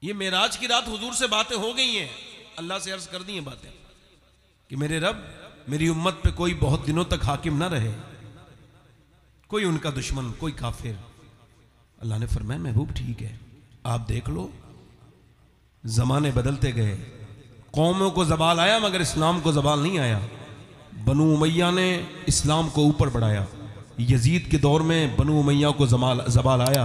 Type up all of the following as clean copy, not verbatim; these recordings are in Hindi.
ये मेराज की रात हुजूर से बातें हो गई हैं, अल्लाह से अर्ज कर दी हैं बातें कि मेरे रब, मेरी उम्मत पे कोई बहुत दिनों तक हाकिम ना रहे, कोई उनका दुश्मन, कोई काफिर। अल्लाह ने फरमाया महबूब ठीक है, आप देख लो, जमाने बदलते गए, कौमों को जबाल आया मगर इस्लाम को जबाल नहीं आया। बनु उमैया ने इस्लाम को ऊपर बढ़ाया, यजीद के दौर में बनु उमैया को जबाल आया,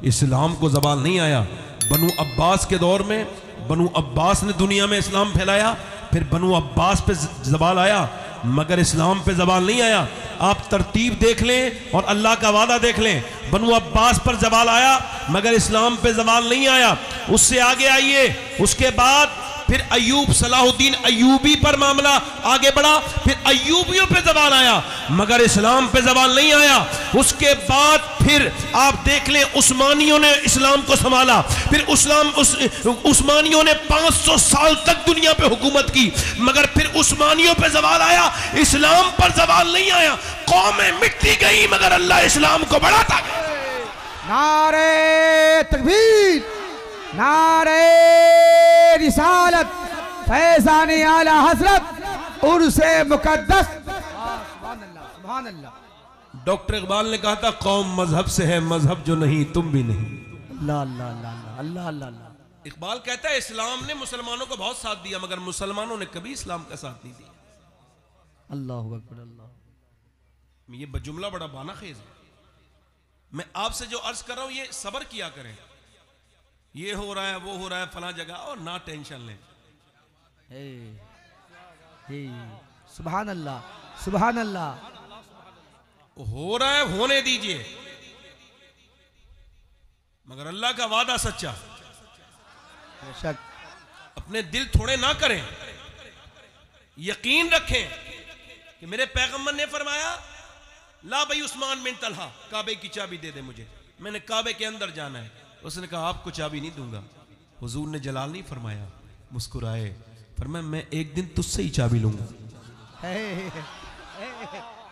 इस्लाम को जबाल नहीं आया। बनु अब्बास के दौर में बनु अब्बास ने दुनिया में इस्लाम फैलाया, फिर बनु अब्बास पे जबाल आया मगर इस्लाम पे जबाल नहीं आया। आप तरतीब देख लें और अल्लाह का वादा देख लें, बनु अब्बास पर जबाल आया मगर इस्लाम पे जबाल नहीं आया। उससे आगे आइए, उसके बाद फिर अयूब सलाहुद्दीन अयूबी पर मामला आगे बढ़ा, फिर अयूबियों पे जबाल आया मगर इस्लाम पे जबाल नहीं आया। उसके बाद फिर आप देख लें, उस्मानियों ने इस्लाम को संभाला, फिर उस्मानियों ने 500 साल तक दुनिया पे हुकूमत की मगर फिर उस्मानियों पे जबाल आया, इस्लाम पर जबाल नहीं आया। कौमें मिटती गई मगर अल्लाह इस्लाम को बढ़ाता गया। नारे तकबीर, नारे रिसालत, फैज़ाने आला हज़रत, उर्से मुक़द्दस। सुभान अल्लाह। डॉक्टर इकबाल ने कहा था कौम मजहब से है, मजहब जो नहीं तुम भी नहीं। अल्लाह अल्लाह अल्लाह अल्लाह अल्लाह। इकबाल कहता है इस्लाम ने मुसलमानों को बहुत साथ दिया मगर मुसलमानों ने कभी इस्लाम का साथ नहीं दिया। अल्लाहु अकबर। अल्लाह, ये जुमला बड़ा बानाखेज है। मैं आपसे जो अर्ज कर रहा हूं ये सब्र किया करें, ये हो रहा है वो हो रहा है फला जगह, और ना टेंशन लें। सुभान अल्लाह, सुभान अल्लाह। हो रहा है होने दीजिए मगर अल्लाह का वादा सच्चा। बेशक अपने दिल थोड़े ना करें, यकीन रखें कि मेरे पैगंबर ने फरमाया ला भाई उस्मान बिन तलहा, काबे की चाबी दे दे मुझे, मैंने काबे के अंदर जाना है। उसने कहा आपको चाबी नहीं दूंगा। हुजूर ने जलाल नहीं फरमाया, मुस्कुराए, फरमाया मैं एक दिन तुझसे ही चाबी लूंगा।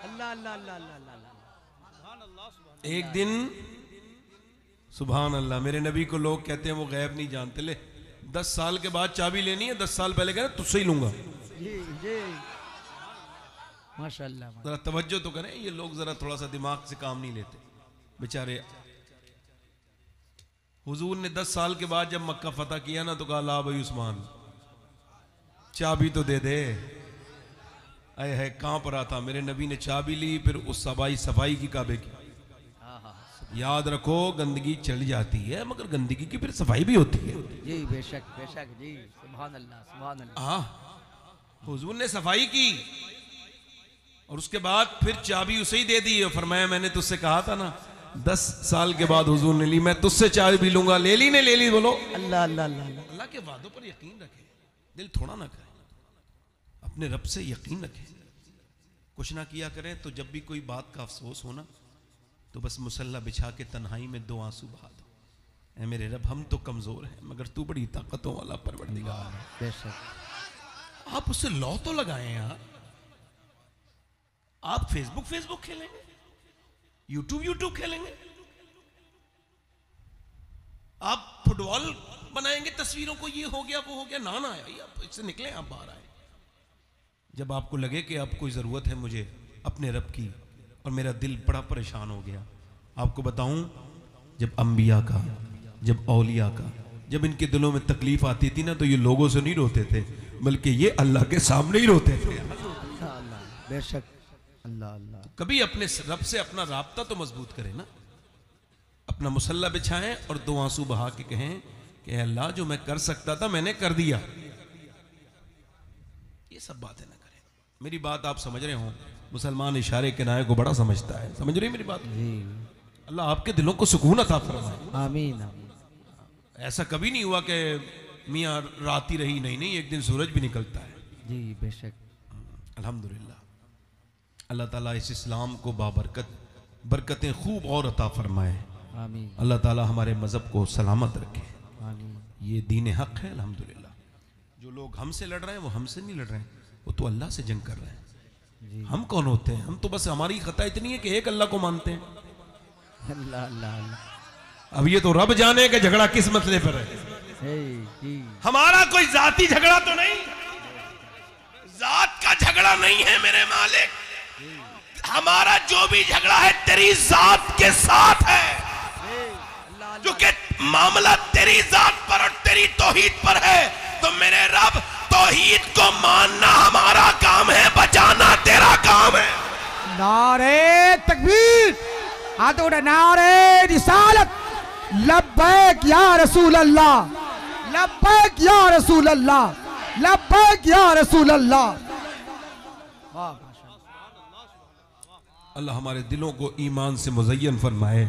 अल्लाह अल्लाह अल्लाह अल्लाह। एक दिन, सुभान अल्लाह, मेरे नबी को लोग कहते हैं वो गैब नहीं जानते। ले 10 साल के बाद चाबी लेनी है, 10 साल पहले कहना तुझसे ही लूंगा। माशाअल्लाह। जरा तवज्जो तो करें, ये लोग जरा थोड़ा सा दिमाग से काम नहीं लेते बेचारे। हुजूर ने 10 साल के बाद जब मक्का फतह किया ना तो कहा ला भाई उस्मान चाबी तो दे दे। अय है कांप रहा था, मेरे नबी ने चाबी ली, फिर उस सफाई की काबे की। याद रखो गंदगी चली जाती है मगर गंदगी की फिर सफाई भी होती है। जी बेशक बेशक जी, सुभान अल्लाह सुभान अल्लाह। हाँ, हुजूर ने सफाई की और उसके बाद फिर चाबी उसे ही दे दी। फरमाया मैंने तुझसे कहा था ना 10 साल के बाद हुजूर ने ली, मैं तुझसे चाबी भी लूंगा। ले ली ने ले ली। बोलो अल्लाह अल्लाह अल्लाह। अल्लाह के वादों पर यकीन रखें, दिल थोड़ा ना करें, अपने रब से यकीन रखें। कुछ ना किया करें तो जब भी कोई बात का अफसोस हो ना तो बस मुसल्ला बिछा के तन्हाई में 2 आंसू बहा दो। ऐ मेरे रब हम तो कमजोर हैं मगर तू बड़ी ताकतों वाला परवरदिगार है। बेशक आप उससे लौ तो लगाएं यार। आप फेसबुक खेलेंगे, यूट्यूब खेलेंगे, आप फुटबॉल बनाएंगे तस्वीरों को, ये हो गया वो हो गया, ना ना आप इससे निकले, आप बाहर आए। जब आपको लगे कि अब कोई जरूरत है मुझे अपने रब की और मेरा दिल बड़ा परेशान हो गया, आपको बताऊं जब अंबिया का, जब औलिया का, जब इनके दिलों में तकलीफ आती थी ना तो ये लोगों से नहीं रोते थे बल्कि ये अल्लाह के सामने ही रोते थे। बेशक अल्लाह अल्लाह। कभी अपने रब से अपना राब्ता तो मजबूत करें ना, अपना मुसल्ला बिछाएं और 2 आंसू बहा के कहें कि अल्लाह जो मैं कर सकता था मैंने कर दिया। ये सब बातें ना करें। मेरी बात आप समझ रहे हो? मुसलमान इशारे के नाये को बड़ा समझता है, समझ रहे मेरी बात? अल्लाह आपके दिलों को सुकून अता फरमाए। आमीन। ऐसा कभी नहीं हुआ कि मियाँ रात ही रही, नहीं, एक दिन सूरज भी निकलता है। जी बेशक। अल्हम्दुलिल्लाह, अल्लाह ताला इस इस्लाम को बाबरकत बरकतें खूब और अता फरमाए। आमीन। अल्लाह ताला हमारे मज़हब को सलामत रखे। आमीन। ये दीन हक है अल्हम्दुलिल्लाह। जो लोग हमसे लड़ रहे हैं वो हमसे नहीं लड़ रहे हैं, वो तो अल्लाह से जंग कर रहे हैं। हम कौन होते हैं? हम तो बस, हमारी खता इतनी है कि एक अल्लाह को मानते हैं। अल्लाह अल्लाह अल्लाह। अब ये तो रब जाने का झगड़ा किस मसले पर है। जी। हमारा कोई जाती झगड़ा तो नहीं, जात का झगड़ा नहीं है मेरे मालिक। हमारा जो भी झगड़ा है तेरी जात के साथ है, क्योंकि मामला तेरी जात पर और तेरी तौहीद पर है। तो मेरे रब, तौहीद को मानना हमारा काम है, बचाना तेरा काम है। नारे तकबीर, हाथ उठा, नारे रिसालत, लब्बैक या रसूल अल्लाह, लब्बैक या रसूल अल्लाह, लब्बैक या रसूल अल्लाह। वाह, अल्लाह हमारे दिलों को ईमान से मुज़य्यन फरमाए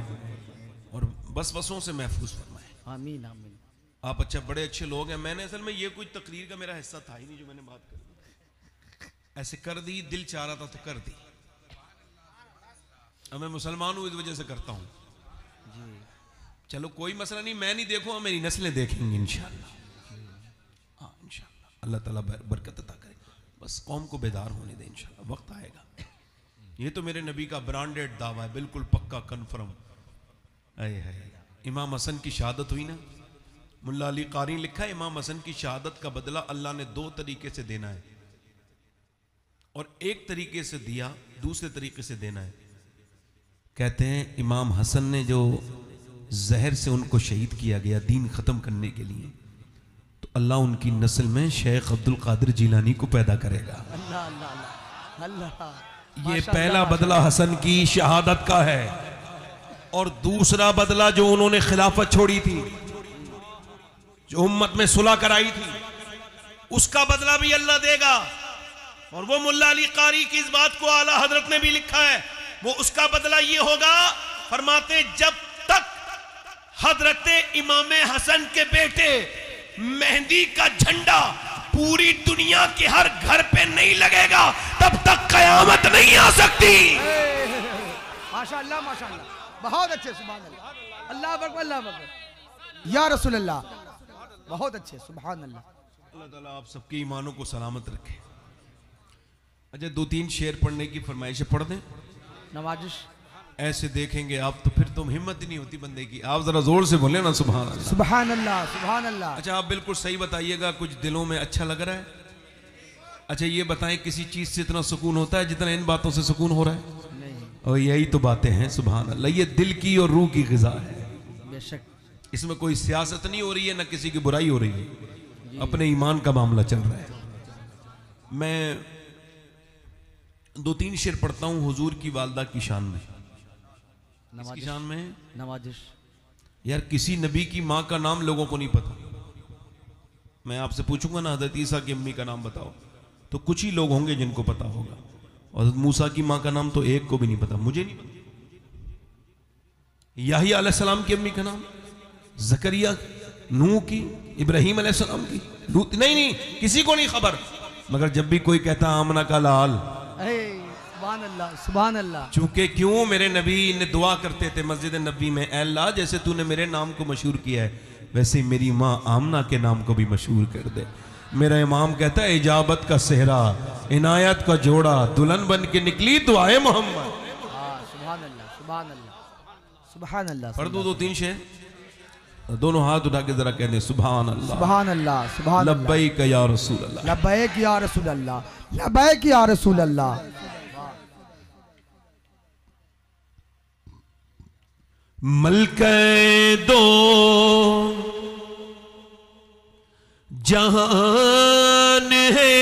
और वसवसों से महफूज फरमाए। आमीन आमीन। आप अच्छा बड़े अच्छे लोग हैं। मैंने असल में ये कोई तकरीर का मेरा हिस्सा था ही नहीं जो मैंने बात कर दी, ऐसे कर दी, दिल चाह रहा था तो कर दी। अब मैं मुसलमान हूं इस वजह से करता हूं जी। चलो कोई मसला नहीं, मैं नहीं देखूंगा, मेरी नस्लें देखेंगी इंशाअल्लाह। हाँ इंशाअल्लाह अल्लाह ताला बरकत अता करे। बस कौम को बेदार होने दे, इंशाअल्लाह वक्त आएगा। ये तो मेरे नबी का ब्रांडेड दावा है, बिल्कुल पक्का कन्फर्म। इमाम हसन की शहादत हुई ना, मुल्ला अली कारी लिखा है इमाम हसन की शहादत का बदला अल्लाह ने दो तरीके से देना है, और एक तरीके से दिया, दूसरे तरीके से देना है। कहते हैं इमाम हसन ने जो जहर से उनको शहीद किया गया दीन ख़त्म करने के लिए, तो अल्लाह उनकी नस्ल में शेख अब्दुल कादिर जिलानी को पैदा करेगा। अल्लाह अल्लाह अल्लाह। ये पहला बदला हसन की शहादत का है, और दूसरा बदला जो उन्होंने खिलाफत छोड़ी थी, जो उम्मत में सुलह कराई थी, उसका बदला भी अल्लाह देगा। और वो मुल्ला अली कारी की इस बात को आला हजरत ने भी लिखा है, वो उसका बदला ये होगा, फरमाते जब तक हजरत इमाम हसन के बेटे मेहंदी का झंडा पूरी दुनिया के हर घर पे नहीं लगेगा, तब तक कयामत नहीं आ सकती। माशाअल्लाह माशाअल्लाह, बहुत अच्छे, सुभान अल्लाह, अल्लाह अकबर, अल्लाह अकबर या रसूल अल्लाह, बहुत अच्छे, सुभान अल्लाह। अल्लाह ताला आप सबके ईमानों को सलामत रखे। अच्छा दो तीन शेर पढ़ने की फरमाइश पढ़ दें, नवाजिश। ऐसे देखेंगे आप तो फिर तुम हिम्मत ही नहीं होती बंदे की। आप जरा जोर से बोले ना सुभान अल्लाह, सुभान अल्लाह, सुभान अल्लाह। अच्छा आप बिल्कुल सही बताइएगा, कुछ दिलों में अच्छा लग रहा है? अच्छा ये बताएं किसी चीज से इतना सुकून होता है जितना इन बातों से सुकून हो रहा है? नहीं। और यही तो बातें हैं सुभान अल्लाह, ये दिल की और रूह की ग़िज़ा है। बेशक इसमें कोई सियासत नहीं हो रही है, ना किसी की बुराई हो रही है, अपने ईमान का मामला चल रहा है। मैं दो तीन शेर पढ़ता हूं हुजूर की वालदा की शान में। इसकी शान में नवाजिश। यार किसी नबी की माँ का नाम लोगों को नहीं पता। मैं आपसे पूछूंगा ना हज़रत ईसा की अम्मी का नाम बताओ, तो कुछ ही लोग होंगे जिनको पता होगा, और हज़रत मूसा की माँ का नाम तो एक को भी नहीं पता, मुझे नहीं पता। याहिया अलैहिस्सलाम की अम्मी का नाम, ज़करिया, नूह की, इब्राहीम अलैहिस्सलाम की, लूत, नहीं किसी को नहीं खबर। मगर जब भी कोई कहता आमना का लाल, सुभान अल्लाह, सुभान अल्लाह। चूंकि क्यों मेरे नबी ने दुआ करते थे मस्जिद नबी में, ऐ अल्लाह जैसे तूने मेरे नाम को मशहूर किया है वैसे ही मेरी माँ आमना के नाम को भी मशहूर कर दे। मेरा इमाम कहता है इजाबत का सेहरा, इनायत का जोड़ा, दुल्हन बन के निकली दुआए मोहम्मद। सुभान अल्लाह, सुभान अल्लाह, सुभान अल्लाह। पढ़ दो दो तीन शेर, दोनों हाथ उठा के जरा कहते सुभान अल्लाह, सुभान अल्लाह, सुभान अल्लाह, लब्बैक या रसूल अल्लाह, लब्बैक या रसूल अल्लाह, लब्बैक या रसूल अल्लाह। मलके दो जहान है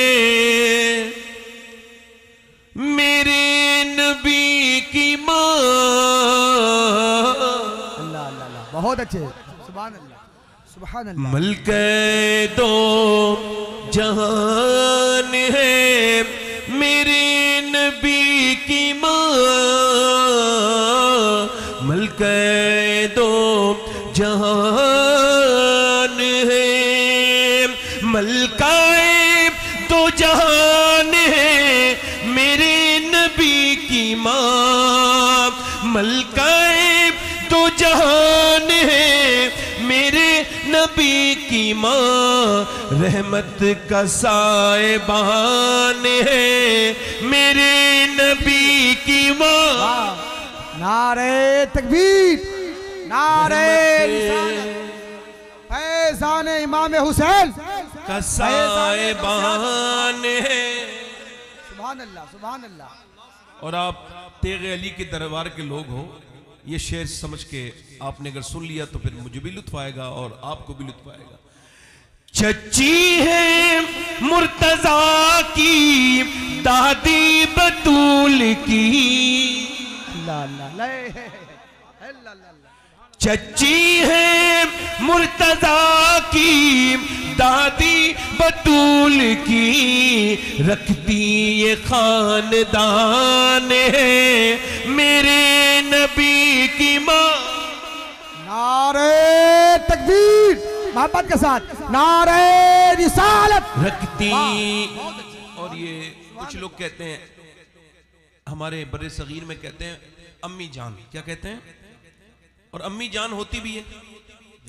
मेरे नबी की माँ। अल्लाह अल्लाह, बहुत अच्छे, सुभान अल्लाह, सुभान अल्लाह। मलके दो जहान है मेरे नबी की माँ, मलके दो जहान है, मलकाए दो जहान है मेरे नबी की माँ, मलकाए दो जहान है मेरे नबी की माँ, रहमत का साएबान है मेरे नबी की माँ। नारे तकबीर, नारे रिसालत, फैज फैजान इमाम हुसैन का साहिबान है। सुभान अल्लाह, सुभान अल्लाह। और आप तेगे अली के दरबार के लोग हो, ये शेर समझ के आपने अगर सुन लिया तो फिर मुझे भी लुत्फ आएगा और आपको भी लुत्फ आएगा। चच्ची है मुर्तजा की दादी बतूल की, ला ला ला ला ला। चच्ची है मुर्तजा की दादी बतूल की, रखती ये खानदान है मेरे नबी की माँ। नारे तकबीर मोहब्बत के साथ, नारे रिसालत रखती। और ये कुछ लोग कहते हैं, हमारे बड़े सगीर में कहते हैं अम्मी जान, क्या कहते हैं? और अम्मी जान होती भी है,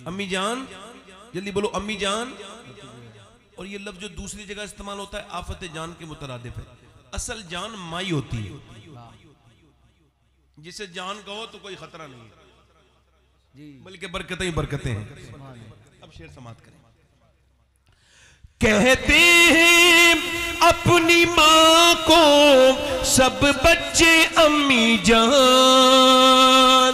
अम्मी जान, जल्दी बोलो अम्मी जान। और ये लफ्ज जो दूसरी जगह इस्तेमाल होता है आफत जान के मुतरादिफ है। असल जान माई होती है, जिसे जान कहो तो कोई खतरा नहीं है, बल्कि बरकतें ही बरकतें हैं। अब शेर समाप्त करें। कहते हैं अपनी माँ को सब बच्चे अम्मी जान,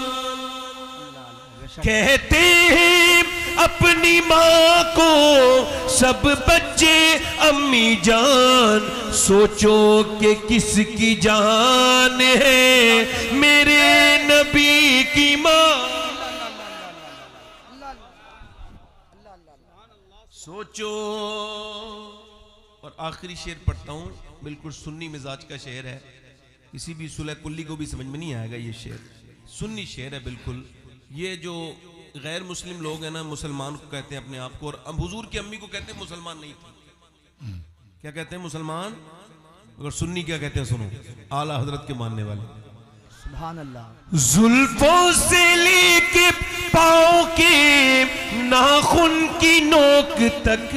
कहते हैं अपनी माँ को सब बच्चे अम्मी जान, सोचो कि किसकी जान है मेरे नबी की माँ। सोचो। और आखिरी शेर पढ़ता हूं, बिल्कुल सुन्नी मिजाज का शेर है, किसी भी सुलह कुल्ली को भी समझ में नहीं आएगा। ये शेर सुन्नी शेर है बिल्कुल। ये जो गैर मुस्लिम लोग हैं ना, मुसलमान को कहते हैं अपने आप को, और अब हुजूर की अम्मी को कहते हैं मुसलमान नहीं थी। क्या कहते हैं? मुसलमान। अगर सुन्नी क्या कहते हैं सुनो, आला हजरत के मानने वाले। सुभान अल्लाह। जुल्फों से लेके पाँव के नाखून की नोक तक,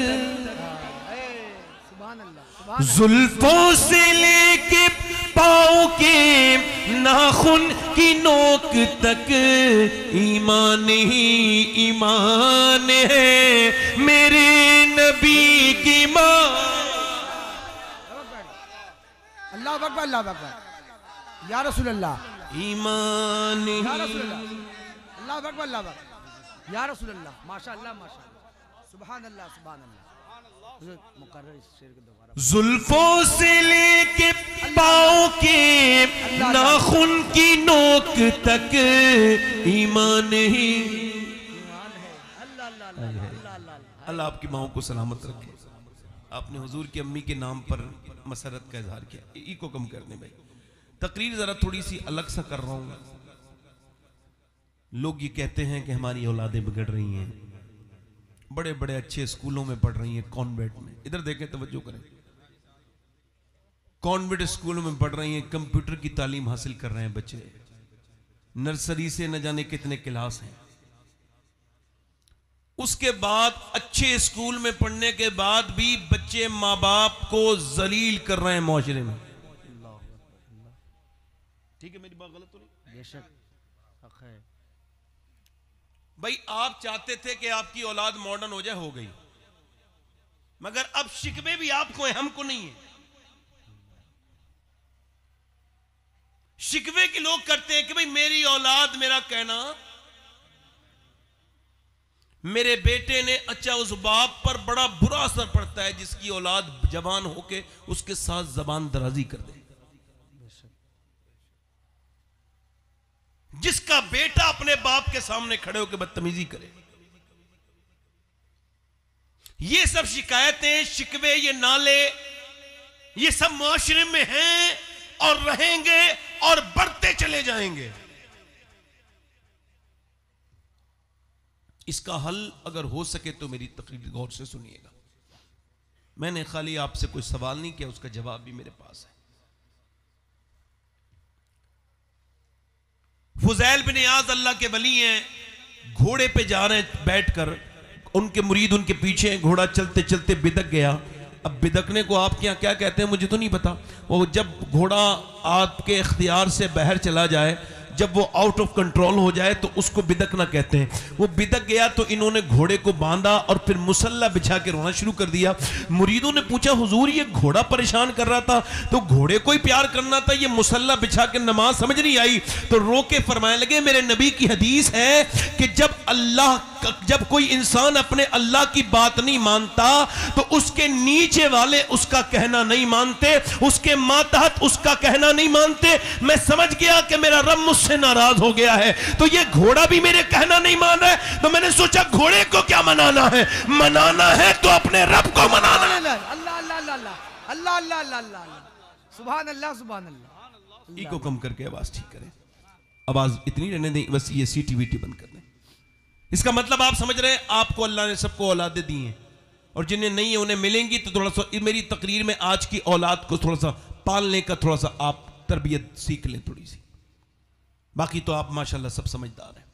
सुभान अल्लाह, जुल्फों से लेके पाँव के नाखून की नोक तक, ईमान ही ईमान है मेरे नबी की माँ। अल्लाह अकबर, अल्लाह अकबर, या रसूल अल्लाह, ईमान या ही। रसूल अल्लाह, अल्लाह अकबर, अल्लाह अकबर, या रसूल अल्लाह, माशाअल्लाह माशाअल्लाह, सुभान अल्लाह, सुभान अल्लाह। मुकर्रर इस शेर को दोबारा। जुल्फों से लेके पाँव के नाखून की नोक तक, ईमान ही। अल्लाह आपकी माओं को सलामत रखे। आपने हुजूर की अम्मी के नाम पर मसरत का इजहार किया, इको कम करने में। तकरीर जरा थोड़ी सी अलग सा कर रहा हूं। लोग ये कहते हैं कि हमारी औलादें बिगड़ रही हैं, बड़े बड़े अच्छे स्कूलों में पढ़ रही हैं, कॉन्वेंट में। इधर देखें, तवज्जो करें। कॉन्वेंट स्कूलों में पढ़ रही हैं, कंप्यूटर की तालीम हासिल कर रहे हैं बच्चे, नर्सरी से न जाने कितने क्लास हैं। उसके बाद अच्छे स्कूल में पढ़ने के बाद भी बच्चे माँ बाप को जलील कर रहे हैं माशरे में। ठीक है, मेरी बात गलत तो नहीं? बेशक हक है। भाई आप चाहते थे कि आपकी औलाद मॉडर्न हो जाए, हो गई, मगर अब शिकवे भी आपको हैं, हमको नहीं है। शिकवे के लोग करते हैं कि भाई मेरी औलाद, मेरा कहना, मेरे बेटे ने, अच्छा उस बाप पर बड़ा बुरा असर पड़ता है जिसकी औलाद जवान होके उसके साथ जबान दराजी कर दे, जिसका बेटा अपने बाप के सामने खड़े होकर बदतमीजी करे। ये सब शिकायतें, शिकवे, ये नाले, ये सब मुआशरे में हैं और रहेंगे और बढ़ते चले जाएंगे। इसका हल अगर हो सके तो मेरी तकरीर गौर से सुनिएगा। मैंने खाली आपसे कोई सवाल नहीं किया, उसका जवाब भी मेरे पास है। फुज़ैल बिन इयाज़ अल्लाह के वली हैं, घोड़े पे जा रहे हैं बैठकर, उनके मुरीद उनके पीछे हैं, घोड़ा चलते चलते बिदक गया। अब बिदकने को आपके यहाँ क्या कहते हैं मुझे तो नहीं पता। वो जब घोड़ा आपके इख्तियार से बाहर चला जाए, जब वो आउट ऑफ कंट्रोल हो जाए तो उसको बिदकना कहते हैं। वो बिदक गया तो इन्होंने घोड़े को बांधा और फिर मुसल्ला बिछा के रोना शुरू कर दिया। मुरीदों ने पूछा हुजूर ये घोड़ा परेशान कर रहा था तो घोड़े को ही प्यार करना था, ये मुसल्ला बिछा के नमाज समझ नहीं आई। तो रो के फरमाने लगे मेरे नबी की हदीस है कि जब कोई इंसान अपने अल्लाह की बात नहीं मानता तो उसके नीचे वाले उसका कहना नहीं मानते, उसके मातहत उसका कहना नहीं मानते। मैं समझ गया कि मेरा रब मुझसे नाराज हो गया है, तो ये घोड़ा भी मेरे कहना नहीं मान रहा है, तो मैंने सोचा घोड़े को क्या मनाना है तो अपने रब को मनाना है। अल्लाह अल्लाह अल्लाह अल्लाह अल्लाह अल्लाह अल्लाह सुभान अल्लाह सुभान अल्लाह। को कम करके आवाज ठीक करें, आवाज इतनी रहने दें, बस ये सीटीवीटी बंद कर दें। इसका मतलब आप समझ रहे हैं आपको अल्लाह ने सबको औलादे दी हैं और जिन्हें नहीं है उन्हें मिलेंगी। तो थोड़ा सा मेरी तकरीर में आज की औलाद को थोड़ा सा पालने का थोड़ा सा आप तरबियत सीख लें थोड़ी सी, बाकी तो आप माशाल्लाह सब समझदार हैं।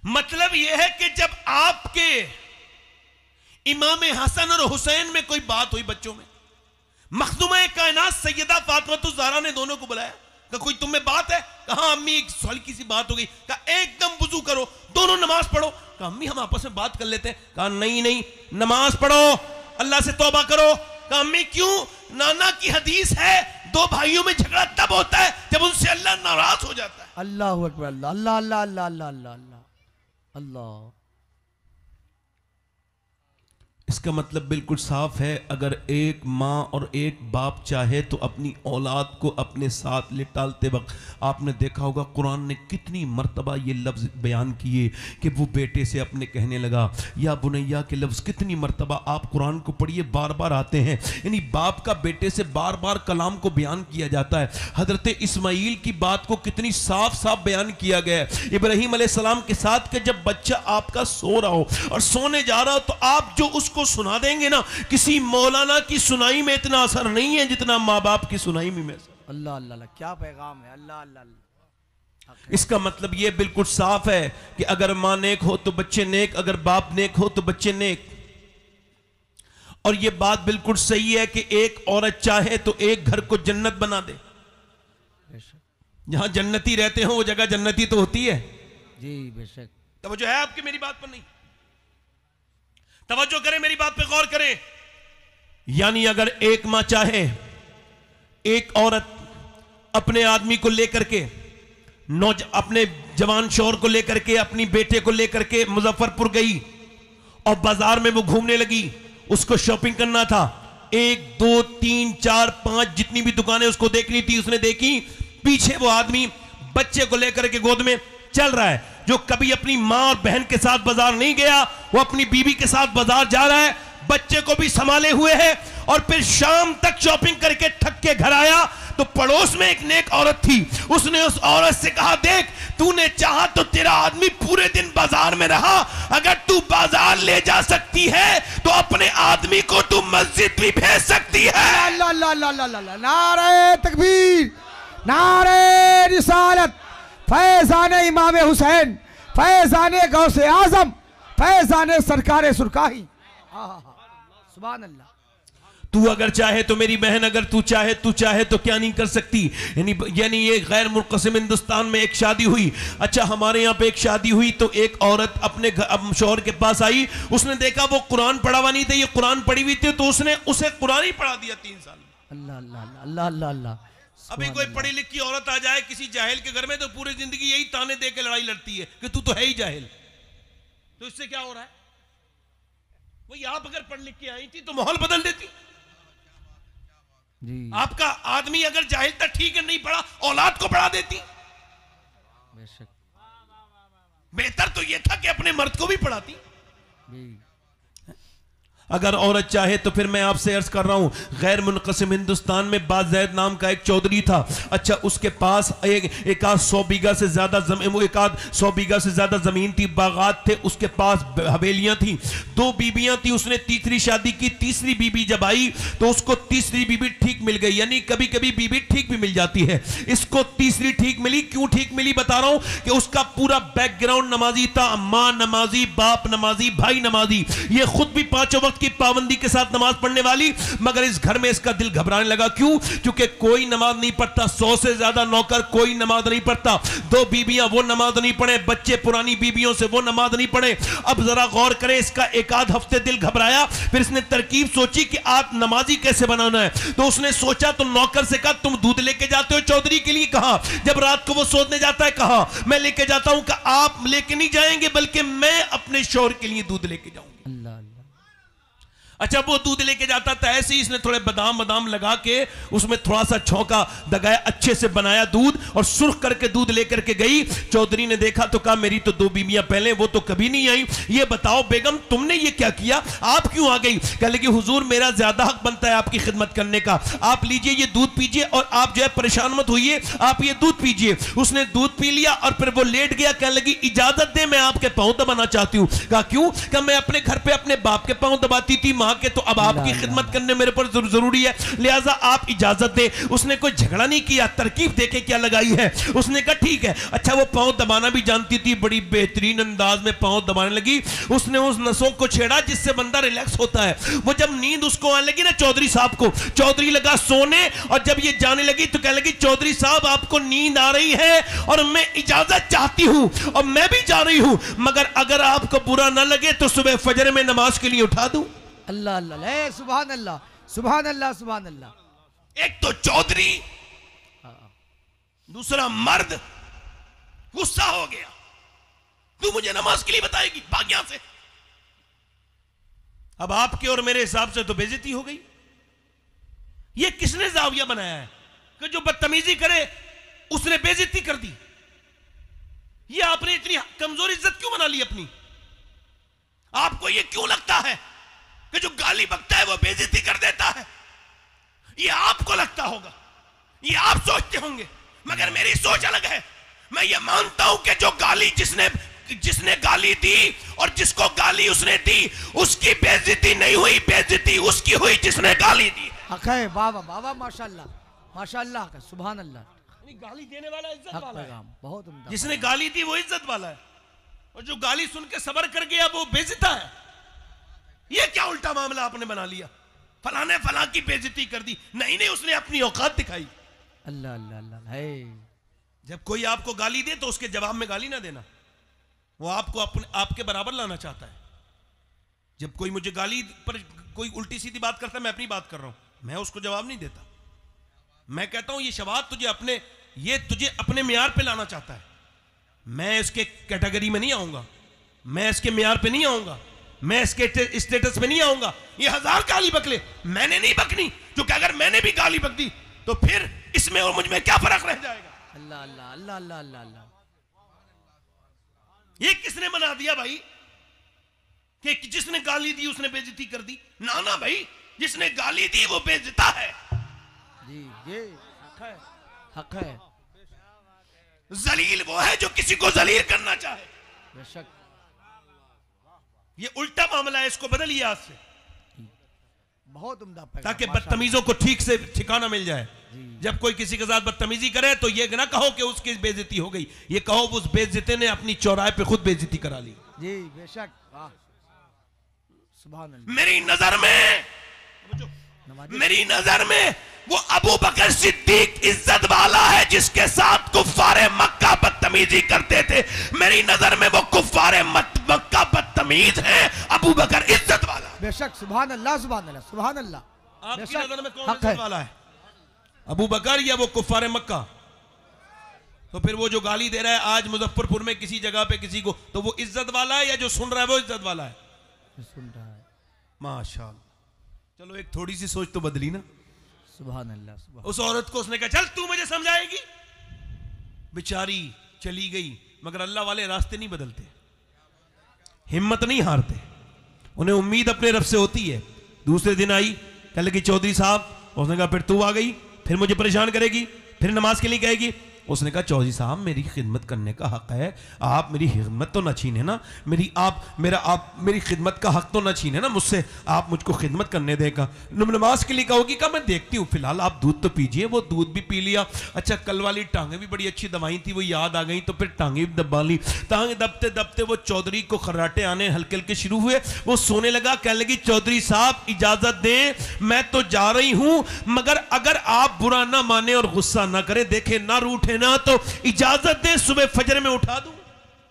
मतलब यह है कि जब आपके इमाम हसन और हुसैन में कोई बात हुई, बच्चों में मखदूमा कायनात सैयदा फातिमा ज़हरा ने दोनों को बुलाया, कहा कोई तुम में बात है? कहा अम्मी एक हल्की सी बात हो गई। कहा एकदम वुजू करो, दोनों नमाज पढ़ो। कहा अम्मी हम आपस में बात कर लेते हैं। कहा नहीं नमाज पढ़ो, अल्लाह से तौबा करो। कहा अम्मी क्यों? नाना की हदीस है दो भाइयों में झगड़ा तब होता है जब उनसे अल्लाह नाराज हो जाता है। अल्लाह अकबर, अल्लाह अल्लाह अल्लाह अल्लाह अल्लाह अल्लाह अल्लाह। इसका मतलब बिल्कुल साफ है, अगर एक माँ और एक बाप चाहे तो अपनी औलाद को अपने साथ लिटालते वक्त आपने देखा होगा कुरान ने कितनी मर्तबा ये लफ्ज़ बयान किए कि वो बेटे से अपने कहने लगा या बुनैया के लफ्ज़ कितनी मर्तबा आप कुरान को पढ़िए बार बार आते हैं। यानी बाप का बेटे से बार बार कलाम को बयान किया जाता है। हज़रत इस्माइल की बात को कितनी साफ साफ बयान किया गया है। इब्राहीम अलैहिस्सलाम के साथ कि जब बच्चा आपका सो रहा हो और सोने जा रहा हो तो आप जो उसको सुना देंगे ना, किसी मौलाना की सुनाई में इतना असर नहीं है जितना माँ बाप की सुनाई में असर। अल्लाह अल्लाह क्या पैगाम है। अल्लाह अल्लाह। इसका मतलब यह बिल्कुल साफ है कि अगर माँ नेक हो तो बच्चे नेक, अगर बाप नेक हो तो बच्चे नेक। और यह बात बिल्कुल सही है कि एक औरत चाहे तो एक घर को जन्नत बना दे। जहां जन्नती रहते हो वो जगह जन्नती तो होती है जी, बेशक। तवज्जो है आपकी मेरी बात पर? नहीं तवज्जो करें, मेरी बात पे गौर करें। यानी अगर एक मां चाहे, एक औरत अपने आदमी को लेकर के अपने जवान शौहर को लेकर के अपनी बेटे को लेकर के मुजफ्फरपुर गई और बाजार में वो घूमने लगी, उसको शॉपिंग करना था। 1 2 3 4 5 जितनी भी दुकानें उसको देखनी थी उसने देखी। पीछे वो आदमी बच्चे को लेकर के गोद में चल रहा है, जो कभी अपनी मां और बहन के साथ बाजार नहीं गया वो अपनी बीवी के साथ बाजार जा रहा है, बच्चे को भी संभाले हुए है। और फिर शाम तक शॉपिंग करके थक के घर आया तो पड़ोस में एक नेक औरत थी, उसने उस औरत से कहा देख तूने चाहा तो तेरा आदमी पूरे दिन बाजार में रहा, अगर तू बाजार ले जा सकती है तो अपने आदमी को तू मस्जिद भी भेज सकती है। अल्लाह अल्लाह अल्लाह अल्लाह। नारे तकबीर, नारे रिसालत, फैजाने इमाम हुसैन, फैजाने गौसे आजम, फैजाने सरकारे सुरकाही। सुभान अल्लाह। तू अगर चाहे तो मेरी बहन, अगर तू चाहे तो क्या नहीं कर सकती। यानी ये गैर मुनक़सिम हिंदुस्तान में एक शादी हुई। अच्छा हमारे यहाँ पे एक शादी हुई तो एक औरत अपने शौहर के पास आई, उसने देखा वो कुरान पढ़ा हुआ नहीं था, ये कुरान पढ़ी हुई थी, तो उसने उसे कुरान ही पढ़ा दिया 3 साल में। अल्लाह अल्लाह अल्लाह अल्लाह अल्लाह। अभी कोई पढ़ी लिखी औरत आ जाए किसी जाहिल के घर में तो पूरी जिंदगी यही ताने दे के लड़ाई लड़ती है कि तू तो है ही जाहिल। तो इससे क्या हो रहा है? वही आप अगर पढ़ लिख के आई थी तो माहौल बदल देती जी। आपका आदमी अगर जाहिल था ठीक है, नहीं पढ़ा, औलाद को पढ़ा देती। बेशक। बेहतर तो यह था कि अपने मर्द को भी पढ़ाती। जी। अगर औरत चाहे तो फिर मैं आपसे अर्ज कर रहा हूं, गैर मुनक़सिम हिंदुस्तान में बाज़ैद नाम का एक चौधरी था। अच्छा उसके पास एक आध 100 बीघा से ज्यादा जमीन थी, बागात थे, उसके पास हवेलियां थी, 2 बीबियां थी, उसने तीसरी शादी की। तीसरी बीबी जब आई तो उसको तीसरी बीबी ठीक मिल गई, यानी कभी कभी बीबी ठीक भी मिल जाती है। इसको तीसरी ठीक मिली। क्यों ठीक मिली बता रहा हूं कि उसका पूरा बैकग्राउंड नमाजी था, मां नमाजी, बाप नमाजी, भाई नमाजी, ये खुद भी 5 वक्त की पाबंदी के साथ नमाज पढ़ने वाली, मगर इस घर में इसका दिल घबराने लगा। क्यों? क्योंकि कोई नमाज नहीं पढ़ता, 100 से ज्यादा नौकर कोई नमाज नहीं पढ़ता, 2 बीबियां वो नमाज नहीं पढ़े, बच्चे पुरानी बीबियों से वो नमाज नहीं पढ़े। अब जरा गौर करें, इसका एक आध हफ्ते दिल घबराया, फिर इसने तरकीब सोची कि आप नमाजी कैसे बनाना है। तो उसने सोचा, तो नौकर से कहा तुम दूध लेके जाते हो चौधरी के लिए? कहा। जब रात को वो सोने जाता है, कहा मैं लेके जाता हूं। कहा आप लेके नहीं जाएंगे, बल्कि मैं अपने शौहर के लिए दूध लेके जाऊंगा। अल्लाह। अच्छा, वो दूध लेके जाता था, ऐसे ही इसने थोड़े बादाम लगा के उसमें थोड़ा सा छौंका दगाया, अच्छे से बनाया दूध और सुर्ख करके दूध लेकर के गई। चौधरी ने देखा तो कहा मेरी तो 2 बीबियां पहले, वो तो कभी नहीं आई, ये बताओ बेगम तुमने ये क्या किया, आप क्यों आ गई? कह लगी हुजूर मेरा ज्यादा हक बनता है आपकी खिदमत करने का, आप लीजिए ये दूध पीजिए और आप जो है परेशान मत होइए, आप ये दूध पीजिए। उसने दूध पी लिया और फिर वो लेट गया। कहने लगी इजाजत दे, मैं आपके पांव दबाना चाहती हूँ। कहा क्यों? कहा मैं अपने घर पे अपने बाप के पांव दबाती थी के, तो अब आपकी खिदमत करने मेरे पर जरूरी है, लिहाजा आप इजाजत दे। उसने कोई झगड़ा नहीं किया, तरकीब देखे क्या लगाई है। उसने कहा ठीक है। अच्छा, वो पांव दबाना भी जानती थी, बड़ी बेहतरीन अंदाज में पांव दबाने लगी। उसने उस नसों को छेड़ा जिससे बंदा रिलैक्स होता है। वो जब नींद उसको आने लगी ना चौधरी साहब को, चौधरी लगा सोने, और जब ये जाने लगी तो कहने लगी चौधरी साहब आपको नींद आ रही है और मैं इजाजत चाहती हूं और मैं भी जा रही हूं, मगर अगर आपको बुरा ना लगे तो सुबह फजर में नमाज के लिए उठा दूं। अल्लाह अल्लाह, सुभान अल्लाह, सुभान अल्लाह, सुभान अल्लाह। एक तो चौधरी, दूसरा मर्द, गुस्सा हो गया, तू मुझे नमाज के लिए बताएगी, भाग यहां से। अब आपके और मेरे हिसाब से तो बेइज्जती हो गई। ये किसने जाविया बनाया है कि जो बदतमीजी करे उसने बेइज्जती कर दी? ये आपने इतनी कमजोर इज्जत क्यों बना ली अपनी? आपको ये क्यों लगता है कि जो गाली बकता है वो बेइज्जती कर देता है? ये आपको लगता होगा, ये आप सोचते होंगे, मगर मेरी सोच अलग है। मैं ये मानता हूं कि जो गाली जिसने गाली दी और जिसको गाली उसने दी उसकी बेइज्जती नहीं हुई, बेइज्जती उसकी हुई जिसने गाली दी। हक है, वाह वाह वाह, माशाल्लाह माशाल्लाह, सुभान अल्लाह। गाली देने वाला इज्जत वाला है, बहुत उम्दा। जिसने गाली दी वो इज्जत वाला है, और जो गाली सुन के सबर कर गया वो बेइज्जता है। ये क्या उल्टा मामला आपने बना लिया? फलाने फला की बेइज्जती कर दी? नहीं, उसने अपनी औकात दिखाई। अल्लाह अल्लाह अल्लाह है। जब कोई आपको गाली दे तो उसके जवाब में गाली ना देना, वो आपको आपके बराबर लाना चाहता है। जब कोई मुझे गाली पर कोई उल्टी सीधी बात करता है, मैं अपनी बात कर रहा हूं, मैं उसको जवाब नहीं देता। मैं कहता हूं ये शबाब तुझे अपने मियार पे लाना चाहता है, मैं इसके कैटेगरी में नहीं आऊंगा, मैं इसके मियार पे नहीं आऊंगा, मैं इसके स्टेटस पे नहीं आऊंगा। ये 1000 गाली बकले, मैंने नहीं बकनी, क्योंकि अगर मैंने भी गाली बक दी तो फिर इसमें और मुझ में क्या फर्क रह जाएगा? अल्लाह अल्लाह अल्लाह अल्लाह अल्लाह अल्लाह। ये किसने बना दिया भाई कि जिसने गाली दी उसने बेइज्जती कर दी? ना ना भाई, जिसने गाली दी वो बेइज्जता है। जी ये हक है, हक है। जलील वो है जो किसी को जलील करना चाहे। बेशक ये उल्टा मामला है, इसको बदलिए आज से, बहुत उम्दा, ताकि बदतमीजों को ठीक से ठिकाना मिल जाए। जब कोई किसी के साथ बदतमीजी करे तो ये ना कहो कि उसकी बेइज्जती हो गई, ये कहो उस बेइज्जती ने अपनी चौराहे पे खुद बेइज्जती करा ली। जी बेशक, वाह, सुभान अल्लाह। मेरी नजर में वो अबू बकर सिद्दीक इज्जत वाला है जिसके साथ कुफ्फारे मक्का बदतमीजी करते थे। मेरी नजर में वो कुफ्फारे मक्का बदतमीज है, अबू बकर इज्जत वाला। बेशक, सुभान अल्लाह, सुभान अल्लाह, सुभान अल्लाह। आपकी नजर में कौन इज्जत वाला है, अबू बकर या वो कुफ्फारे मक्का? तो फिर वो जो गाली दे रहा है आज मुजफ्फरपुर में किसी जगह पे किसी को, तो वो इज्जत वाला है या जो सुन रहा है वो इज्जत वाला है? सुन रहा है। माशाअल्लाह। चलो एक थोड़ी सी सोच तो बदली ना। सुभान अल्लाह, सुभान। उस औरत को उसने कहा चल तू मुझे समझाएगी, बेचारी चली गई। मगर अल्लाह वाले रास्ते नहीं बदलते, हिम्मत नहीं हारते, उन्हें उम्मीद अपने रब से होती है। दूसरे दिन आई, कह लगी चौधरी साहब, उसने कहा फिर तू आ गई, फिर मुझे परेशान करेगी, फिर नमाज के लिए कहेगी। उसने कहा चौधरी साहब मेरी खिदमत करने का हक है, आप मेरी खिदमत तो ना छीने ना, मेरी खिदमत का हक तो ना छीने ना मुझसे, आप मुझको खिदमत करने देगा। नमाज के लिए कहोगी? कहा मैं देखती हूँ, फिलहाल आप दूध तो पीजिए। वो दूध भी पी लिया। अच्छा कल वाली टांगे भी बड़ी अच्छी दवाई थी, वो याद आ गई तो फिर टांगे भी दबा ली। टांगे दबते दबते वो चौधरी को खर्राटे आने हल्के हल्के शुरू हुए। वो सोने लगा। कहने लगी चौधरी साहब इजाजत दें, मैं तो जा रही हूं, मगर अगर आप बुरा ना माने और गुस्सा ना करें, देखे ना रूठे ना, तो इजाजत दें सुबह फजर में उठा दूं।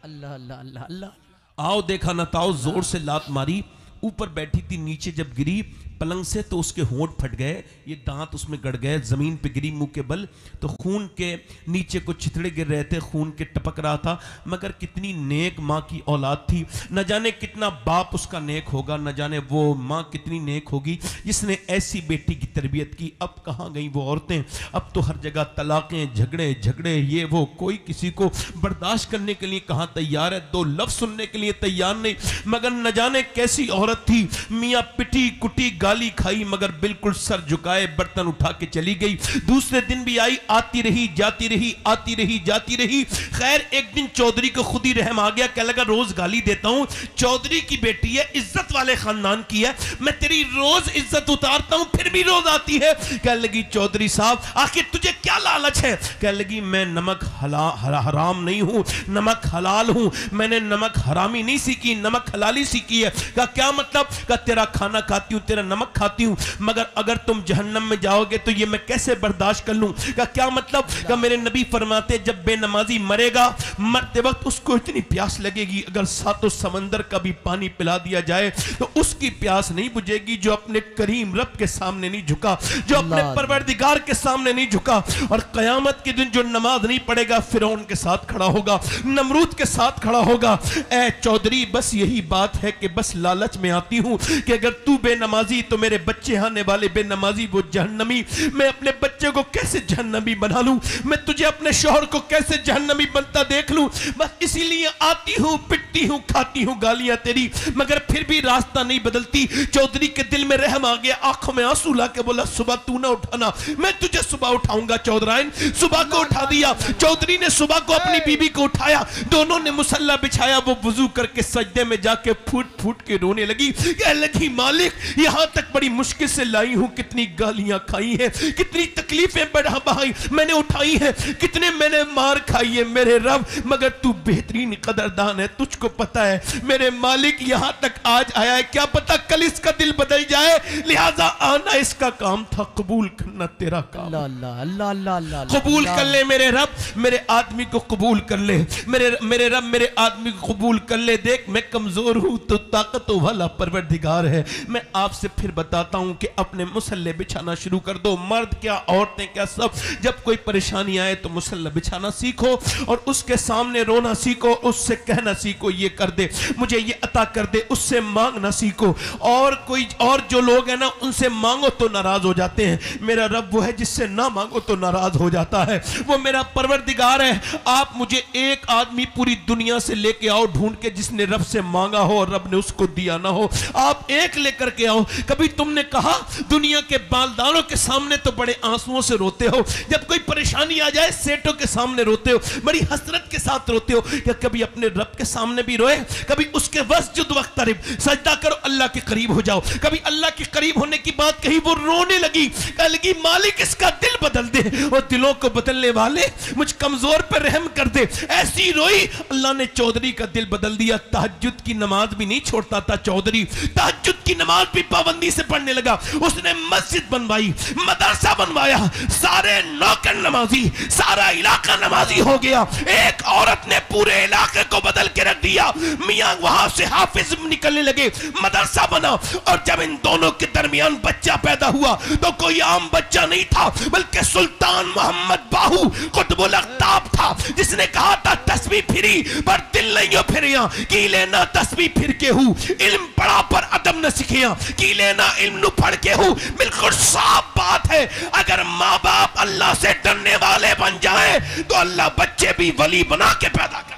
अल्लाह अल्लाह अल्लाह अल्लाह। आओ देखा ना ताओ, जोर से लात मारी। ऊपर बैठी थी, नीचे जब गिरी पलंग से तो उसके होंठ फट गए, ये दांत उसमें गड़ गए, जमीन पे गिरी मुंह के बल, तो खून के नीचे कुछ छितड़े गिर रहे थे, खून के टपक रहा था। मगर कितनी नेक माँ की औलाद थी, न जाने कितना बाप उसका नेक होगा, न जाने वो माँ कितनी नेक होगी जिसने ऐसी बेटी की तरबियत की। अब कहाँ गई वो औरतें? अब तो हर जगह तलाकें, झगड़े झगड़े, ये वो, कोई किसी को बर्दाश्त करने के लिए कहाँ तैयार है, दो लफ्ज सुनने के लिए तैयार नहीं। मगर न जाने कैसी औरत थी, मियाँ पिटी कुटी गाली खाई, मगर बिल्कुल सर झुकाए बर्तन उठा के चली गई। दूसरे दिन भी आई, आती रही जाती रही, आती रही जाती रही। खैर एक दिन चौधरी को खुद ही रहम आ गया, कह लगा रोज गाली देता हूं, चौधरी की बेटी है, इज्जत वाले खानदान की है, मैं तेरी रोज इज्जत उतारता हूं, फिर भी रोज आती है। कह लगी चौधरी साहब आखिर तुझे क्या लालच है? कह लगी मैं नमक हराम नहीं हूं, नमक हलाल हूं, मैंने नमक हरामी नहीं सीखी, नमक हलाली सीखी है। कहा क्या मतलब? कहा तेरा खाना खाती हूं, तेरा नमक खाती हूं, मगर अगर तुम जहन्नम में जाओगे तो ये मैं कैसे बर्दाश्त कर लूं? का क्या मतलब? का मेरे नबी फरमाते जब बेनमाजी मरेगा, मरते वक्त उसको इतनी प्यास लगेगी अगर सातों समंदर का भी पानी पिला दिया जाए तो उसकी प्यास नहीं बुझेगी, जो अपने करीम रब के सामने नहीं झुका, जो अपने परवरदिगार के सामने नहीं झुका। और कयामत के दिन जो नमाज नहीं पढ़ेगा फिरौन के साथ खड़ा होगा, नमरूद के साथ खड़ा होगा। ए चौधरी बस यही बात है कि बस लालच में आती हूं कि अगर तू बेनमाजी तो मेरे बच्चे आने वाले बेनमाजी, वो जहन्नमी, मैं अपने बच्चे को कैसे जहन्नमी बना लूं, मैं तुझे अपने शौहर को कैसे जहन्नमी बनता देख लूं। बस इसीलिए आती हूं, पिटती हूं, खाती हूं गालियां तेरी, मगर फिर भी रास्ता नहीं बदलती। चौधरी के दिल में रहम आ गया, आंखों में आंसू लाके बोला सुबह तू ना उठाना, मैं तुझे सुबह उठाऊंगा। चौधराइन सुबह को उठा दिया। चौधरी ने सुबह को अपनी बीबी को उठाया, दोनों ने मुसल्ला बिछाया, वो वुजू करके सजदे में जाके फूट फूट के रोने लगी। कह लगी मालिक यहां तक बड़ी मुश्किल से लाई हूं, कितनी गालियां खाई हैं, कितनी तकलीफें बढ़ाई मैंने उठाई हैं, कितने मैंने मार खाई है मेरे रब, मगर तू बेहतरीन कदरदान है, तुझको पता है मेरे मालिक यहां तक आज आया है, क्या पता कल इसका दिल बदल जाए, लिहाजा आना इसका काम था, कबूल करना तेरा काम। अल्लाह अल्लाह अल्लाह अल्लाह, कबूल कर ले मेरे रब, मेरे आदमी को कबूल कर ले, मेरे रब मेरे आदमी को कबूल कर ले। देख मैं कमजोर हूं तो ताकतों वाला परवरदिगार है। मैं आपसे फिर बताता हूं कि अपने मुसल्ले बिछाना शुरू कर दो, मर्द क्या औरतें क्या सब। जब कोई परेशानी आए तो मुसल्ला बिछाना सीखो और उसके सामने रोना सीखो, उससे कहना सीखो ये कर दे, मुझे ये अता कर दे, उससे मांगना सीखो। और जो लोग हैं ना उनसे मांगो तो नाराज हो जाते हैं, मेरा रब वो है जिससे ना मांगो तो नाराज हो जाता है, वो मेरा परवरदिगार है। आप मुझे एक आदमी पूरी दुनिया से लेके आओ ढूंढ के जिसने रब से मांगा हो और रब ने उसको दिया ना हो, आप एक लेकर के आओ। कभी तुमने कहा दुनिया के बालदारों के सामने तो बड़े आंसुओं से रोते हो, जब कोई परेशानी आ जाए सेठों के सामने रोते हो, बड़ी हसरत के साथ रोते हो, क्या कभी अपने रब के सामने भी रोए? कभी उसके वस्जुद वक्तरिब, सजदा करो अल्लाह के करीब हो जाओ। कभी अल्लाह के करीब होने की बात कही, वो रोने लगी, कह लगी मालिक इसका दिल बदल दे, और दिलों को बदलने वाले मुझ कमजोर पर रहम कर दे। ऐसी रोई, अल्लाह ने चौधरी का दिल बदल दिया। तहज्जुद की नमाज भी नहीं छोड़ता था चौधरी, तहज्जुद की नमाज भी पाबंदी से पढ़ने लगा। उसने मस्जिद बनवाई, मदरसा बनवाया, सारे नौकर नमाजी, सारा इलाका नमाजी हो गया। एक औरत ने पूरे इलाके को बदल के रख दिया। मियां वहां से हाफिज निकलने लगे, मदरसा बना, और जब इन दोनों के दरमियान बच्चा पैदा हुआ तो कोई आम बच्चा नहीं था, बल्कि सुल्तान मोहम्मद बाहू कुतुबुल अख्ताब था, जिसने कहा था तस्बीह फिरी पर दिल नहीं हो फिरिया, की लेना तस्बीह फिर के हूं, इल्म पढ़ा पर अदब न सीखिया, की लेना इल्म नु पढ़ के हूं। बिल्कुल साफ बात है, अगर माँ बाप अल्लाह से डरने वाले बन जाए तो अल्लाह बच्चे भी वली बना के पैदा कर।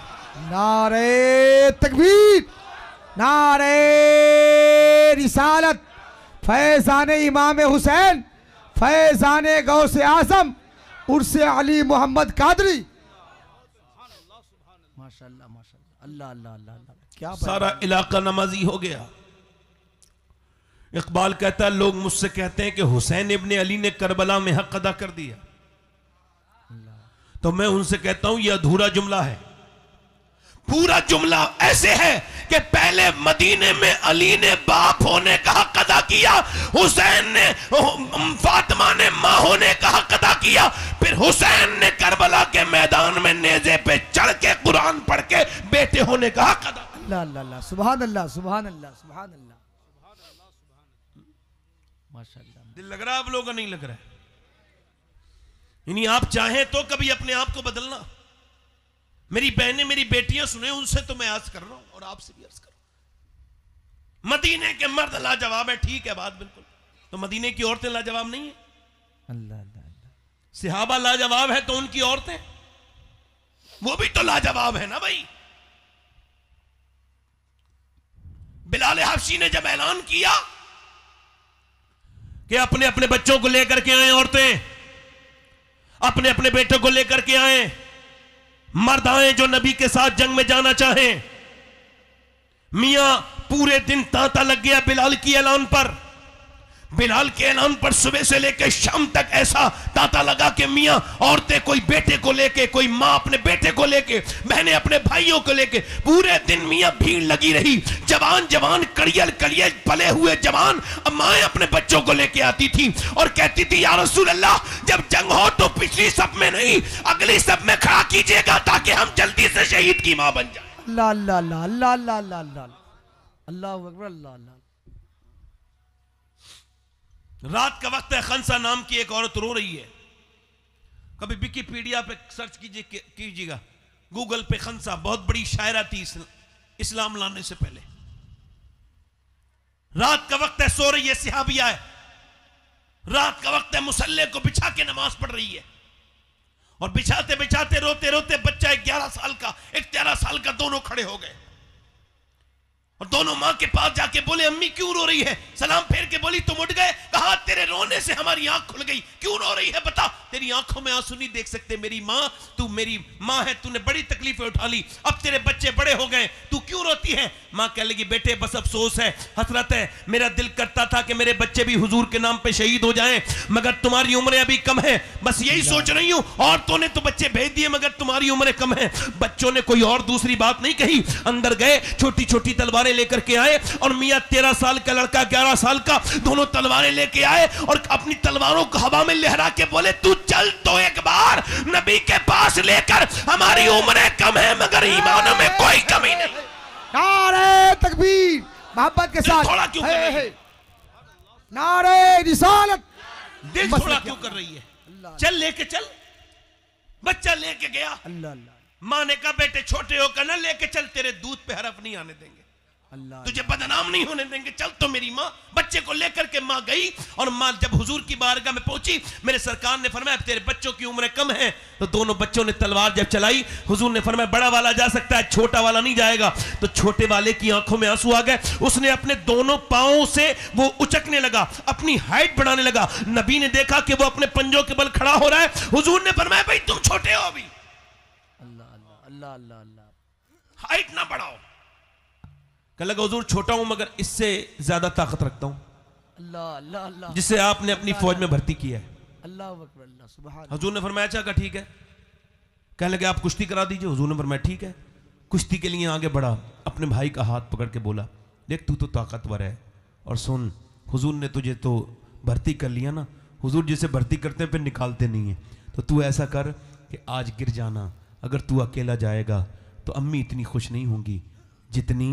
नारे तकबीर, नारे रिसालत, फैजान इमाम हुसैन, फैजान गौसे आजम, उर्से अली मोहम्मद कादरी। माशाल्लाह माशाल्लाह, अल्लाह अल्लाह अल्लाह अल्लाह, क्या सारा इलाका नमाजी हो गया। इकबाल कहता है लोग मुझसे कहते हैं कि हुसैन इब्ने अली ने करबला में हक अदा कर दिया, तो मैं उनसे कहता हूं यह अधूरा जुमला है। पूरा जुमला ऐसे है कि पहले मदीने में अली ने बाप होने का हक अदा किया, हुसैन ने फातिमा ने मां होने का हक अदा किया, फिर हुसैन ने करबला के मैदान में नेज़े पे चढ़ के कुरान पढ़ के बेटे होने का हक अदा। अल्लाह अल्लाह अल्लाह, सुभान अल्लाह सुभान अल्लाह सुभान अल्लाह, माशाल्लाह। दिल लग रहा है आप लोगों का? नहीं लग रहा है? यानी आप चाहें तो कभी अपने आप को बदलना। मेरी बहनें मेरी बेटियां सुने, उनसे तो मैं अर्ज कर रहा हूं और आपसे भी अर्ज कर रहा हूं। मदीने के मर्द लाजवाब है, ठीक है बात बिल्कुल, तो मदीने की औरतें लाजवाब नहीं है? अल्लाह अल्लाह अल्लाह, सहाबा लाजवाब है तो उनकी औरतें वो भी तो लाजवाब है ना भाई। बिलाल हबशी ने जब ऐलान किया कि अपने अपने बच्चों को लेकर के आए, औरतें अपने अपने बेटों को लेकर के आए, मर्द आए जो नबी के साथ जंग में जाना चाहें, मियां पूरे दिन तांता लग गया बिलाल की ऐलान पर। बिलाल के ऐलान पर सुबह से लेकर शाम तक ऐसा तांता लगा कि मियां औरतें कोई बेटे को लेके, कोई मां अपने बेटे को लेके, बहनें अपने भाइयों को लेके, पूरे दिन मियां भीड़ लगी रही। जवान जवान कड़ियल कड़ियल पले हुए जवान माएं अपने बच्चों को लेके आती थी और कहती थी या रसूल अल्लाह, जब जंग हो तो पिछली सब में नहीं अगली सब में खड़ा कीजिएगा ताकि हम जल्दी से शहीद की मां बन जाए। अल्लाह अल्लाह अल्लाह अल्लाह अल्लाह अल्लाह अल्लाह, अल्लाहू अकबर, अल्लाह अल्लाह। रात का वक्त है, खंसा नाम की एक औरत रो रही है। कभी विकिपीडिया पे सर्च कीजिएगा, गूगल पे खंसा, बहुत बड़ी शायरा थी इस्लाम लाने से पहले। रात का वक्त है, सो रही है, सिहाबिया है। रात का वक्त है, मुसल्ले को बिछा के नमाज पढ़ रही है और बिछाते बिछाते रोते रोते बच्चा 11 साल का, 13 साल का, दोनों खड़े हो गए और दोनों मां के पास जाके बोले अम्मी क्यों रो रही है? सलाम फेर के बोली तुम उठ गए? कहा तेरे रोने से हमारी आंख खुल गई, क्यों रो रही है बता? तेरी आंखों में आंसू नहीं देख सकते मेरी मां, तू मेरी मां है, तूने बड़ी तकलीफें उठा ली, अब तेरे बच्चे बड़े हो गए, तू क्यों रोती है? मां कह लगी बेटे बस अफसोस है, हसरत है, मेरा दिल करता था कि मेरे बच्चे भी हुजूर के नाम पे शहीद हो जाएं, मगर तुम्हारी उम्रें अभी कम है, बस यही सोच रही हूं। औरतों ने तो बच्चे भेज दिए मगर तुम्हारी उम्रें कम है। बच्चों ने कोई और दूसरी बात नहीं कही, अंदर गए, छोटी छोटी तलवारें लेकर के आए और मियां 13 साल का लड़का 11 साल का, दोनों तलवारें लेके आए और अपनी तलवारों को हवा में लहरा के बोले तू चल तो एक बार नबी के पास लेकर, हमारी उम्रें कम है मगर ईमान में कोई कमी नहीं। नारे तकबीर, मोहब्बत के साथ थोड़ा क्यों कर रही है? नारे रिसालत, दिल थोड़ा क्यों कर रही है? चल लेके चल। बच्चा लेके गया, अल्लाह अल्लाह, मां ने कहा बेटे छोटे होकर ना लेके चल, तेरे दूध पे हरफ नहीं आने देंगे, अल्लाह तुझे बदनाम नहीं होने देंगे, चल। तो मेरी माँ बच्चे को लेकर के माँ गई और माँ जब हुजूर की बारगाह में पहुंची, मेरे सरकार ने फरमाया तेरे बच्चों की उम्र कम है, तो दोनों बच्चों ने तलवार जब चलाई, हुजूर ने फरमाया बड़ा वाला जा सकता है, छोटा वाला नहीं जाएगा। तो छोटे वाले की आंखों में आंसू आ गए, उसने अपने दोनों पांवों से वो उचकने लगा, अपनी हाइट बढ़ाने लगा। नबी ने देखा कि वो अपने पंजों के बल खड़ा हो रहा है, हुजूर ने फरमाया भाई तुम छोटे हो अभी, अल्लाह अल्लाह अल्लाह अल्लाह, हाइट ना बढ़ाओ। कह लगा हुजूर छोटा हूं मगर इससे ज्यादा ताकत रखता हूं, अल्लाह अल्लाह अल्लाह, जिसे आपने अपनी फौज में भर्ती किया है। अल्लाह अकबर, अल्लाह सुभान। हुजूर ने फरमाया अच्छा, ठीक है। कहने लगे आप कुश्ती करा दीजिए। हुजूर ने फरमाया ठीक है। कुश्ती के लिए आगे बढ़ा, अपने भाई का हाथ पकड़ के बोला देख तू तो ताकतवर है, और सुन हुजूर ने तुझे तो भर्ती कर लिया ना, हुजूर जिसे भर्ती करते हैं फिर निकालते नहीं है, तो तू ऐसा कर कि आज गिर जाना, अगर तू अकेला जाएगा तो अम्मी इतनी खुश नहीं होंगी जितनी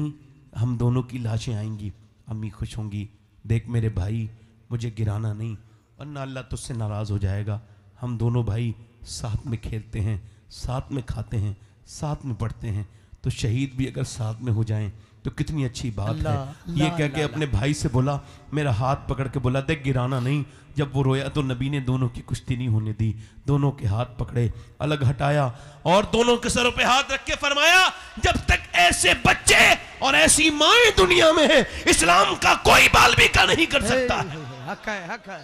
हम दोनों की लाशें आएंगी, अम्मी खुश होंगी। देख मेरे भाई मुझे गिराना नहीं वरना अल्लाह तुझसे नाराज़ हो जाएगा। हम दोनों भाई साथ में खेलते हैं, साथ में खाते हैं, साथ में पढ़ते हैं, तो शहीद भी अगर साथ में हो जाएं तो कितनी अच्छी बात है। ये कह के अपने भाई से बोला, मेरा हाथ पकड़ के बोला देख गिराना नहीं। जब वो रोया तो नबी ने दोनों की कुश्ती नहीं होने दी, दोनों के हाथ पकड़े, अलग हटाया और दोनों के सरों पे हाथ रख के फरमाया जब तक ऐसे बच्चे और ऐसी माएं दुनिया में है, इस्लाम का कोई बाल भी का नहीं कर सकता। हक है, हक है।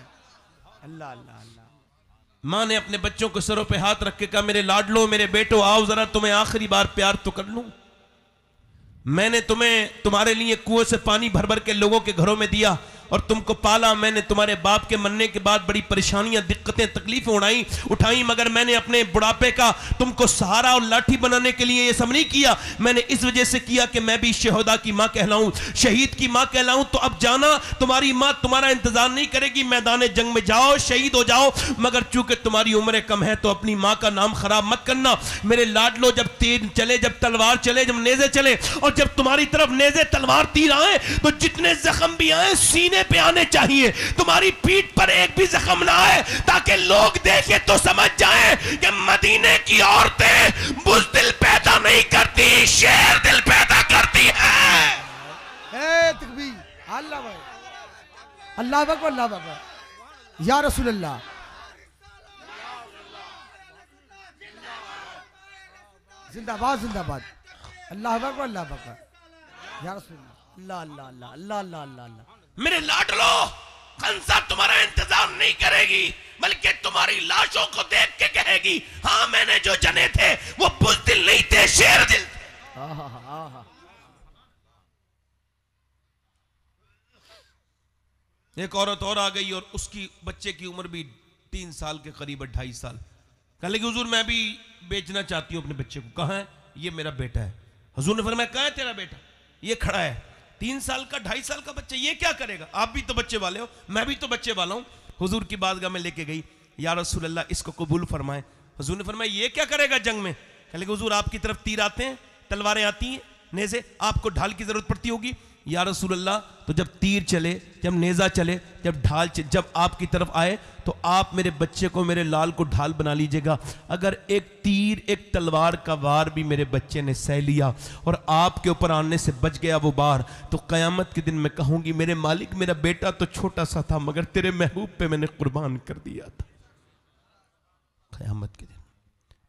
अल्लाह अल्लाह अल्लाह, मां ने अपने बच्चों को सरों पे हाथ रख के कहा, मेरे लाडलो, मेरे बेटो, आओ जरा तुम्हें आखिरी बार प्यार तो कर लूं। मैंने तुम्हें तुम्हारे लिए कुएं से पानी भर भर के लोगों के घरों में दिया और तुमको पाला। मैंने तुम्हारे बाप के मरने के बाद बड़ी परेशानियां, दिक्कतें, तकलीफें उठाई, मगर मैंने अपने बुढ़ापे का तुमको सहारा और लाठी बनाने के लिए ये सब नहीं किया। मैंने इस वजह से किया कि मैं भी शहदा की मां कहलाऊं, शहीद की मां कहलाऊं। तो अब जाना, तुम्हारी मां तुम्हारा इंतजार नहीं करेगी, मैदान जंग में जाओ, शहीद हो जाओ, मगर चूंकि तुम्हारी उम्र कम है तो अपनी मां का नाम खराब मत करना। मेरे लाडलो, जब तीर चले, जब तलवार चले, जब नेज़े चले और जब तुम्हारी तरफ नेज़े तलवार तीर आए तो जितने जख्म भी आए सीने पे आने चाहिए। तुम्हारी पीठ पर एक भी जख्म ना आए, ताकि लोग देखें तो समझ जाएं कि मदीने की औरतें बुज़दिल पैदा नहीं करती, शेर दिल पैदा करती है। तकबीर, अल्लाह भाई, अल्लाह अकबर, अल्लाह अकबर, या रसूल अल्लाह। जिंदाबाद जिंदाबाद, अल्लाह अकबर, अल्लाह अकबर, या रसूल अल्लाह, अल्लाह अल्लाह अल्लाह अल्लाह अल्लाह अल्लाह। मेरे लाडलो, खंसा तुम्हारा इंतजार नहीं करेगी, बल्कि तुम्हारी लाशों को देख के कहेगी, हाँ मैंने जो जने थे वो बुज़दिल नहीं थे, शेर दिल थे। एक औरत और आ गई और उसकी बच्चे की उम्र भी 3 साल के करीब, 2.5 साल। कह लगी, हुजूर मैं भी बेचना चाहती हूँ अपने बच्चे को। कहाँ है? ये मेरा बेटा है। हुजूर ने फरमाया, कहाँ है तेरा बेटा? ये खड़ा है। 3 साल का, 2.5 साल का बच्चा, ये क्या करेगा? आप भी तो बच्चे वाले हो, मैं भी तो बच्चे वाला हूं। हुजूर की बारगाह में लेके गई, या रसूल अल्लाह इसको कबूल फरमाए। हुजूर ने फरमाया, ये क्या करेगा जंग में? कह लगे, हुजूर आपकी तरफ तीर आते हैं, तलवारें आती हैं, नेज़े, आपको ढाल की जरूरत पड़ती होगी। या रसूल अल्लाह, तो जब तीर चले, जब नेज़ा चले, जब ढाल चले, जब आपकी तरफ आए तो आप मेरे बच्चे को, मेरे लाल को ढाल बना लीजिएगा। अगर एक तीर, एक तलवार का वार भी मेरे बच्चे ने सह लिया और आपके ऊपर आने से बच गया वो बार, तो क़यामत के दिन मैं कहूंगी, मेरे मालिक, मेरा बेटा तो छोटा सा था मगर तेरे महबूब पे मैंने कुर्बान कर दिया था। क़यामत के दिन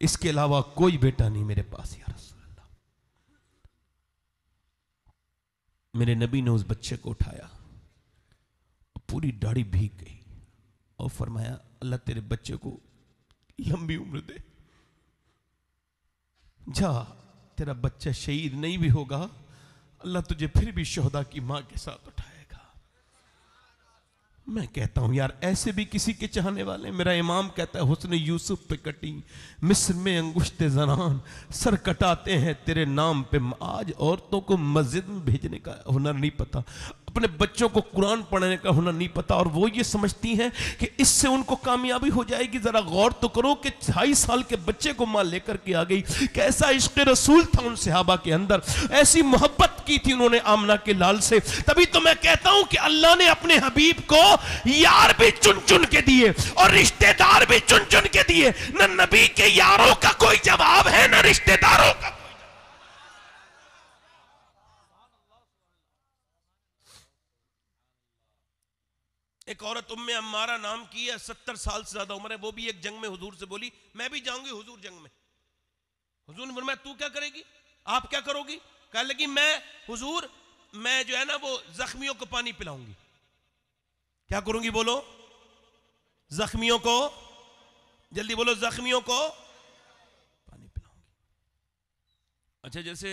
इसके अलावा कोई बेटा नहीं मेरे पास। या रसूल अल्लाह, मेरे नबी ने उस बच्चे को उठाया, पूरी दाढ़ी भीग गई और फरमाया, अल्लाह तेरे बच्चे को लंबी उम्र दे, जा, तेरा बच्चा शहीद नहीं भी होगा, अल्लाह तुझे फिर भी शहदा की मां के साथ उठाएगा। मैं कहता हूं यार, ऐसे भी किसी के चाहने वाले। मेरा इमाम कहता है, हुस्न यूसुफ पे कटी मिस्र में अंगुश्ते ज़नान, सर कटाते हैं तेरे नाम पे। आज औरतों को मस्जिद में भेजने का हुनर नहीं पता, अपने बच्चों को कुरान पढ़ने का हुनर नहीं पता, और वो ये समझती हैं कि इससे उनको कामयाबी हो जाएगी। जरा गौर तो करो कि 2.5 साल के बच्चे को मां लेकर के आ गई। कैसा इश्क़ रसूल था उन सहाबा के अंदर, ऐसी मोहब्बत की थी उन्होंने आमना के लाल से। तभी तो मैं कहता हूं कि अल्लाह ने अपने हबीब को यार भी चुन चुन के दिए और रिश्तेदार भी चुन चुन के दिए। न नबी के यारों का कोई जवाब है, न रिश्तेदारों का। एक औरत उम्मे अम्मारा नाम की है, 70 साल से ज्यादा उम्र है, वो भी एक जंग में हुजूर से बोली, मैं भी जाऊंगी हुजूर जंग में। हुजूर ने फरमाया, तू क्या करेगी, आप क्या करोगी? कह लगी, मैं हुजूर, मैं जो है ना वो जख्मियों को पानी पिलाऊंगी। क्या करूंगी? बोलो, जख्मियों को, जल्दी बोलो, जख्मियों को पानी पिलाऊंगी। अच्छा, जैसे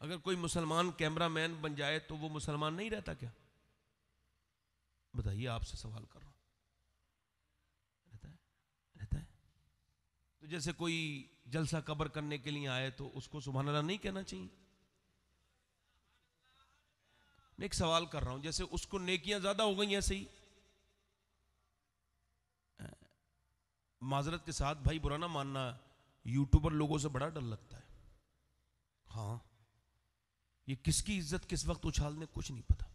अगर कोई मुसलमान कैमरामैन बन जाए तो वो मुसलमान नहीं रहता क्या? बताइए, आपसे सवाल कर रहा हूं। रहता है। तो जैसे कोई जलसा कब्र करने के लिए आए तो उसको सुभान अल्लाह नहीं कहना चाहिए? मैं एक सवाल कर रहा हूं, जैसे उसको नेकियां ज्यादा हो गई, ऐसे ही माजरत के साथ भाई बुरा ना मानना, यूट्यूबर लोगों से बड़ा डर लगता है। हाँ, ये किसकी इज्जत किस वक्त उछाल दें कुछ नहीं पता।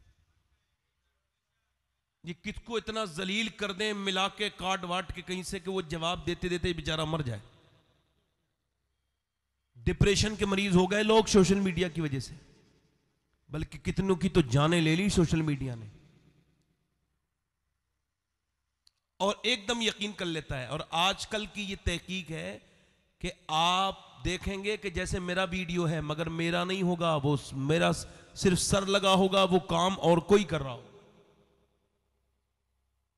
ये किसको इतना जलील कर दें मिला के काट वाट के कहीं से कि वो जवाब देते देते बेचारा मर जाए। डिप्रेशन के मरीज हो गए लोग सोशल मीडिया की वजह से, बल्कि कितनों की तो जानें ले ली सोशल मीडिया ने। और एकदम यकीन कर लेता है। और आजकल की ये तहकीक है कि आप देखेंगे कि जैसे मेरा वीडियो है मगर मेरा नहीं होगा, वो मेरा सिर्फ सर लगा होगा, वो काम और कोई कर रहा हो।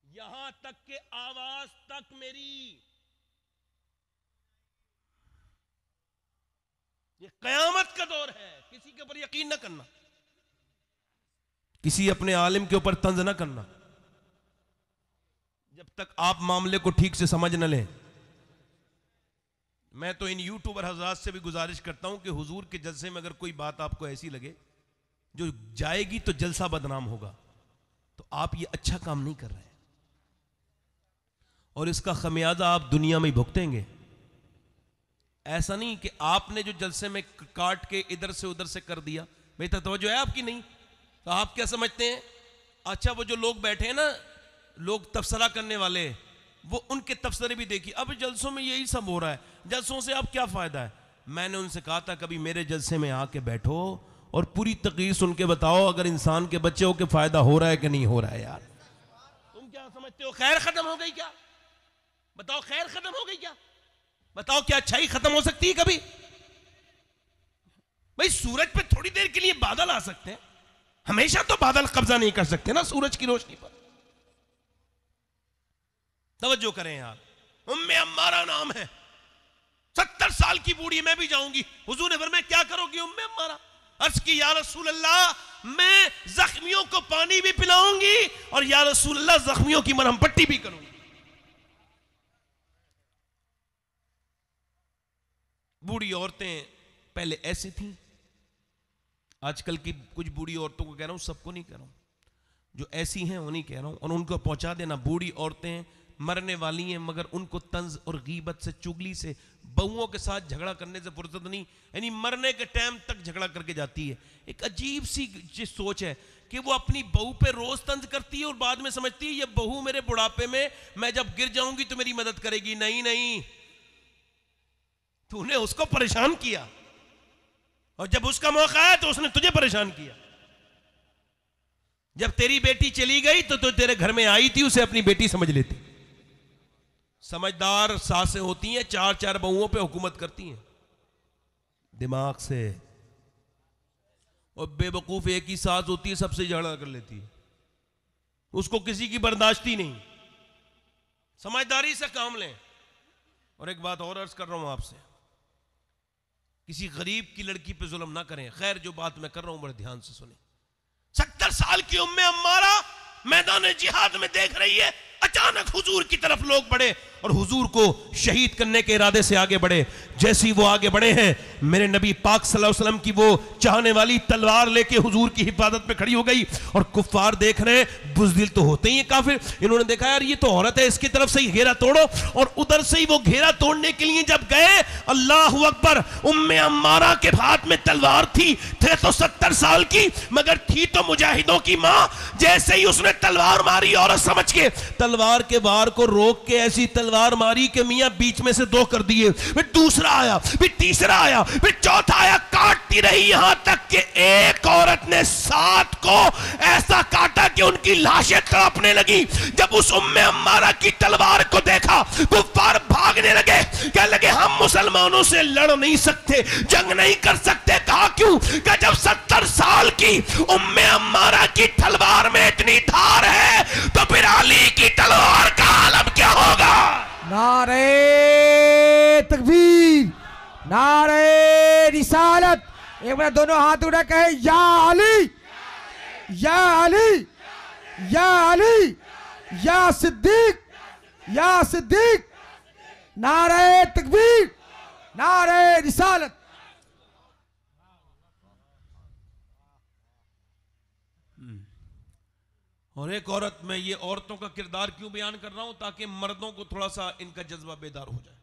यहां तक के आवाज तक मेरी ये कयामत का दौर है, किसी के ऊपर यकीन ना करना, किसी अपने आलिम के ऊपर तंज ना करना जब तक आप मामले को ठीक से समझ न लें। मैं तो इन यूट्यूबर हजरात से भी गुजारिश करता हूं कि हुजूर के जलसे में अगर कोई बात आपको ऐसी लगे जो जाएगी तो जलसा बदनाम होगा, तो आप ये अच्छा काम नहीं कर रहे हैं और इसका खमियाजा आप दुनिया में ही भुगतेंगे। ऐसा नहीं कि आपने जो जलसे में काट के इधर से उधर से कर दिया, भाई तवज्जो है आपकी नहीं, तो आप क्या समझते हैं? अच्छा वो जो लोग बैठे हैं ना, लोग तबसरा करने वाले, वो उनके तबसरे भी देखिए। अब जलसों में यही सब हो रहा है, जलसों से अब क्या फायदा है? मैंने उनसे कहा था कभी मेरे जलसे में आके बैठो और पूरी तकरीर सुन के बताओ अगर इंसान के बच्चे के फायदा हो रहा है कि नहीं हो रहा है। यार तुम क्या समझते हो, खैर खत्म हो गई क्या? बताओ खैर खत्म हो गई क्या? बताओ क्या अच्छाई खत्म हो सकती है कभी? भाई सूरज पे थोड़ी देर के लिए बादल आ सकते हैं, हमेशा तो बादल कब्जा नहीं कर सकते ना सूरज की रोशनी पर। तवज्जो करें यार, उम्मे अम्मारा नाम है, 70 साल की बूढ़ी, मैं भी जाऊंगी। हुजूर ने फरमाया क्या करोगी उम्मे अम्मारा? अर्ज की या रसूल अल्लाह, मैं जख्मियों को पानी भी पिलाऊंगी और या रसूल अल्लाह जख्मियों की मरहम पट्टी भी करूंगी। बूढ़ी औरतें पहले ऐसी थीं, आजकल की कुछ बूढ़ी औरतों को कह रहा हूं, सबको नहीं कह रहा हूं, जो ऐसी हैं उन्हीं कह रहा हूं, और उनको पहुंचा देना। बूढ़ी औरतें मरने वाली हैं मगर उनको तंज और गीबत से, चुगली से, बहुओं के साथ झगड़ा करने से फुर्सत नहीं, यानी मरने के टाइम तक झगड़ा करके जाती है। एक अजीब सी सोच है कि वो अपनी बहू पे रोज तंज करती है और बाद में समझती है ये बहू मेरे बुढ़ापे में मैं जब गिर जाऊंगी तो मेरी मदद करेगी। नहीं नहीं, तूने उसको परेशान किया और जब उसका मौका आया तो उसने तुझे परेशान किया। जब तेरी बेटी चली गई तो तेरे घर में आई थी, उसे अपनी बेटी समझ लेती। समझदार सासें होती हैं, 4-4 बहुओं पे हुकूमत करती हैं दिमाग से, और बेवकूफ एक ही सास होती है, सबसे झगड़ा कर लेती है, उसको किसी की बर्दाश्ती नहीं। समझदारी से काम लें। और एक बात और अर्ज कर रहा हूं आपसे, किसी गरीब की लड़की पे जुल्म ना करें। खैर जो बात मैं कर रहा हूं बड़े ध्यान से सुने। 70 साल की उम्मे अम्मारा मैदान जिहाद में देख रही है, अचानक हुजूर की तरफ लोग बढ़े और हुजूर को शहीद करने के इरादे से आगे बढ़े। जैसे ही वो आगे बढ़े हैं, मेरे नबी पाक सल्लल्लाहु अलैहि वसल्लम की वो चाहने वाली तलवार लेके हुजूर की हिफाजत में खड़ी हो गई। और कुफ्फार देख रहे हैं, बुज़दिल तो होते ही हैं काफिर, इन्होंने देखा यार ये तो औरत है, इसकी तरफ से ही घेरा तोड़ो। और उधर से ही वो घेरा तोड़ने के लिए जब गए, अल्लाहु अकबर, उम्मे अम्मारा के हाथ में तलवार थी, थे तो 70 साल की मगर थी तो मुजाहिदों की मां। जैसे ही उसने तलवार मारी, औरत समझ के तलवार के वार को रोक के ऐसी तलवार मारी कि मियां बीच में से 2 कर दिए। फिर दूसरा आया, फिर तीसरा आया, फिर चौथा आया, काटती रही यहां तक कि एक औरत ने 7 को ऐसा काटा कि उनकी लाशें तड़पने लगी। जब उस उम्मे अम्मारा की तलवार को देखा, कुफ्फार भागने लगे, कहने लगे हम मुसलमानों से लड़ नहीं सकते, जंग नहीं कर सकते। कहा क्यों? कि जब 70 साल की उम्मे अम्मारा की तलवार में इतनी धार है तो फिर अली की तलवार का आलम क्या होगा? नारे तकबीर, नारे रिसालत। एक बार दोनों हाथ उठा कहे या अली, या अली, या अली, या सिद्दीक, या सिद्दीक। नारे तकबीर, नारे रिसालत। और एक औरत, में ये औरतों का किरदार क्यों बयान कर रहा हूं? ताकि मर्दों को थोड़ा सा इनका जज्बा बेदार हो जाए।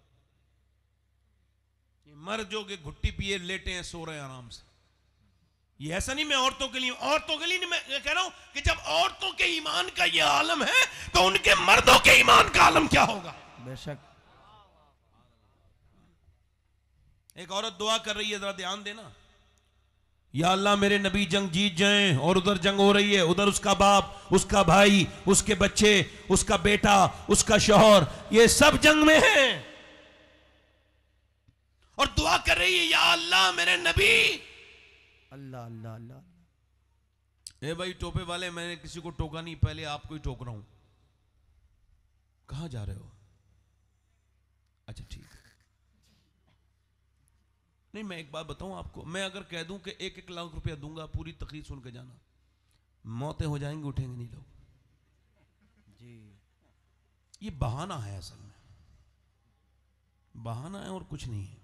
ये मर्द जो कि घुट्टी पिए लेटे हैं, सो रहे हैं आराम से। ये ऐसा नहीं, मैं औरतों के लिए नहीं, मैं कह रहा हूं कि जब औरतों के ईमान का ये आलम है तो उनके मर्दों के ईमान का आलम क्या होगा? बेशक। एक औरत दुआ कर रही है, जरा ध्यान देना। या अल्लाह मेरे नबी जंग जीत जाएं, और उधर जंग हो रही है, उधर उसका बाप, उसका भाई, उसके बच्चे, उसका बेटा, उसका शौहर, ये सब जंग में हैं और दुआ कर रही है या अल्लाह मेरे नबी। अल्लाह अल्लाह अल्लाह। ए भाई टोपे वाले, मैंने किसी को टोका नहीं, पहले आपको ही टोक रहा हूं। कहां जा रहे हो? अच्छा ठीक है। नहीं, मैं एक बात बताऊं आपको, मैं अगर कह दूं कि 1-1 लाख रुपया दूंगा पूरी तकरीर सुन के जाना, मौतें हो जाएंगी, उठेंगे नहीं लोग जी। ये बहाना है, असल में बहाना है और कुछ नहीं है।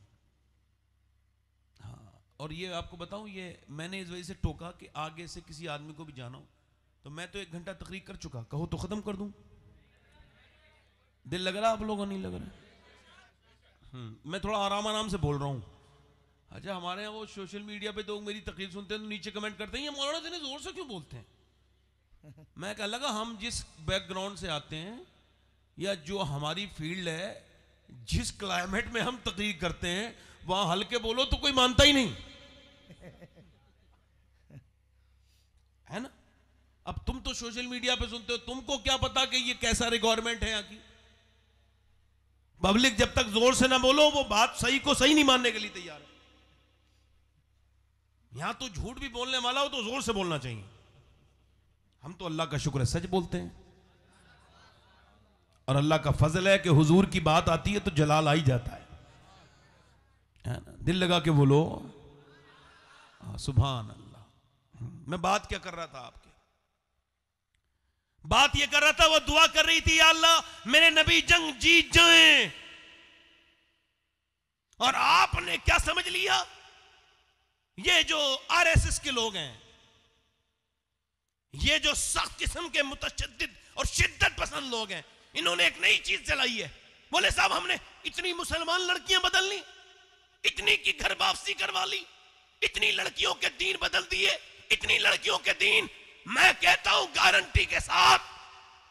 हाँ, और ये आपको बताऊं, ये मैंने इस वजह से टोका कि आगे से किसी आदमी को भी जाना हो तो मैं तो 1 घंटा तकरीर कर चुका, कहो तो खत्म कर दूं। दिल लग रहा आप लोगों नहीं लग रहा? मैं थोड़ा आराम से बोल रहा हूं। अच्छा, हमारे यहाँ वो सोशल मीडिया पे तो मेरी तकरीर सुनते हैं तो नीचे कमेंट करते हैं ये मौलाना इतने जोर से क्यों बोलते हैं। मैं कह लगा हम जिस बैकग्राउंड से आते हैं या जो हमारी फील्ड है, जिस क्लाइमेट में हम तकरीर करते हैं, वहां हल्के बोलो तो कोई मानता ही नहीं है ना। अब तुम तो सोशल मीडिया पे सुनते हो, तुमको क्या पता कि ये कैसा रिक्वायरमेंट है यहाँ की। पब्लिक जब तक जोर से ना बोलो वो बात सही को सही नहीं मानने के लिए तैयार है। यहां तो झूठ भी बोलने वाला हो तो जोर से बोलना चाहिए। हम तो अल्लाह का शुक्र है सच बोलते हैं, और अल्लाह का फजल है कि हुजूर की बात आती है तो जलाल आ ही जाता है ना। दिल लगा के बोलो सुभान अल्लाह। मैं बात क्या कर रहा था आपके, बात ये कर रहा था, वो दुआ कर रही थी, या अल्लाह मेरे नबी जंग जीत जाएं। और आपने क्या समझ लिया, ये जो आरएसएस के लोग हैं, ये जो सख्त किस्म के मुतशद्दिद और शिद्दत पसंद लोग हैं, इन्होंने एक नई चीज चलाई है। बोले साहब हमने इतनी मुसलमान लड़कियां बदल ली, इतनी की घर वापसी करवा ली, इतनी लड़कियों के दीन बदल दिए, इतनी लड़कियों के दीन। मैं कहता हूं गारंटी के साथ,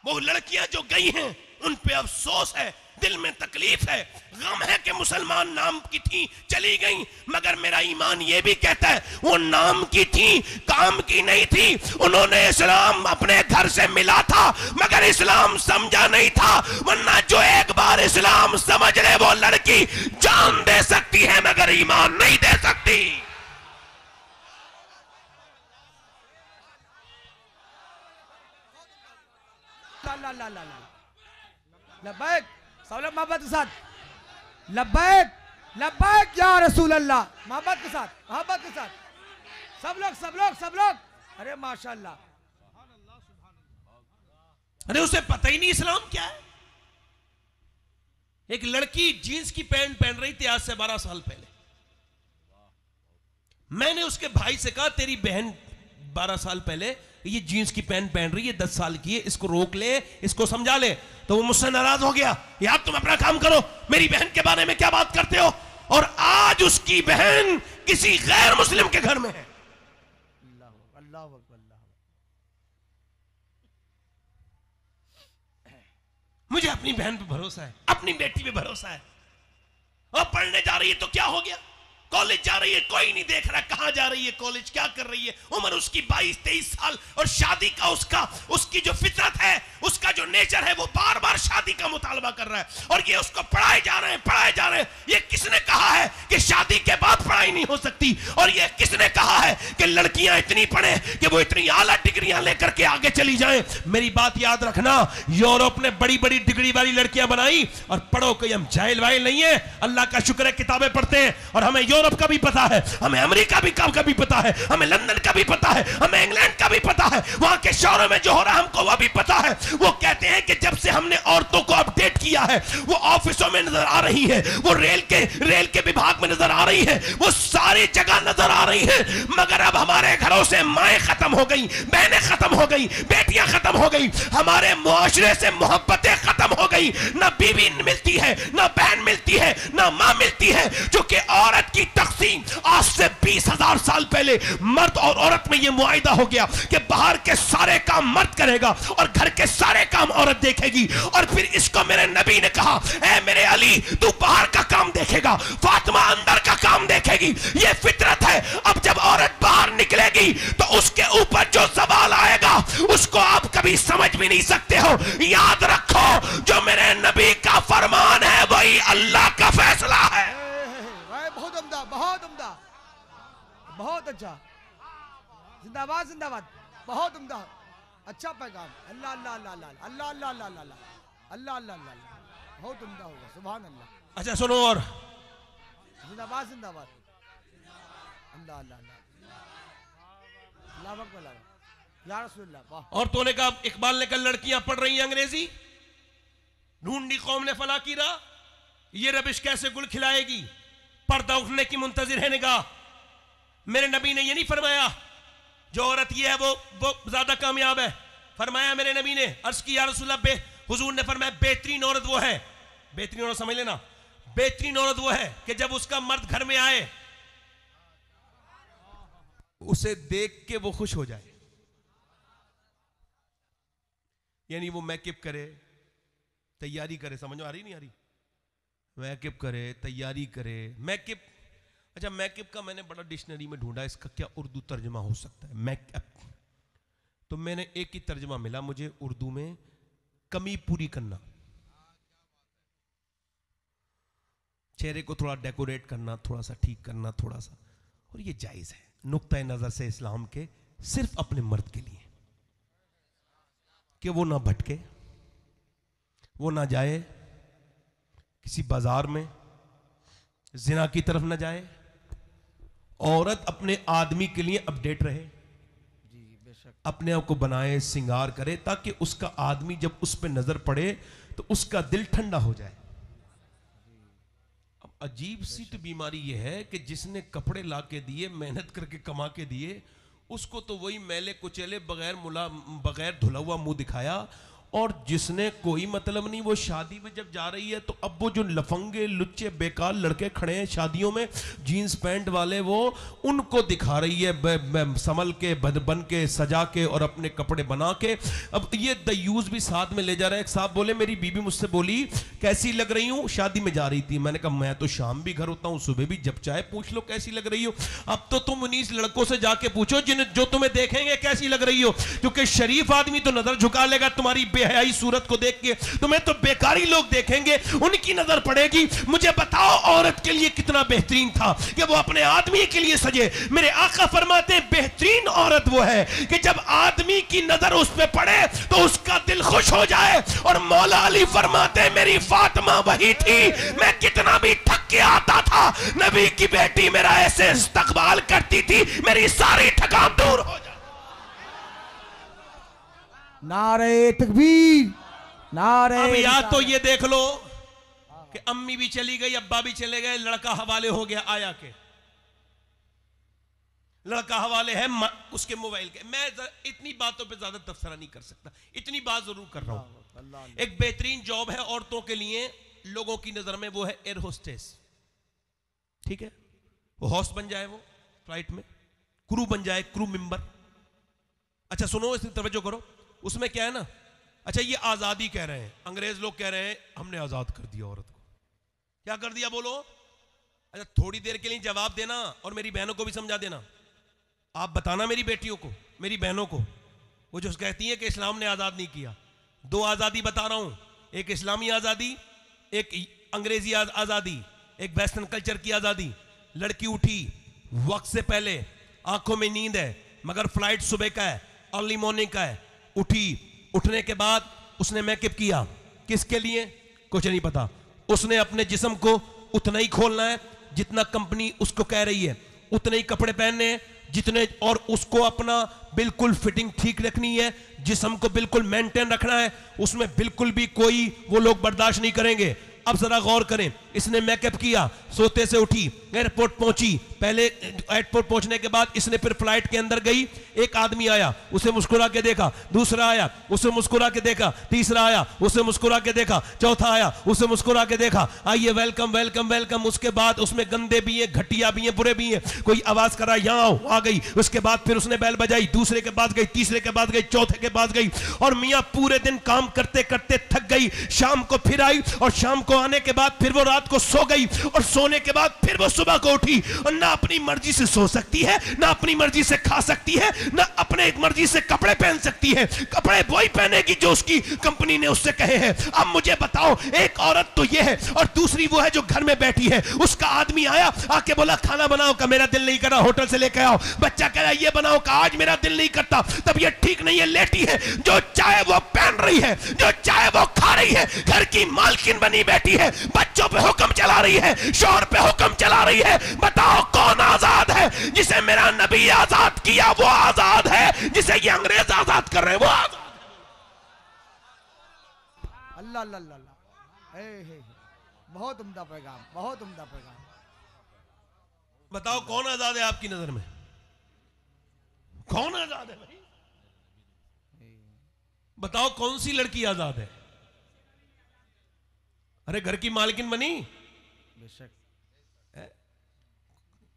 वो लड़कियां जो गई हैं उन पे अफसोस है, दिल में तकलीफ है, गम है कि मुसलमान नाम की थी चली गई। मगर मेरा ईमान ये भी कहता है वो नाम की थी, काम की नहीं थी। उन्होंने इस्लाम अपने घर से मिला था मगर इस्लाम समझा नहीं था, वरना जो एक बार इस्लाम समझ ले वो लड़की जान दे सकती है मगर ईमान नहीं दे सकती। ला ला ला ला लब्बैक, सब मोहब्बत के साथ लब्बैक लब्बैक या रसूल अल्लाह, मोहब्बत के साथ, मोहब्बत के साथ, सब लोग सब लोग सब लोग। अरे माशाअल्लाह, अरे उसे पता ही नहीं इस्लाम क्या है। एक लड़की जींस की पैंट पहन रही थी आज से 12 साल पहले। मैंने उसके भाई से कहा तेरी बहन 12 साल पहले ये जीन्स की पैंट पहन रही है, 10 साल की है, इसको रोक ले, इसको समझा ले। तो वो मुझसे नाराज हो गया, यार तुम अपना काम करो, मेरी बहन के बारे में क्या बात करते हो। और आज उसकी बहन किसी गैर मुस्लिम के घर में है। अल्लाह अल्लाह अल्लाह। मुझे अपनी बहन पे भरोसा है, अपनी बेटी पे भरोसा है। और पढ़ने जा रही है तो क्या हो गया, कॉलेज जा रही है, कोई नहीं देख रहा कहां जा रही है, कॉलेज क्या कर रही है। उम्र उसकी 22-23 साल, और शादी का उसकी जो फितरत है, उसका जो नेचर है, वो बार बार शादी का मुतालबा कर रहा है। और ये उसको पढ़ाए जा रहे हैं। ये किसने कहा है कि शादी के बाद पढ़ाई नहीं हो सकती। और ये किसने कहा है कि लड़कियां इतनी पढ़े कि वो इतनी आला डिग्रियां लेकर के आगे चली जाएं। मेरी बात याद रखना, यूरोप ने बड़ी बड़ी डिग्री वाली लड़कियां बनाई। और पढ़ो कोई हम जाहिल वाहिल नहीं है, अल्लाह का शुक्र है किताबें पढ़ते हैं, और हमें यूरोप का भी पता है, हमें अमेरिका का भी पता है, हमें लंदन का भी पता है, हमें इंग्लैंड का भी पता है, वहां के शहरों में जो हो रहा है हमको वह भी पता है। वो कहते हैं कि जब से हमने औरतों को अपडेट किया है, वो ऑफिसों में नजर आ रही है, वो रेल के विभाग में नजर आ रही है, वो सारी जगह नजर आ रही है। मगर अब हमारे घरों से माएं खत्म हो गई, बहनें खत्म हो गई, बेटियां खत्म हो गई, हमारे मुआशरे से मोहब्बतें खत्म हो गई। ना बीवी मिलती है, ना बहन मिलती है, ना मां मिलती है। जो कि औरत की तकसीम आज से 20,000 साल पहले मर्द और औरत में यह मुआहिदा हो गया कि बाहर के सारे काम मर्द करेगा और घर के सारे काम औरत देखेगी। और फिर इसको मेरे नबी ने कहा, ऐ मेरे अली तू बाहर का काम देखेगा, फातिमा अंदर का काम देखेगी। यह फितरत है। अब जब औरत बाहर निकलेगी तो उसके ऊपर जो सवाल आएगा उसको आप कभी समझ भी नहीं सकते हो। याद रखो, जो मेरे नबी का फरमान है वही अल्लाह का फैसला है। बहुत उम्दा, बहुत उम्दा, बहुत अच्छा, जिंदाबाद जिंदाबाद, बहुत उम्दा, अच्छा पैगाम। अल्लाह अल्लाह अल्लाह अल्लाह अल्लाह अल्लाह अल्लाह अल्लाह अल्लाह अल्लाह, बहुत उम्दा होगा, सुभान अल्लाह। अच्छा सुनो, और जिंदाबाद जिंदाबाद। अल्लाह अल्लाह अल्लाह अकबर या रसूलल्लाह। वाह। और तूने कहा इकबाल ने कल लड़कियां पढ़ रही हैं अंग्रेजी, ढूंढी कौम ने फला की राह, ये रबिश कैसे गुल खिलाएगी, पर्दा उठने की मुंतजिर है निगाह। मेरे नबी ने ये नहीं फरमाया जो औरत ये है वो ज्यादा कामयाब है, फरमाया मेरे नबी ने, अर्ज की या रसूलल्लाह, हुजूर ने फरमाया बेहतरीन औरत वो है, बेहतरीन औरत समझ लेना, बेहतरीन औरत वो है कि जब उसका मर्द घर में आए उसे देख के वो खुश हो जाए। यानी वो मेकअप करे, तैयारी करे, समझ आ रही नहीं आ रही, मेकअप करे, तैयारी करे, मेकअप। अच्छा, मेकअप का मैंने बड़ा डिक्शनरी में ढूंढा, इसका क्या उर्दू तर्जमा हो सकता है मेकअप, तो मैंने एक ही तर्जमा मिला मुझे उर्दू में, कमी पूरी करना, चेहरे को थोड़ा डेकोरेट करना, थोड़ा सा ठीक करना, थोड़ा सा। और ये जायज है नुक्ता नजर से इस्लाम के, सिर्फ अपने मर्द के लिए, कि वो ना भटके, वो ना जाए किसी बाजार में जिना की तरफ ना जाए, औरत अपने आदमी के लिए अपडेट रहे, अपने आप को बनाए, सिंगार करे, ताकि उसका आदमी जब उस पर नजर पड़े तो उसका दिल ठंडा हो जाए। अब अजीब सी तो बीमारी यह है कि जिसने कपड़े ला के दिए, मेहनत करके कमा के दिए, उसको तो वही मैले कुचेले बगैर धुला हुआ मुंह दिखाया, और जिसने कोई मतलब नहीं, वो शादी में जब जा रही है तो अब वो जो लफंगे लुच्चे बेकार लड़के खड़े हैं शादियों में जीन्स पैंट वाले, वो उनको दिखा रही है संभल के, बन के, सजा के और अपने कपड़े बना के। अब ये दयूस भी साथ में ले जा रहा है। एक साहब बोले मेरी बीबी मुझसे बोली कैसी लग रही हूँ, शादी में जा रही थी। मैंने कहा मैं तो शाम भी घर होता हूँ, सुबह भी, जब चाहे पूछ लो कैसी लग रही हो। अब तो तुम उन्हीं लड़कों से जाके पूछो जो तुम्हें देखेंगे कैसी लग रही हो, क्योंकि शरीफ आदमी तो नजर झुका लेगा तुम्हारी बेहयाई सूरत को देख के, तुम्हें तो बेकारी लोग देखेंगे, उनकी नजर पड़ेगी। मुझे बताओ औरत के लिए कितना बेहतरीन था कि वो अपने आदमी के लिए सजे। मेरे आका फरमाते बेहतरीन औरत वो है कि जब आदमी की नजर उस पे पड़े तो उसका दिल खुश हो जाए। और मौला अली फरमाते मेरी फातिमा वही थी, मैं कितना भी थक के आता था, नबी की बेटी मेरा ऐसे इस्तकबाल करती थी, मेरी सारी थकान दूर हो जाए। नारे तकबीर, नारे। अब या तो ये देख लो कि अम्मी भी चली गई, अब्बा भी चले गए, लड़का हवाले हो गया आया के, लड़का हवाले है उसके मोबाइल के। मैं इतनी बातों पे ज्यादा तबसरा नहीं कर सकता, इतनी बात जरूर कर रहा हूं। एक बेहतरीन जॉब है औरतों के लिए लोगों की नजर में, वो है एयर होस्टेस। ठीक है, वो होस्ट बन जाए, वो फ्लाइट में क्रू बन जाए, क्रू मेंबर। अच्छा सुनो, इसमें तवज्जो करो, उसमें क्या है ना, अच्छा ये आजादी कह रहे हैं, अंग्रेज लोग कह रहे हैं हमने आजाद कर दिया औरत को। क्या कर दिया बोलो? अच्छा थोड़ी देर के लिए जवाब देना और मेरी बहनों को भी समझा देना। आप बताना मेरी बेटियों को, मेरी बहनों को, वो जो कहती है कि इस्लाम ने आजाद नहीं किया। दो आजादी बता रहा हूं, एक इस्लामी आजादी, एक अंग्रेजी आजादी, एक वेस्टर्न कल्चर की आजादी। लड़की उठी वक्त से पहले, आंखों में नींद है मगर फ्लाइट सुबह का है, अर्ली मॉर्निंग का है, उठी, उठने के बाद उसने मेकअप किया, किसके लिए कुछ नहीं पता, उसने अपने जिस्म को उतना ही खोलना है जितना कंपनी उसको कह रही है, उतने ही कपड़े पहनने हैं जितने, और उसको अपना बिल्कुल फिटिंग ठीक रखनी है, जिस्म को बिल्कुल मेंटेन रखना है, उसमें बिल्कुल भी कोई वो लोग बर्दाश्त नहीं करेंगे। अब जरा गौर करें, इसने मेकअप किया, सोते से उठी, एयरपोर्ट पहुंची, पहले एयरपोर्ट पहुंचने के बाद इसने फिर फ्लाइट के अंदर गई, एक आदमी आया, उसे मुस्कुरा के देखा, दूसरा आया, उसे मुस्कुरा के देखा, तीसरा आया, उसे मुस्कुरा के देखा, चौथा आया, उसे मुस्कुरा के देखा, आइए वेलकम वेलकम वेलकम। उसके बाद उसमें गंदे भी हैं, घटिया भी हैं, बुरे भी हैं, कोई आवाज करा यहाँ आओ, आ गई। उसके बाद फिर उसने बैल बजाई, दूसरे के पास गई, तीसरे के पास गई, चौथे के पास गई, और मियाँ पूरे दिन काम करते करते थक गई, शाम को फिर आई, और शाम को आने के बाद फिर वो रात को सो गई, और सोने के बाद फिर वो सुबह को उठी, और ना अपनी मर्जी से सो सकती है, ना अपनी मर्जी से खा सकती है, ना अपने एक मर्जी से कपड़े पहन सकती है। कपड़े वही पहनेगी जो उसकी कंपनी ने उससे कहे हैं। अब मुझे बताओ, एक औरत तो ये है, और दूसरी वो है जो घर में बैठी है। उसका आदमी आया, आके बोला खाना बनाओ, का मेरा दिल नहीं कर रहा, होटल से लेकर आओ। बच्चा कह रहा ये बनाओ, का आज मेरा दिल नहीं करता। तब ये ठीक नहीं है, लेटी है, जो चाहे वो पहन रही है, जो चाहे वो खा रही है, घर की मालकिन बनी बैठी है, बच्चों पे हुक्म चला रही है, शौहर पे हुक्म चला रही है। बताओ कौन आजाद है? है। जिसे मेरा नबी आजाद किया वो आजाद है, जिसे ये अंग्रेज आजाद कर रहे हैं वो आजाद। अल्लाह अल्लाह अल्लाह, हे बहुत उम्दा पैगाम, बहुत उम्दा पैगाम। बताओ कौन आजाद है आपकी नजर में? कौन आजाद है भाई? बताओ कौन सी लड़की आजाद है? अरे घर की मालकिन बनी, बेशक।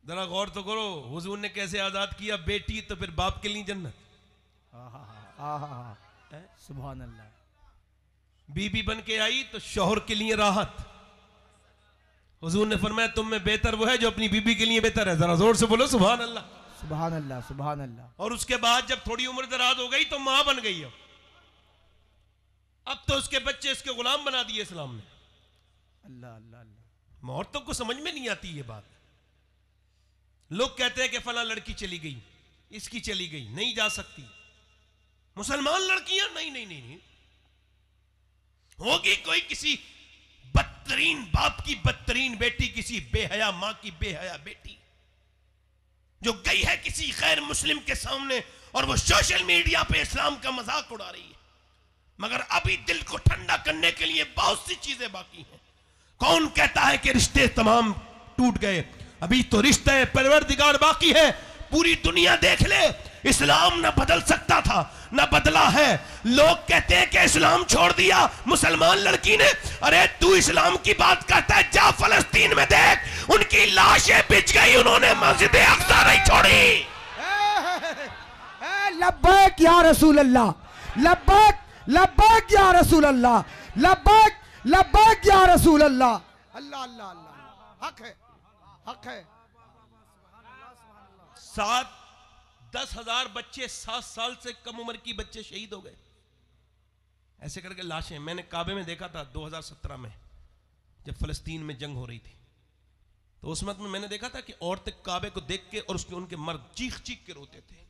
जरा गौर तो करो, हुजूर ने कैसे आजाद किया, बेटी तो फिर बाप के लिए जन्नत, सुभान अल्लाह। बीबी बन के आई तो शौहर के लिए राहत। हुजूर ने फरमाया तुम में बेहतर वो है जो अपनी बीबी के लिए बेहतर है। जरा जोर से बोलो सुभान अल्लाह, सुभान अल्लाह, सुभान अल्लाह। और उसके बाद जब थोड़ी उम्र दराज हो गई तो मां बन गई। अब तो उसके बच्चे इसके गुलाम बना दिए इस्लाम ने। अल्लाह अल्लाह अल्लाह। औरतों को समझ में नहीं आती ये बात। लोग कहते हैं कि फला लड़की चली गई, इसकी चली गई, नहीं जा सकती। मुसलमान लड़कियां नहीं नहीं नहीं, नहीं। होगी कोई किसी बदतरीन बाप की बदतरीन बेटी, किसी बेहया मां की बेहया बेटी जो गई है किसी गैर मुस्लिम के सामने और वो सोशल मीडिया पे इस्लाम का मजाक उड़ा रही है। मगर अभी दिल को ठंडा करने के लिए बहुत सी चीजें बाकी हैं। कौन कहता है कि रिश्ते तमाम टूट गए? अभी तो रिश्ते परवरदिगार बाकी है। पूरी दुनिया देख ले, इस्लाम न बदल सकता था न बदला है। लोग कहते हैं कि इस्लाम छोड़ दिया मुसलमान लड़की ने। अरे तू इस्लाम की बात करता है, जा फलस्तीन में देख, उनकी लाशें बिछ गई, उन्होंने मस्जिद अक्सा नहीं छोड़ी। लब्बैक या रसूल अल्लाह, लब्बैक लब्बैक या रसूल अल्लाह, लब्बैक लब्बैक या रसूल अल्लाह। अल्लाह अल्लाह अल्लाह, हक है, हक है। 7-10 बच्चे 7 साल से कम उम्र की बच्चे शहीद हो गए ऐसे करके लाशें। मैंने काबे में देखा था 2017 में जब फलस्तीन में जंग हो रही थी, तो उस वक्त में मैंने देखा था कि औरतें काबे को देख के और उसके उनके मर्द चीख चीख के रोते थे,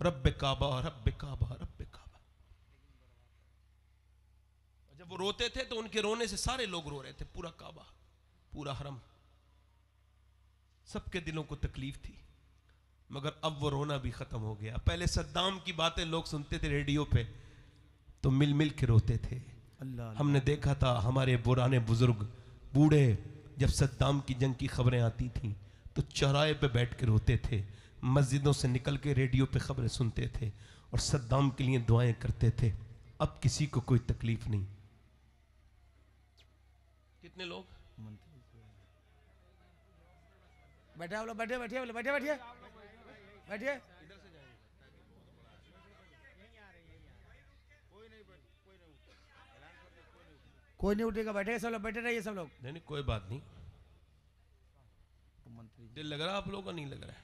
रब्बे काबा रब्बे काबा रब्बे काबा। जब वो रोते थे तो उनके रोने से सारे लोग रो रहे थे, पूरा काबा, पूरा हरम, सबके दिलों को तकलीफ थी। मगर अब वो रोना भी खत्म हो गया। पहले सद्दाम की बातें लोग सुनते थे रेडियो पे तो मिल मिल के रोते थे। हमने देखा था हमारे पुराने बुजुर्ग बूढ़े जब सद्दाम की जंग की खबरें आती थी तो चौराहे पे बैठ के रोते थे, मस्जिदों से निकल के रेडियो पे खबरें सुनते थे और सद्दाम के लिए दुआएं करते थे। अब किसी को कोई तकलीफ नहीं। कितने लोग बैठे बोलो, बैठे बैठिए, बोलो बैठे बैठिए, बैठिए। कोई नहीं उठेगा, बैठे सब लोग, बैठे रहिए सब लोग। नहीं नहीं कोई बात नहीं। दिल लग रहा आप लोगों का? नहीं लग रहा है?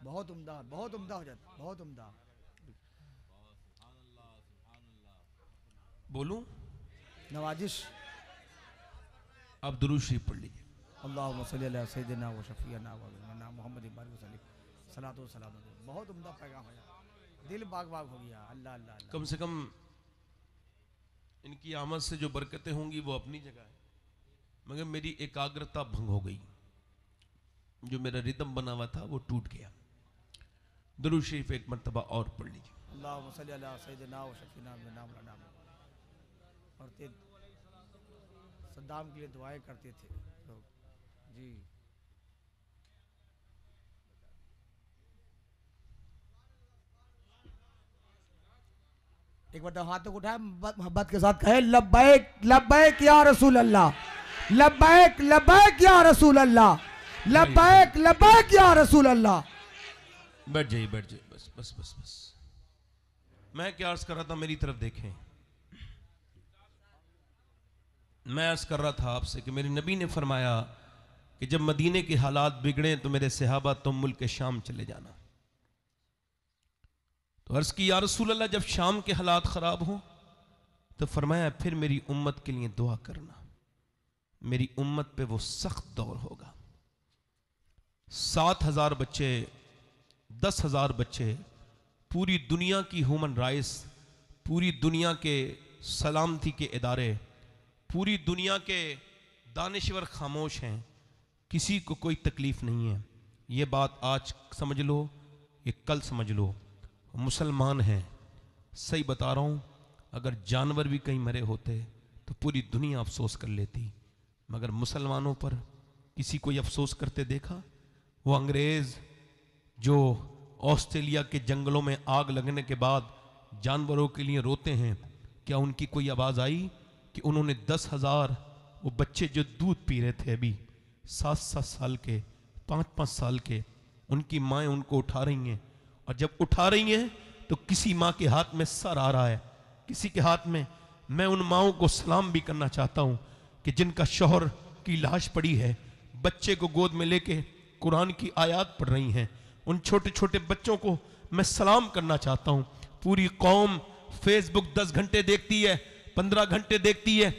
बहुत उम्दा, बहुत उम्दा हो जाता, बहुत उम्दा। बोलूं? नवाजिश। आप दुरूद शरीफ पढ़ लीजिए। अल्लाहुम्मा सल्ली अला सय्यिदिना व शफीअना व मौलाना मोहम्मद सल्लल्लाहु अलैहि वसल्लम। बहुत उम्दा पैगाम है, दिल बाग बाग हो गया। अल्लाह अल्लाह अल्लाह। कम से कम इनकी आमद से जो बरकतें होंगी वो अपनी जगह है, मगर मेरी एकाग्रता भंग हो गई। जो मेरा रिदम बना हुआ था वो टूट गया। दुरूद शरीफ एक मर्तबा और पढ़ लीजिए। अल्लाहुम्मा सल्ली अला सय्यिदिना व शफीअना मौलाना। और सद्दाम के लिए दुआएं करते थे लोग जी। एक बार हाथों को उठाए मोहब्बत के साथ कहे लब्बैक लब्बैक या रसूल अल्लाह, लब्बैक लब्बैक या रसूल अल्लाह, लब्बैक लब्बैक या रसूल अल्लाह। बैठ जाइए, बैठ जाइए, बस बस बस बस। मैं क्या अर्ज कर रहा था, मेरी तरफ देखें। मैं अर्ज कर रहा था आपसे कि मेरे नबी ने फरमाया कि जब मदीने के हालात बिगड़े तो मेरे सहाबा तुम मुल्क शाम चले जाना। तो अर्ज की या रसूल अल्लाह, जब शाम के हालात खराब हो तो फरमाया फिर मेरी उम्मत के लिए दुआ करना, मेरी उम्मत पे वो सख्त दौर होगा। 7,000 बच्चे, 10,000 बच्चे, पूरी दुनिया की ह्यूमन राइट्स पूरी दुनिया के सलामती के इदारे, पूरी दुनिया के दानिश्वर खामोश हैं, किसी को कोई तकलीफ नहीं है। ये बात आज समझ लो, ये कल समझ लो। मुसलमान हैं, सही बता रहा हूँ, अगर जानवर भी कहीं मरे होते तो पूरी दुनिया अफसोस कर लेती, मगर मुसलमानों पर किसी कोई अफसोस करते देखा? वो अंग्रेज़ जो ऑस्ट्रेलिया के जंगलों में आग लगने के बाद जानवरों के लिए रोते हैं, क्या उनकी कोई आवाज़ आई कि उन्होंने 10,000 वो बच्चे जो दूध पी रहे थे अभी 7-7 साल के, 5-5 साल के, उनकी माएँ उनको उठा रही हैं, और जब उठा रही हैं तो किसी माँ के हाथ में सर आ रहा है, किसी के हाथ में। मैं उन माँओं को सलाम भी करना चाहता हूँ कि जिनका शौहर की लाश पड़ी है, बच्चे को गोद में लेके कुरान की आयत पढ़ रही हैं। उन छोटे छोटे बच्चों को मैं सलाम करना चाहता हूँ। पूरी कौम फेसबुक 10 घंटे देखती है, 15 घंटे देखती है,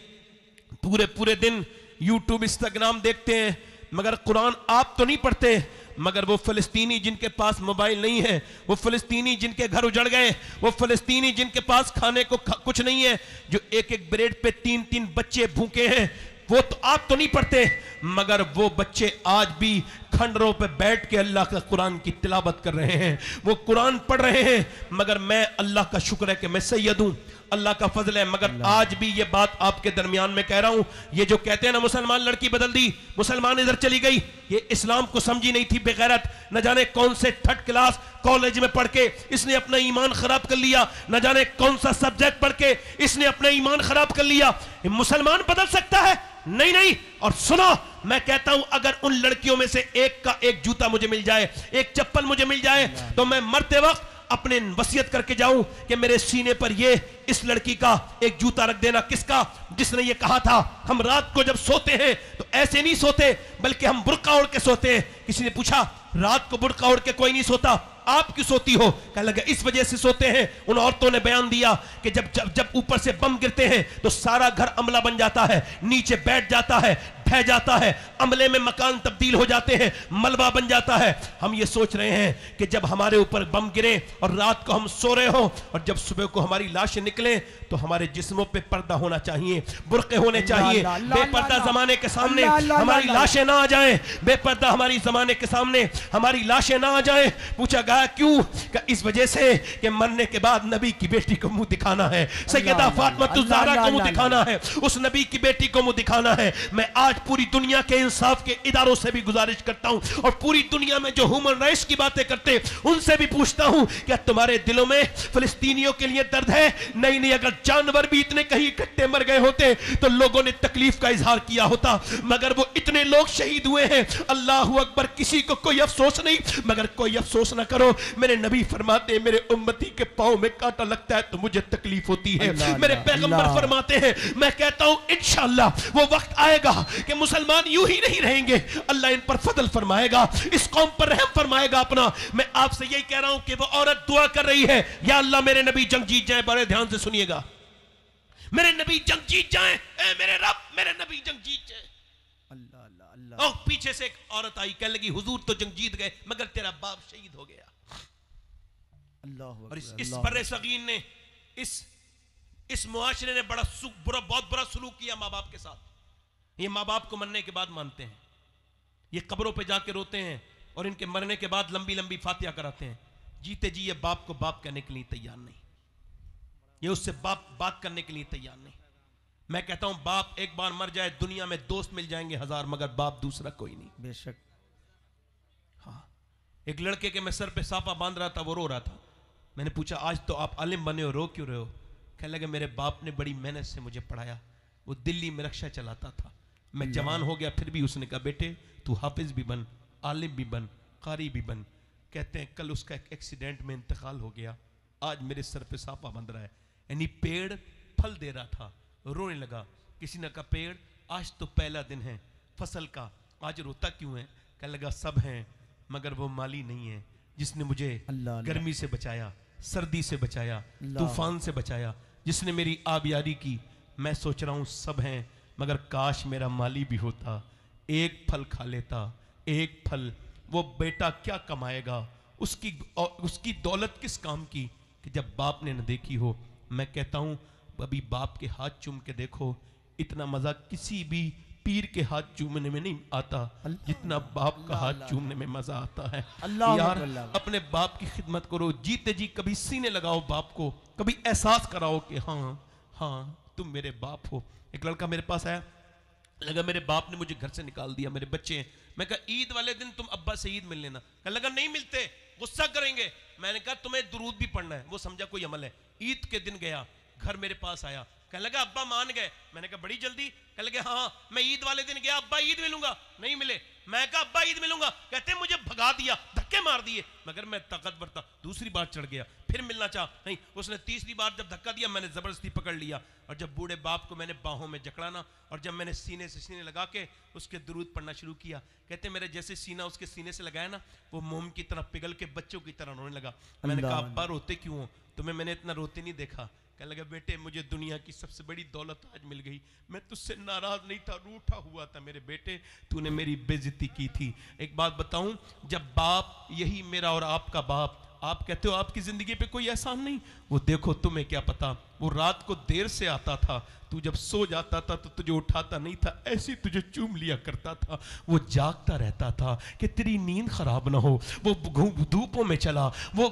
पूरे पूरे दिन यूट्यूब इंस्टाग्राम देखते हैं, मगर कुरान आप तो नहीं पढ़ते। मगर वो फ़लस्तीनी जिनके पास मोबाइल नहीं है, वो फ़लस्तीनी जिनके घर उजड़ गए, वो फ़लस्तीनी जिनके पास खाने को कुछ नहीं है, जो एक एक ब्रेड पे 3-3 बच्चे भूखे हैं, वो तो आप तो नहीं पढ़ते, मगर वो बच्चे आज भी खंडरों पे बैठ के अल्लाह का कुरान की तिलावत कर रहे हैं, वो कुरान पढ़ रहे हैं। मगर मैं, अल्लाह का शुक्र है कि मैं सैयद हूं, अल्लाह का फजल है, मगर आज भी ये बात आपके दरमियान में कह रहा हूं। ये जो कहते हैं ना मुसलमान लड़की बदल दी, मुसलमान इधर चली गई, ये इस्लाम को समझी नहीं थी बेगैरत, न जाने कौन से 3rd क्लास कॉलेज में पढ़ के इसने अपना ईमान खराब कर लिया, न जाने कौन सा सब्जेक्ट पढ़ के इसने अपना ईमान खराब कर लिया। मुसलमान बदल सकता है? नहीं नहीं। और सुनो, मैं कहता हूं अगर उन लड़कियों में से एक का एक जूता मुझे मिल जाए, एक चप्पल मुझे मिल जाए, तो मैं मरते वक्त अपने वसीयत करके जाऊं कि मेरे सीने पर ये इस लड़की का एक जूता रख देना। किसका? जिसने ये कहा था हम रात को जब सोते हैं तो ऐसे नहीं सोते, बल्कि हम बुर्का ओढ़ के सोते हैं। किसी ने पूछा रात को बुर्का ओढ़ के कोई नहीं सोता, आप क्यों सोती हो? कहने लगे इस वजह से सोते हैं। उन औरतों ने बयान दिया कि जब जब जब ऊपर से बम गिरते हैं तो सारा घर अमला बन जाता है, नीचे बैठ जाता है, ढह जाता है, अमले में मकान तब्दील हो जाते हैं, मलबा बन जाता है। हम ये सोच रहे हैं कि जब हमारे ऊपर बम गिरे और रात को हम सो रहे हो और जब सुबह को हमारी लाशें निकले तो हमारे जिस्मों पे पर्दा होना चाहिए, बुर्के होने चाहिए। बेपर्दा जमाने के सामने हमारी लाशें ना आ जाएं, बेपर्दा हमारी जमाने के सामने हमारी लाशें ना आ जाएं। पूछा गया क्यों? कि इस वजह से कि मरने के बाद नबी की बेटी को मुंह दिखाना है, सैयदा फातिमा ज़हरा को मुंह दिखाना है, उस नबी की बेटी को मुंह दिखाना है। मैं आज पूरी दुनिया के इंसाफ के इदारों से भी गुजारिश करता हूं और पूरी दुनिया में जो ह्यूमन राइट्स की बातें करते उनसे भी पूछता हूं, क्या तुम्हारे दिलों में फिलिस्तीनियों के लिए दर्द है? नहीं नहीं, अगर जानवर भी इतने कहीं इकट्ठे मर गए होते तो लोगों ने तकलीफ का इजहार किया होता, मगर वो इतने लोग शहीद हुए हैं। अल्लाह अकबर, किसी को कोई अफसोस नहीं, मगर कोई अफसोस ना करो। मेरे नबी फरमाते हैं मेरे उम्मती के पांव में कांटा लगता है तो मुझे तकलीफ होती है। मेरे पैगंबर फरमाते हैं, मैं कहता हूं इंशाअल्लाह वो वक्त आएगा कि मुसलमान यूं ही नहीं रहेंगे, अल्लाह इन पर फजल फरमाएगा, इस कौम पर रहम फरमाएगा अपना। मैं आपसे यही कह रहा हूं कि वो औरत दुआ कर रही है, या अल्लाह मेरे नबी जंग जीत जाए। बड़े ध्यान से सुनिएगा, मेरे नबी जंग जीत जाए, ए मेरे रब मेरे नबी जंग जीत जाए। अल्लाह अल्लाह अल्लाह। और पीछे से एक औरत आई, कहने लगी हुजूर तो जंग जीत गए मगर तेरा बाप शहीद हो गया। अल्लाह और इस बर्रे सगीर ने, इस मुआशरे ने बहुत बुरा सलूक किया माँ बाप के साथ। ये माँ बाप को मरने के बाद मानते हैं, ये कब्रों पे जाके रोते हैं और इनके मरने के बाद लंबी लंबी फातिहा कराते हैं। जीते जी ये बाप को बाप कहने के लिए तैयार नहीं, ये उससे बात करने के लिए तैयार नहीं। मैं कहता हूं बाप एक बार मर जाए, दुनिया में दोस्त मिल जाएंगे 1000, मगर बाप दूसरा कोई नहीं। बेशक। हाँ, एक लड़के के मैं सर पे साफा बांध रहा था, वो रो रहा था। मैंने पूछा आज तो आप आलिम बने हो, रो क्यों रहे हो? कहने लगे मेरे बाप ने बड़ी मेहनत से मुझे पढ़ाया, वो दिल्ली में रिक्शा चलाता था, मैं जवान हो गया फिर भी उसने कहा बेटे तू हाफिज भी बन, आलिम भी बन, कारी भी बन। कहते हैं कल उसका एक एक्सीडेंट में इंतकाल हो गया, आज मेरे सर पे साफा बंध रहा है। यानी पेड़ फल दे रहा था, रोने लगा। किसी ने कहा पेड़ आज तो पहला दिन है फसल का, आज रोता क्यों है? कहने लगा सब हैं मगर वो माली नहीं है जिसने मुझे गर्मी से बचाया, सर्दी से बचाया, तूफान से बचाया, जिसने मेरी आबियारी की। मैं सोच रहा हूँ सब हैं मगर काश मेरा माली भी होता, एक फल खा लेता, एक फल। वो बेटा क्या कमाएगा, उसकी दौलत किस काम की कि जब बाप ने न देखी हो। मैं कहता हूं अभी बाप के हाथ चूम के देखो, इतना मजा किसी भी पीर के हाथ चूमने में नहीं आता जितना बाप का हाथ चूमने में मजा आता है। यार अपने बाप की खिदमत करो, जीते जी कभी सीने लगाओ बाप को, कभी एहसास कराओ कि हाँ हाँ तुम मेरे बाप हो। एक लड़का मेरे पास आया, लगा मेरे बाप ने मुझे घर से निकाल दिया, मेरे बच्चे हैं। मैं कहा ईद वाले दिन तुम अब्बा से ईद मिल लेना। कहने लगा नहीं मिलते, गुस्सा करेंगे। मैंने कहा तुम्हें दुरूद भी पढ़ना है। वो समझा कोई अमल है। ईद के दिन गया, घर मेरे पास आया, कहने लगा अब्बा मान गए। मैंने कहा बड़ी जल्दी? कहने लगे हाँ मैं ईद वाले दिन गया, अब्बा ईद मिलूंगा, नहीं मिले। मैं कहा अब्बा ईद मिलूंगा, कहते मुझे भगा दिया, धक्के मार दिए। मगर मैं ताकतवर था, दूसरी बार चढ़ गया, फिर मिलना चाह नहीं। उसने तीसरी बार जब धक्का दिया, मैंने जबरदस्ती पकड़ लिया, और जब बूढ़े बाप को मैंने बाहों में जकड़ा ना, और जब मैंने सीने से सीने लगा के उसके दुरूद पढ़ना शुरू किया, कहते मेरे जैसे सीना उसके सीने से लगाया ना, वो मोम की तरह पिघल के बच्चों की तरह रोने लगा। मैंने कहा अब्बा रोते क्यों हो? तुम्हें मैंने इतना रोते नहीं देखा। कहने लगा बेटे मुझे दुनिया की सबसे बड़ी दौलत आज मिल गई, मैं तुझसे नाराज नहीं था, रूठा हुआ था मेरे बेटे, तूने मेरी बेइज्जती की थी। एक बात बताऊं, जब बाप, यही मेरा और आपका बाप, आप कहते हो आपकी जिंदगी पे कोई एहसान नहीं, वो देखो तुम्हें क्या पता, वो रात को देर से आता था, तू जब सो जाता था तो तुझे उठाता नहीं था, ऐसे तुझे चूम लिया करता था। वो जागता रहता था कि तेरी नींद खराब ना हो। वो धूपों में चला, वो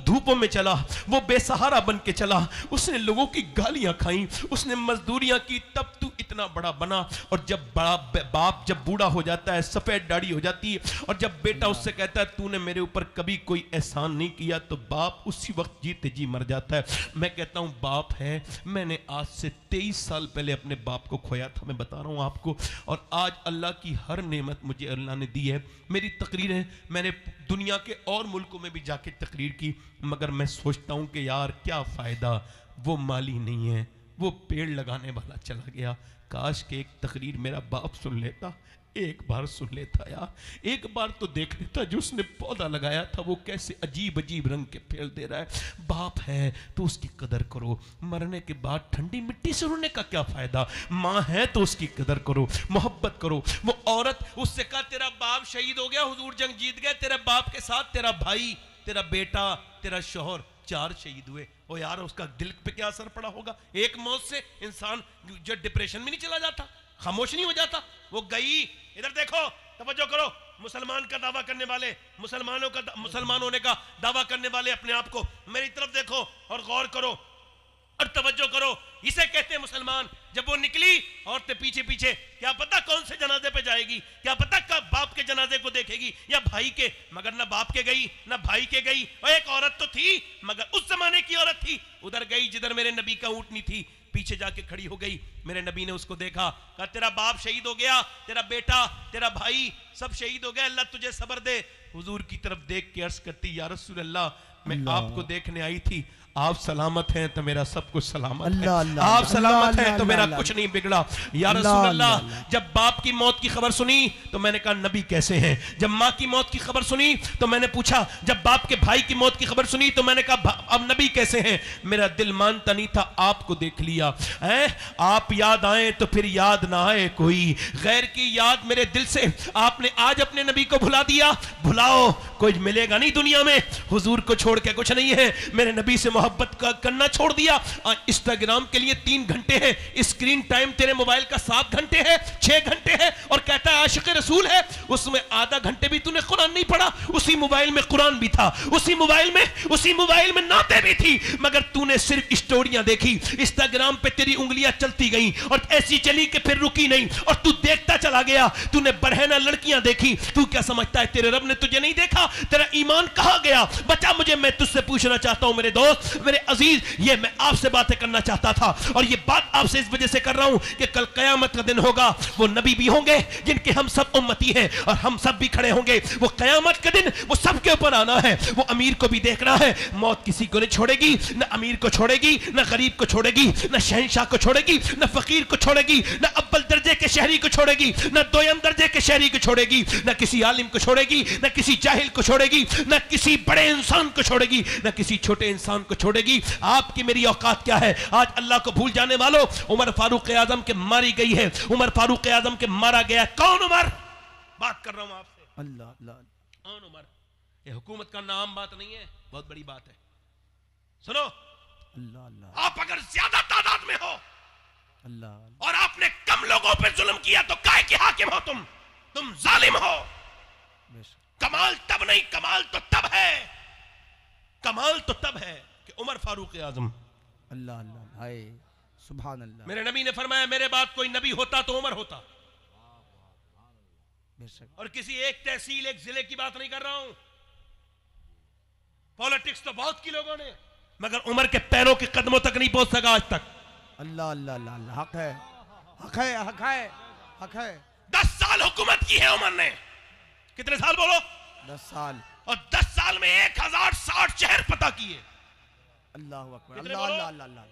धूपों में चला, वो बेसहारा बन के चला, उसने लोगों की गालियां खाई, उसने मजदूरियां की, तब तू इतना बड़ा बना। और जब बड़ा बाप जब बूढ़ा हो जाता है, सफेद दाढ़ी हो जाती है, और जब बेटा उससे कहता है तूने मेरे ऊपर कभी कोई एहसान नहीं किया, तो बाप उसी वक्त जीते जी मर जाता है। मैं कहता हूं बाप है, मैंने आज से 23 साल पहले अपने बाप को खोया था, मैं बता रहा हूं आपको, और आज अल्लाह की हर नेमत मुझे अल्लाह ने दी है। मेरी तकरीर है, मैंने दुनिया के और मुल्कों में भी जाके तकरीर की, मगर मैं सोचता हूं कि यार क्या फायदा, वो माली नहीं है, वो पेड़ लगाने वाला चला गया। काश के एक तकरीर मेरा बाप सुन लेता, एक बार सुन लेता यार, एक बार तो देख लेता जो उसने पौधा लगाया था वो कैसे अजीब अजीब रंग के फूल दे रहा है। बाप है तो उसकी कदर करो, मरने के बाद ठंडी मिट्टी से रोने का क्या फायदा। माँ है तो उसकी कदर करो, मोहब्बत करो। वो औरत, उससे कहा तेरा बाप शहीद हो गया, हुजूर जंग जीत गए, तेरे बाप के साथ तेरा भाई, तेरा बेटा, तेरा शौहर, 4 शहीद हुए। ओ यार उसका दिल पे क्या असर पड़ा होगा। एक मौत से इंसान जो डिप्रेशन में नहीं चला जाता, खामोश नहीं हो जाता। वो गई, इधर देखो, तवज्जो करो, मुसलमान का दावा करने वाले, मुसलमान होने का दावा करने वाले अपने आप को मेरी तरफ देखो और गौर करो और तवज्जो करो। इसे कहते हैं मुसलमान। जब वो निकली औरतें पीछे पीछे, क्या पता कौन से जनाजे पे जाएगी, क्या पता कब बाप के जनाजे को देखेगी या भाई के, मगर ना बाप के गई ना भाई के गई। और एक औरत तो थी, मगर उस जमाने की औरत थी, उधर गई जिधर मेरे नबी का ऊँटनी थी, पीछे जाके खड़ी हो गई। मेरे नबी ने उसको देखा, कहा तेरा बाप शहीद हो गया, तेरा बेटा, तेरा भाई सब शहीद हो गए, अल्लाह तुझे सब्र दे। हुजूर की तरफ देख के अर्ज करती, या रसूल अल्लाह, मैं आपको देखने आई थी, आप सलामत हैं तो मेरा सब कुछ सलामत है, आप सलामत हैं तो मेरा कुछ नहीं बिगड़ा। या रसूल अल्लाह, जब बाप की मौत की खबर सुनी तो मैंने कहा नबी कैसे हैं। जब माँ की मौत की खबर सुनी तो मैंने पूछा, जब बाप के भाई की मौत की खबर सुनी तो मैंने कहा अब नबी कैसे हैं। मेरा दिल मानता नहीं था, आपको देख लिया है। आप याद आए तो फिर याद ना आए कोई, गैर की याद मेरे दिल से आपने आज अपने नबी को भुला दिया। भुलाओ, कुछ मिलेगा नहीं दुनिया में, हुजूर को छोड़ के कुछ नहीं है। मेरे नबी से मोहब्बत करना छोड़ दिया। इंस्टाग्राम के लिए 3 घंटे है, स्क्रीन टाइम तेरे मोबाइल का 7 घंटे है, 6 घंटे है, और कहता है आशिक रसूल है, उसमें आधा घंटे भी तूने कुरान नहीं पढ़ा। उसी मोबाइल में कुरान भी था, उसी मोबाइल में नाते भी थी, मगर तूने सिर्फ स्टोरियां देखी। इंस्टाग्राम पे तेरी उंगलियां चलती गई और ऐसी चली कि फिर रुकी नहीं, और तू देखता चला गया। तूने बरहना लड़कियां देखी। तू क्या समझता है तेरे रब ने तुझे नहीं देखा? तेरा ईमान कहां गया? बचा मुझे, मैं तुझसे पूछना चाहता हूं मेरे दोस्त, मेरे अजीज, ये मैं आपसे बातें करना चाहता था, और ये बात आपसे इस वजह से कर रहा हूं कि कल कयामत का दिन होगा, वो नबी भी होंगे जिनके हम सब उम्मती हैं, और हम सब भी खड़े होंगे। वो कयामत का दिन वो सबके ऊपर आना है। वो अमीर को भी देखना है, मौत किसी को नहीं छोड़ेगी, न अमीर को छोड़ेगी, न गरीब को छोड़ेगी, न शहंशाह को छोड़ेगी, न फकीर को छोड़ेगी, न अव्वल दर्जे के शहरी को छोड़ेगी, न दोयम दर्जे के शहरी को छोड़ेगी, न किसी आलिम को छोड़ेगी, न किसी जाहिल को छोड़ेगी, न किसी बड़े इंसान को छोड़ेगी, न किसी छोटे इंसान को छोड़ेगी। आपकी मेरी औकात क्या है? आज अल्लाह को भूल जाने वालों, उमर फारूक आजम के मारी गई है, उमर फारूक आजम के मारा गया। कौन उमर? बात कर रहा हूं आपसे, अल्लाह अल्लाह, कौन उमर? ये हुकूमत का नाम बात नहीं है, बहुत बड़ी बात है। सुनो, अल्लाह अल्लाह आप अगर ज्यादा तादाद में हो अल्लाह और आपने कम लोगों पे जुल्म किया तो काहे के हाकिम हो तुम जालिम हो। बेशक कमाल तब नहीं, कमाल तो तब है, कमाल तो तब है कि उमर फारूक आजम, अल्लाह अल्लाह हाय सुभान अल्लाह। मेरे नबी ने फरमाया मेरे बाद कोई नबी होता तो उमर होता। बेशक और किसी एक तहसील एक जिले की बात नहीं कर रहा हूं। पॉलिटिक्स तो बहुत की लोगों ने, मगर उमर के पैरों के कदमों तक नहीं पहुंच सका आज तक। अल्लाह अल्लाह अल्लाह अल्लाह, हक है हक है हक है हक है। 10 साल हुकूमत की है उमर ने। कितने साल बोलो? 10 साल। और 10 साल में 1060 शहर पता किए। अल्लाह अकबर कितने अल्लाह बोलो? अल्लाह अल्लाह अल्लाह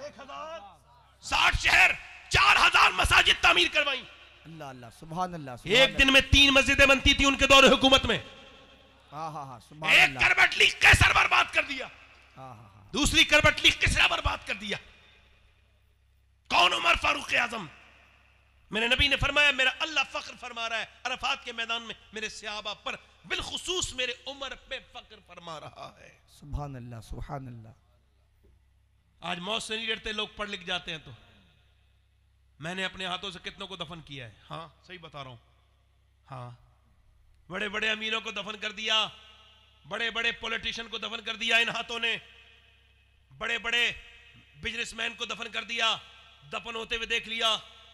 1060 शहर, 4000 मसाजिद तामीर करवाई। अल्लाह अल्लाह सुभान अल्लाह। एक दिन में 3 मस्जिदें बनती थी उनके दौरे हुकूमत में। हाँ हाँ हाँ सुभान एक अल्लाह। करबट लीग कैसर बर्बाद कर दिया, हाँ हाँ हाँ दूसरी करबट लीग किसरा बर्बाद कर दिया। कौन? उमर फारूक आजम। मेरे नबी ने फरमाया मेरा अल्लाह फख्र फरमा रहा है अरफात के मैदान में मेरे सहाबा पर, बिलखुसूस मेरे उमर पे फख्र फरमा रहा है। सुभान अल्लाह सुभान अल्लाह। आज मौत से नहीं डरते लोग, पढ़ लिख जाते हैं तो। मैंने अपने हाथों से कितनों को दफन किया है। हाँ सही बता रहा हूं। हाँ बड़े बड़े अमीरों को दफन कर दिया, बड़े बड़े पॉलिटिशियन को दफन कर दिया इन हाथों ने, बड़े बड़े बिजनेसमैन को दफन कर दिया, दफन होते हुए देख लिया।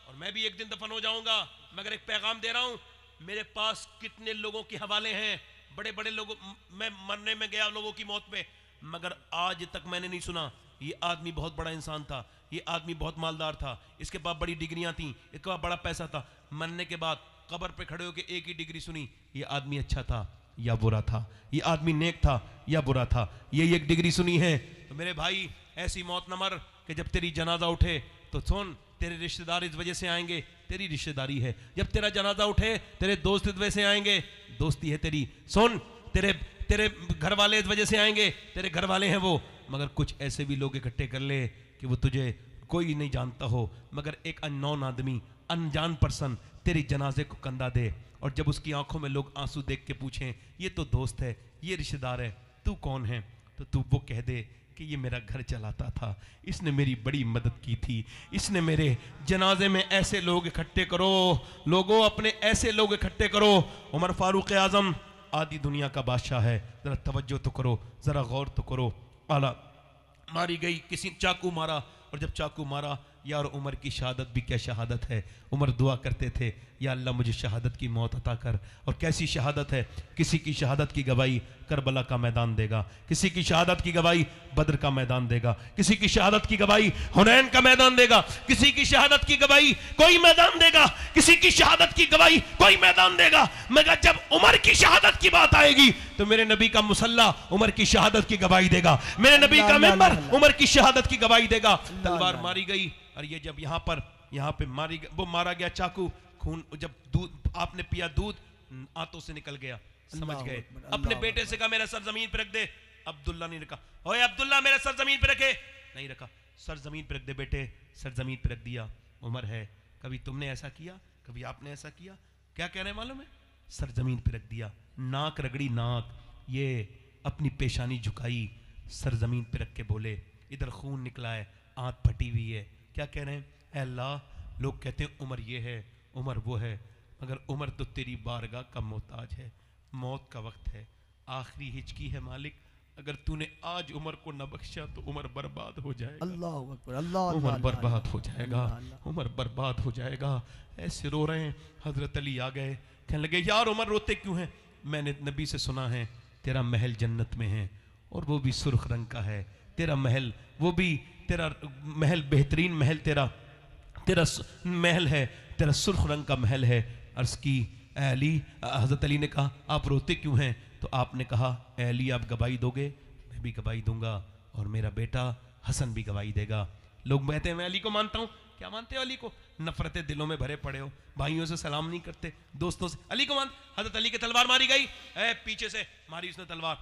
और मैं भी एक दिन दफन हो जाऊंगा, मगर एक पैगाम दे रहा हूं, मेरे पास कितने लोगों के हवाले हैं, बड़े बड़े लोगों, मैं मरने में गया लोगों की मौत पे, मगर आज तक मैंने नहीं सुना ये आदमी बहुत बड़ा इंसान था, ये आदमी बहुत मालदार था, इसके पास बड़ी डिग्रियां थी, इसके पास बड़ा पैसा था। मरने के बाद कब्र पे खड़े होकर एक ही डिग्री सुनी, ये आदमी अच्छा था या बुरा था, ये आदमी नेक था या बुरा था, ये एक डिग्री सुनी है। तो मेरे भाई ऐसी मौत न मर कि जब तेरी जनाजा उठे तो सुन, तेरे रिश्तेदार इस वजह से आएंगे, तेरी रिश्तेदारी है। जब तेरा जनाजा उठे तेरे दोस्त इस वजह से आएंगे, दोस्ती है तेरी। सुन, तेरे घर वाले इस वजह से आएंगे, तेरे घर वाले हैं वो। मगर कुछ ऐसे भी लोग इकट्ठे कर ले कि वो तुझे कोई नहीं जानता हो, मगर एक अननोन आदमी, अनजान पर्सन तेरी जनाजे को कंधा दे, और जब उसकी आंखों में लोग आंसू देख के पूछें ये तो दोस्त है, ये रिश्तेदार है, तू कौन है, तो तू वो कह दे कि ये मेरा घर चलाता था, इसने मेरी बड़ी मदद की थी, इसने मेरे जनाजे में ऐसे लोग इकट्ठे करो, लोगों अपने ऐसे लोग इकट्ठे करो। उमर फारूक आजम आधी दुनिया का बादशाह है, जरा तवज्जो तो करो, जरा गौर तो करो। आला मारी गई, किसी चाकू मारा, और जब चाकू मारा, यार उमर की शहादत भी क्या शहादत है। उमर दुआ करते थे या अल्लाह मुझे शहादत की मौत अता कर। और कैसी शहादत है, किसी की शहादत की गवाही करबला का मैदान देगा, किसी की शहादत की गवाही बद्र का मैदान देगा, किसी की शहादत की गवाही हुनैन का मैदान देगा, किसी की शहादत की गवाही कोई मैदान देगा, किसी की शहादत की गवाही कोई मैदान देगा। मगर जब उमर की शहादत की बात आएगी तो मेरे नबी का मुसल्ला उमर की शहादत की गवाही देगा, मेरे नबी का मेंबर उमर की शहादत की गवाही देगा। तलवार मारी गई, और ये जब यहाँ पे वो मारा गया चाकू, खून, जब दूध आपने पिया, दूध आंतों से निकल गया, समझ गए। अपने बेटे से कहा मेरा सर जमीन पे रख दे, अब्दुल्ला ने रखा, ओए अब्दुल्ला मेरा सर जमीन पे रखे, नहीं रखा, सर जमीन पे रख दे बेटे, सर जमीन पे रख दिया। उमर है, कभी तुमने ऐसा किया, कभी आपने ऐसा किया, क्या कह रहे हैं मालूम है, सर जमीन पे रख दिया, नाक रगड़ी, नाक, ये अपनी पेशानी झुकाई, सर जमीन पे रख के बोले इधर खून निकला है, आंत फटी हुई है, क्या कह रहे हैं, ऐ अल्लाह, लोग कहते हैं उमर ये है, उमर वो है, मगर उमर तो तेरी बारगाह का मोहताज है, मौत का वक्त है, आखिरी हिचकी है मालिक, अगर तूने आज उमर को न बख्शा तो उमर बर्बाद हो जाएगा, अल्लाह अकबर, अल्लाह, उमर बर्बाद हो जाएगा, उमर बर्बाद हो जाएगा। ऐसे रो रहे हैं। हजरत अली आ गए, कहने लगे यार उमर रोते क्यों हैं, मैंने नबी से सुना है तेरा महल जन्नत में है, और वो भी सुर्ख रंग का है, तेरा महल, वो भी तेरा महल बेहतरीन महल, तेरा महल है, तेरा सुर्ख रंग का महल है। अर्ज की अली, हजरत अली ने कहा आप रोते क्यों हैं, तो आपने कहा अली आप गवाही दोगे, मैं भी गवाही दूंगा, और मेरा बेटा हसन भी गवाही देगा। लोग कहते हैं मैं अली को मानता हूं, क्या मानते हो अली को, नफरतें दिलों में भरे पड़े हो, भाइयों से सलाम नहीं करते, दोस्तों से, अली को मान। हजरत अली की तलवार मारी गई, पीछे से मारी उसने तलवार,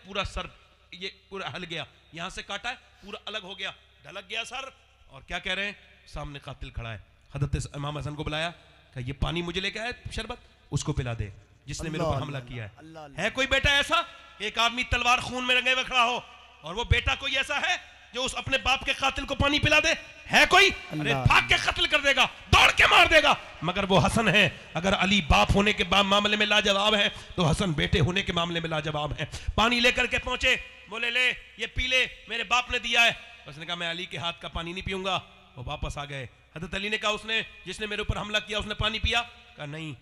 पूरा सर ये पूरा हल गया, यहां से काटा है पूरा अलग हो गया, ढलक गया सर, और क्या कह रहे हैं, सामने कातिल खड़ा है। हजरत इमाम हसन को बुलाया, कहा ये पानी मुझे लेके आया शरबत, उसको पिला दे जिसने मेरे ऊपर हमला किया है। कोई बेटा ऐसा, एक आदमी तलवार खून में रंगे हुए खड़ा हो, और वो बेटा कोई ऐसा है जो उस अपने बाप के कातिल को पानी पिला दे? है कोई? अरे अल्लाह। भाग के कत्ल कर देगा, दौड़ के मार देगा। मगर वो हसन है। अगर अली बाप होने के मामले में लाजवाब है तो हसन बेटे होने के मामले में लाजवाब है। पानी लेकर के पहुंचे, बोले ले ये पी ले, मेरे बाप ने दिया है। उसने कहा मैं अली के हाथ का पानी नहीं पीऊंगा। वो वापस आ गए। हजरत अली ने कहा उसने जिसने मेरे ऊपर हमला किया उसने पानी पिया? कहा नहीं।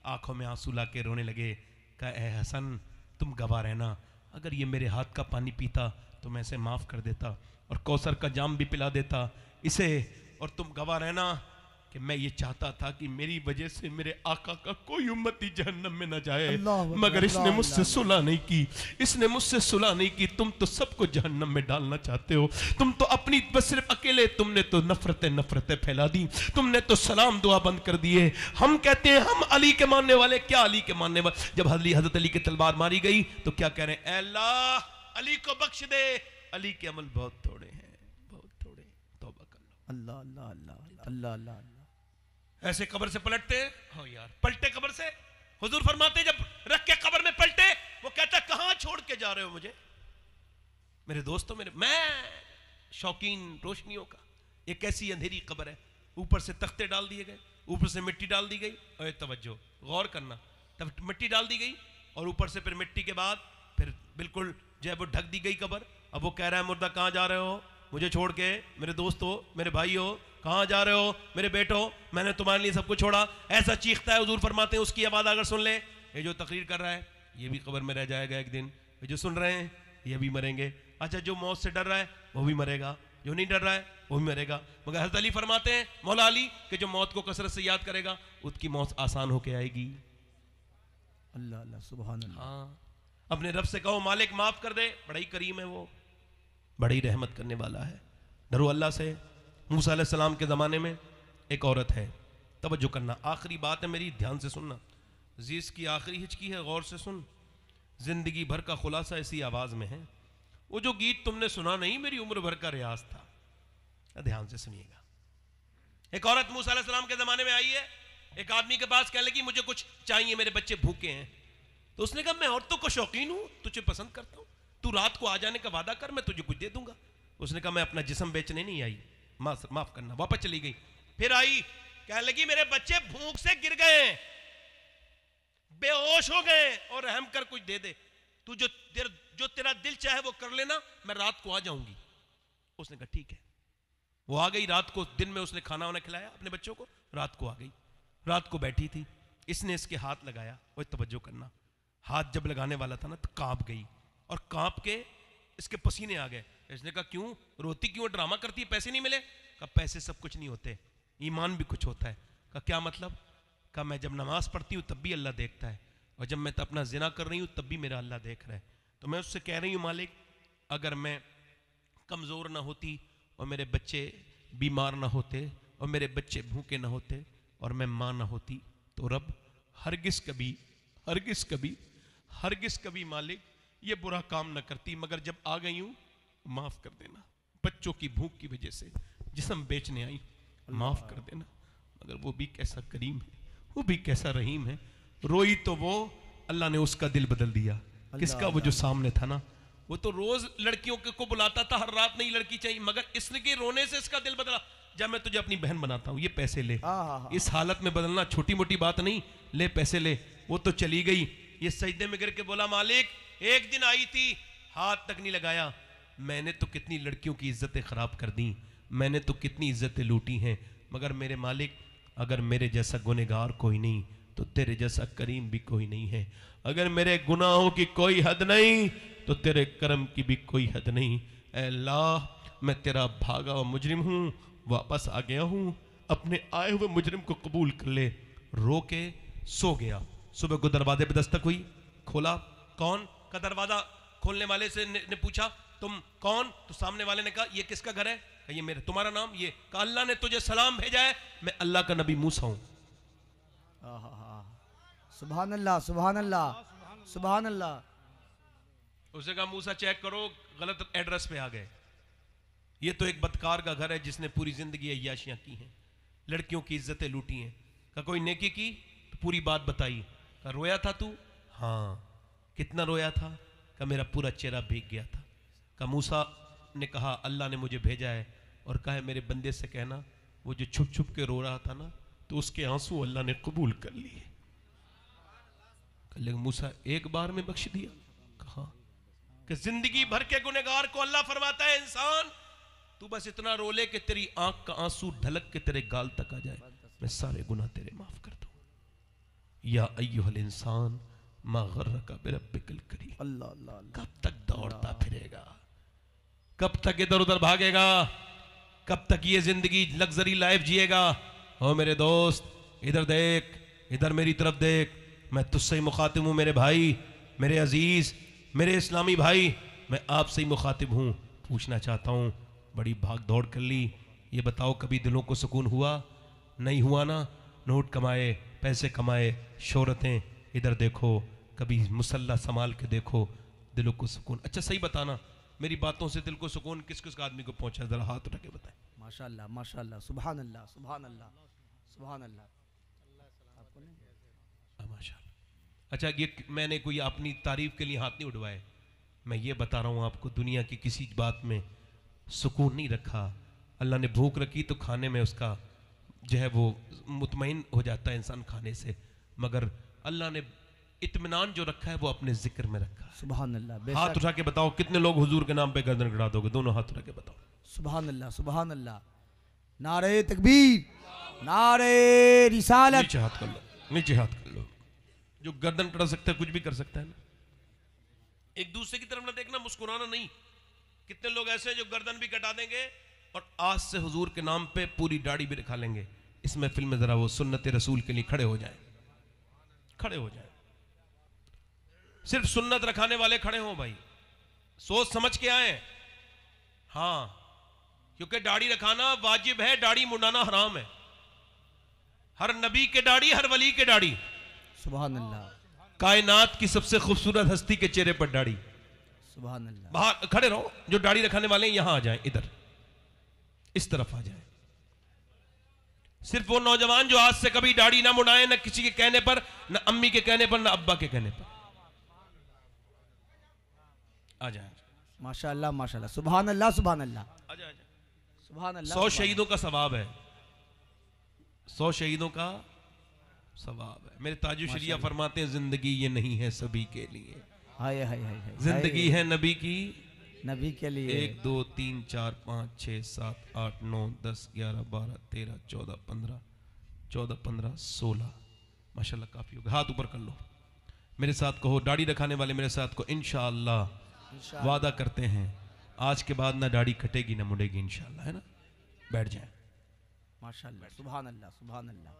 आंखों में आंसू ला के रोने लगे। कहा ए हसन तुम गवाह रहना, अगर ये मेरे हाथ का पानी पीता तो मैं इसे माफ कर देता और कौसर का जाम भी पिला देता इसे। और तुम गवाह रहना कि मैं ये चाहता था कि मेरी वजह से मेरे आका का कोई उम्मती जहन्नम में न जाए, मगर इसने मुझसे सुलह नहीं की, इसने मुझसे सुलह नहीं की। तुम तो सबको जहन्नम में डालना चाहते हो। तुम तो अपनी बस सिर्फ अकेले, तुमने तो नफरतें फैला दी, तुमने तो सलाम दुआ बंद कर दिए। हम कहते हैं हम अली के मानने वाले, क्या अली के मानने वाले? जब हजरत अली की तलवार मारी गई तो क्या कह रहे हैं? अल्लाह अली को बख्श दे, अली के अमल बहुत थोड़े हैं, बहुत थोड़े, तौबा कर लो। अल्लाह अल्लाह अल्लाह अल्लाह अल्लाह अल्लाह। ऐसे कब्र से पलटते हो यार, पलटे कब्र से। हुजूर फरमाते जब रख के कब्र में पलटे, वो कहता कहां छोड़ के जा रहे हो मुझे? मेरे दोस्तों, मैं शौकीन रोशनियों का, एक ऐसी अंधेरी कब्र है, ऊपर से तख्ते डाल दिए गए, ऊपर से मिट्टी डाल दी गई। और तवज्जो गौर करना, तब मिट्टी डाल दी गई और ऊपर से फिर मिट्टी के बाद फिर बिल्कुल जो है वो ढक दी गई कब्र। अब वो कह रहा है मुर्दा कहां जा रहे हो मुझे छोड़ के? मेरे दोस्तों, मेरे भाइयों, कहां जा रहे हो? मेरे बेटो, मैंने तुम्हारे लिए सब कुछ छोड़ा। ऐसा चीखता है। हुजूर फरमाते हैं उसकी आवाज़ अगर सुन ले, ये जो तकरीर कर रहा है ये भी कब्र में रह जाएगा एक दिन, ये जो सुन रहे हैं ये भी मरेंगे। अच्छा, जो मौत से डर रहा है वो भी मरेगा, जो नहीं डर रहा है वो भी मरेगा। मगर हज़रत अली फरमाते हैं, मौला अली, कि जो मौत को कसरत से याद करेगा उसकी मौत आसान होके आएगी। अल्लाह अल्लाह सुभान अल्लाह। हाँ, अपने रब से कहो मालिक माफ कर दे, बड़ा ही करीम है वो, बड़ी रहमत करने वाला है। डरो अल्लाह से। मूसा अलैहि सलाम के ज़माने में एक औरत है, तवज्जो करना, आखिरी बात है मेरी, ध्यान से सुनना। जीस की आखिरी हिचकी है, गौर से सुन। जिंदगी भर का खुलासा इसी आवाज़ में है। वो जो गीत तुमने सुना नहीं, मेरी उम्र भर का रियाज था। ध्यान से सुनिएगा। एक औरत मूसा अलैहि सलाम के ज़माने में आई है, एक आदमी के पास, कहने लगी मुझे कुछ चाहिए, मेरे बच्चे भूखे हैं। तो उसने कहा मैं औरतों को शौकीन हूँ, तुझे पसंद करता हूँ, तू रात को आ जाने का वादा कर, मैं तुझे कुछ दे दूंगा। उसने कहा मैं अपना जिस्म बेचने नहीं आई, माफ करना। वापस चली गई। फिर आई, कहने लगी मेरे बच्चे भूख से गिर गए, बेहोश हो गए, और रहम कर कुछ दे दे, तू जो तेरा दिल चाहे वो कर लेना, मैं रात को आ जाऊंगी। उसने कहा ठीक है। वो आ गई रात को, दिन में उसने खाना वाना खिलाया अपने बच्चों को, रात को आ गई। रात को बैठी थी, इसने इसके हाथ लगाया, वो तवज्जो करना, हाथ जब लगाने वाला था ना तो कांप गई, और कांप के इसके पसीने आ गए। इसने कहा क्यों रोती, क्यों ड्रामा करती है, पैसे नहीं मिले? कहा पैसे सब कुछ नहीं होते, ईमान भी कुछ होता है। कहा क्या मतलब? कहा मैं जब नमाज पढ़ती हूँ तब भी अल्लाह देखता है, और जब मैं तो अपना जिना कर रही हूँ तब भी मेरा अल्लाह देख रहा है। तो मैं उससे कह रही हूँ मालिक, अगर मैं कमज़ोर ना होती और मेरे बच्चे बीमार ना होते और मेरे बच्चे भूखे ना होते और मैं माँ ना होती, तो रब हरगिज़ कभी हरगिज़ कभी हरगिज़ कभी मालिक ये बुरा काम ना करती। मगर जब आ गई हूँ माफ़ कर देना, बच्चों की भूख की वजह से जिस्म बेचने आई, माफ़ कर देना। मगर वो भी कैसा करीम है, वो भी कैसा रहीम है। रोई तो वो, अल्लाह ने उसका दिल बदल दिया। किसका? वो जो सामने था ना, वो तो रोज लड़कियों को बुलाता था, हर रात नई लड़की चाहिए, मगर इसने के रोने से इसका दिल बदला। जब मैं तुझे अपनी बहन बनाता हूँ, ये पैसे ले। इस हालत में बदलना छोटी मोटी बात नहीं, ले पैसे ले। वो तो चली गई। ये सजदे में गिर के बोला मालिक, एक दिन आई थी, हाथ तक नहीं लगाया, मैंने तो कितनी लड़कियों की इज्जतें खराब कर दी, मैंने तो कितनी इज्जतें लूटी हैं, मगर मेरे मालिक अगर मेरे जैसा गुनहगार कोई नहीं तो तेरे जैसा करीम भी कोई नहीं है। अगर मेरे गुनाहों की कोई हद नहीं तो तेरे करम की भी कोई हद नहीं। ऐ अल्लाह, मैं तेरा भागा हुआ मुजरिम हूँ, वापस आ गया हूँ, अपने आए हुए मुजरिम को कबूल कर ले। रो के सो गया। सुबह को दरवाजे पे दस्तक हुई, खोला, कौन? का दरवाजा खोलने वाले से ने पूछा तुम कौन? तो सामने वाले ने कहा ये किसका घर है? ये मेरा। तुम्हारा नाम? ये। कहा अल्लाह ने तुझे सलाम भेजा है, मैं अल्लाह का नबी मूसा हूं। सुभान अल्लाह सुभान अल्लाह सुभान अल्लाह। उसे कहा मूसा चेक करो, गलत एड्रेस पे आ गए। ये तो एक बदकार का घर है जिसने पूरी जिंदगी अय्याशियां की हैं, लड़कियों की इज्जतें लूटी हैं। कहा कोई नेकी की? तो पूरी बात बताई। कहा रोया था तू? हाँ। कितना रोया था? कहा मेरा पूरा चेहरा भीग गया था। कहा मूसा ने कहा अल्लाह ने मुझे भेजा है और कहा है मेरे बंदे से कहना वो जो छुप छुप के रो रहा था ना तो उसके आंसू अल्लाह ने कबूल कर लिए। लेकिन मूसा एक बार में बख्श दिया? कहा कि जिंदगी भर के गुनहगार को अल्लाह फरमाता है इंसान तू बस इतना रो ले कि तेरी आंख का आंसू ढलक के तेरे गाल तक आ जाए, मैं सारे गुनाह तेरे माफ कर दूं। या अय्युहल इंसान मा गर्रका बिरब्बिकल करीम। अल्लाह अल्लाह। कब तक दौड़ता फिरेगा, कब तक इधर उधर भागेगा, कब तक ये जिंदगी लग्जरी लाइफ जिएगा? ओ मेरे दोस्त इधर देख, इधर मेरी तरफ देख, मैं तुझसे ही मुखातिब हूं मेरे भाई, मेरे अजीज, मेरे इस्लामी भाई, मैं आपसे ही मुखातिब हूं। पूछना चाहता हूं बड़ी भाग दौड़ कर ली, ये बताओ कभी दिलों को सुकून हुआ? नहीं हुआ ना। नोट कमाए, पैसे कमाए, शोहरतें, इधर देखो, कभी मुसल्ला संभाल के देखो, दिलों को सुकून? अच्छा सही बताना मेरी बातों से दिल को सुकून किस किस आदमी को पहुंचा, जरा हाथ उठा के बताएं। माशाअल्लाह माशाअल्लाह, सुभान अल्लाह सुभान अल्लाह सुभान अल्लाह। आपको नहीं? माशाअल्लाह। अच्छा ये मैंने कोई अपनी तारीफ के लिए हाथ नहीं उठवाए, मैं ये बता रहा हूँ आपको दुनिया की किसी बात में सुकून नहीं रखा। अल्लाह ने भूख रखी तो खाने में उसका जो है वो मुतमईन हो जाता है इंसान खाने से, मगर अल्लाह ने इत्मीनान जो रखा है वो अपने जिक्र में रखा है। सुभान अल्लाह। हाथ उठा के बताओ कितने लोग हुजूर के नाम पे गर्दन कटा दोगे? दोनों हाथ उठा के बताओ। सुभान अल्लाह सुभान अल्लाह। नारे तकबीर, नारे रिसालत। नीचे हाथ कर लो, नीचे हाथ कर लो। जो गर्दन कटा सकता है कुछ भी कर सकता है ना। एक दूसरे की तरफ ना देखना, मुस्कुराना नहीं। कितने लोग ऐसे हैं जो गर्दन भी कटा देंगे और आज से हुजूर के नाम पे पूरी दाढ़ी भी रखा लेंगे। इस महफिल में जरा वो सुन्नत रसूल के लिए खड़े हो जाएं, खड़े हो जाएं। सिर्फ सुन्नत रखाने वाले खड़े हो भाई, सोच समझ के आए। हाँ, क्योंकि दाढ़ी रखाना वाजिब है, दाढ़ी मुंडाना हराम है। हर नबी के दाढ़ी, हर वली के दाढ़ी। सुभान अल्लाह। कायनात की सबसे खूबसूरत हस्ती के चेहरे पर दाढ़ी। सुभान अल्लाह। बाहर खड़े रहो, जो दाढ़ी रखाने वाले हैं यहां आ जाएं, इधर इस तरफ आ जाएं। सिर्फ वो नौजवान जो आज से कभी दाढ़ी ना मुड़ाए, ना किसी के कहने पर, ना अम्मी के कहने पर, ना अब्बा के कहने पर, आ जाए। माशाअल्लाह माशाअल्लाह, सुभान अल्लाह सुभान अल्लाह। आ जाए, सुभान अल्लाह। 100 शहीदों का सवाब है, 100 शहीदों का सवाब है। मेरे ताजु शरिया फरमाते हैं जिंदगी ये नहीं है सभी के लिए, हाय हाय हाय हाय। जिंदगी है नबी की, नबी के लिए। 1 2 3 4 5 6 7 8 9 10 11 12 13 14 15 14 15 16 माशाल्लाह काफी हो गया। हाथ ऊपर कर लो, मेरे साथ कहो, दाढ़ी रखाने वाले मेरे साथ को इंशाअल्लाह वादा करते हैं आज के बाद ना दाढ़ी कटेगी ना मुड़ेगी इंशाअल्लाह, है ना? बैठ जाए। माशाअल्लाह सुभान अल्लाह सुभान अल्लाह